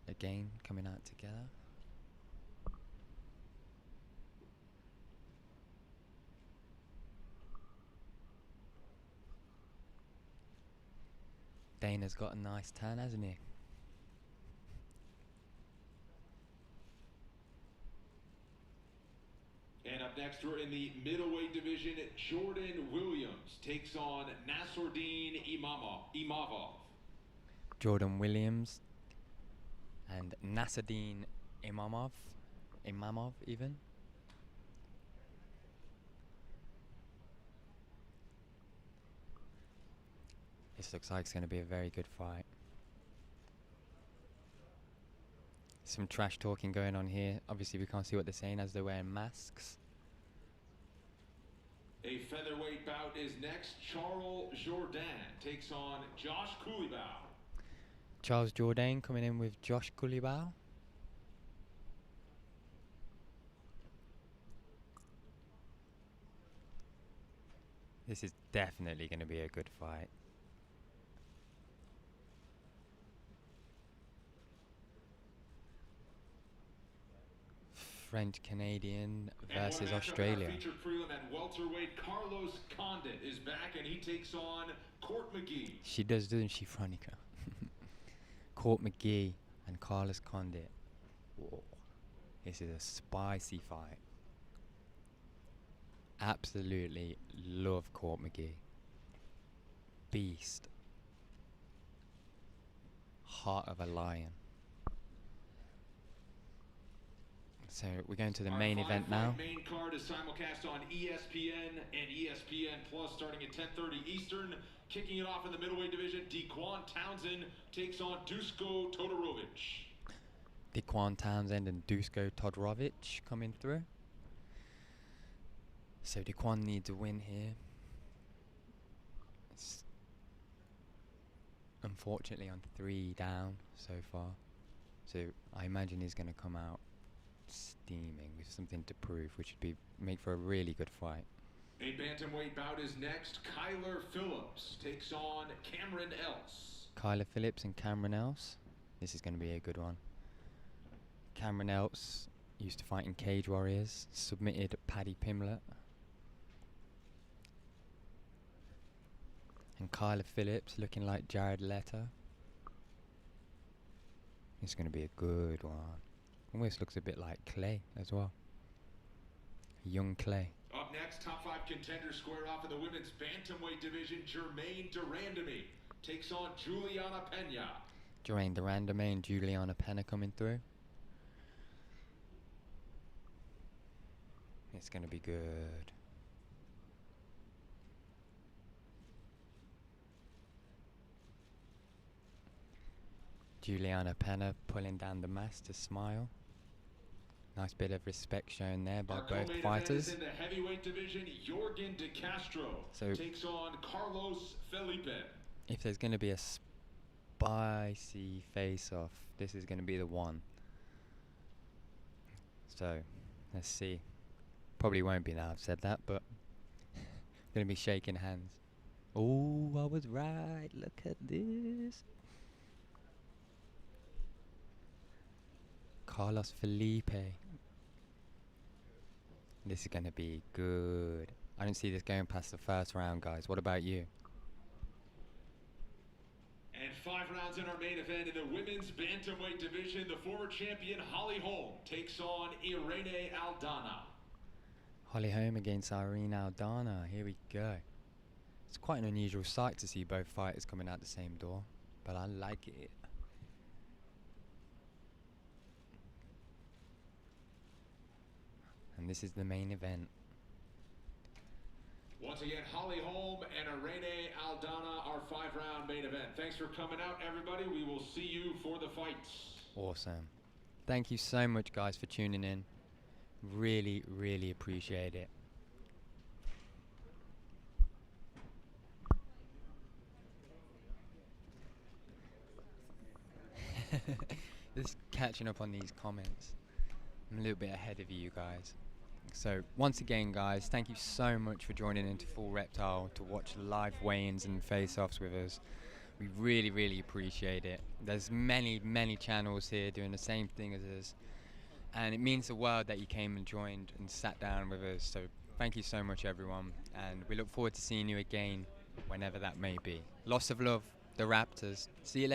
Again, coming out together. Dana's got a nice tan, hasn't he? And up next, we're in the middleweight division. Jordan Williams takes on Nasruddin Imavov. Jordan Williams and Nasruddin Imavov even. This looks like it's going to be a very good fight. Some trash talking going on here. Obviously we can't see what they're saying as they're wearing masks. A featherweight bout is next. Charles Jourdain takes on Josh Kulibau. Charles Jourdain coming in with Josh Kulibau. This is definitely going to be a good fight. French Canadian versus Australia. Featured prelim at welterweight, Carlos Condit is back and he takes on Court McGee. She does, doesn't she, Veronica? Court McGee and Carlos Condit. Whoa. This is a spicy fight. Absolutely love Court McGee. Beast. Heart of a lion. So we're going to the main event now. Main card is simulcast on ESPN and ESPN Plus starting at 10:30 Eastern. Kicking it off in the middleweight division, Dequan Townsend takes on Dusko Todorovic. Dequan Townsend and Dusko Todorovic coming through. So Dequan needs a win here. It's unfortunately on 3 down so far. So I imagine he's going to come out steaming with something to prove, which would be make for a really good fight. A bantamweight bout is next. Kyler Phillips takes on Cameron Else. Kyler Phillips and Cameron Else. This is going to be a good one. Cameron Else used to fight in Cage Warriors, submitted Paddy Pimblett. And Kyler Phillips looking like Jared Leto. It's going to be a good one. Almost looks a bit like Clay as well. Young Clay. Up next, top 5 contenders square off in the women's bantamweight division. Jermaine Durandamy takes on Juliana Pena. Jermaine Durandamy and Juliana Pena coming through. It's going to be good. Juliana Pena pulling down the mask to smile. Nice bit of respect shown there by Our both co-main event fighters. is in the heavyweight division. Jorgen De Castro So- takes on Carlos Felipe. If there's going to be a spicy face-off, this is going to be the one. So, let's see. Probably won't be now I've said that, but going to be shaking hands. Oh, I was right. Look at this. Carlos Felipe. This is going to be good. I don't see this going past the first round, guys. What about you? And 5 rounds in our main event in the women's bantamweight division. The former champion Holly Holm takes on Irene Aldana. Holly Holm against Irene Aldana. Here we go. It's quite an unusual sight to see both fighters coming out the same door, but I like it. And this is the main event. Once again, Holly Holm and Irene Aldana, our 5-round main event. Thanks for coming out, everybody. We will see you for the fights. Awesome. Thank you so much, guys, for tuning in. Really, really appreciate it. Just catching up on these comments. I'm a little bit ahead of you guys. So once again, guys, thank you so much for joining into Full Reptile to watch the live weigh-ins and face-offs with us. We really, really appreciate it. There's many, many channels here doing the same thing as us, and it means the world that you came and joined and sat down with us. So thank you so much, everyone, and we look forward to seeing you again whenever that may be. Lots of love, the Raptors. See you later.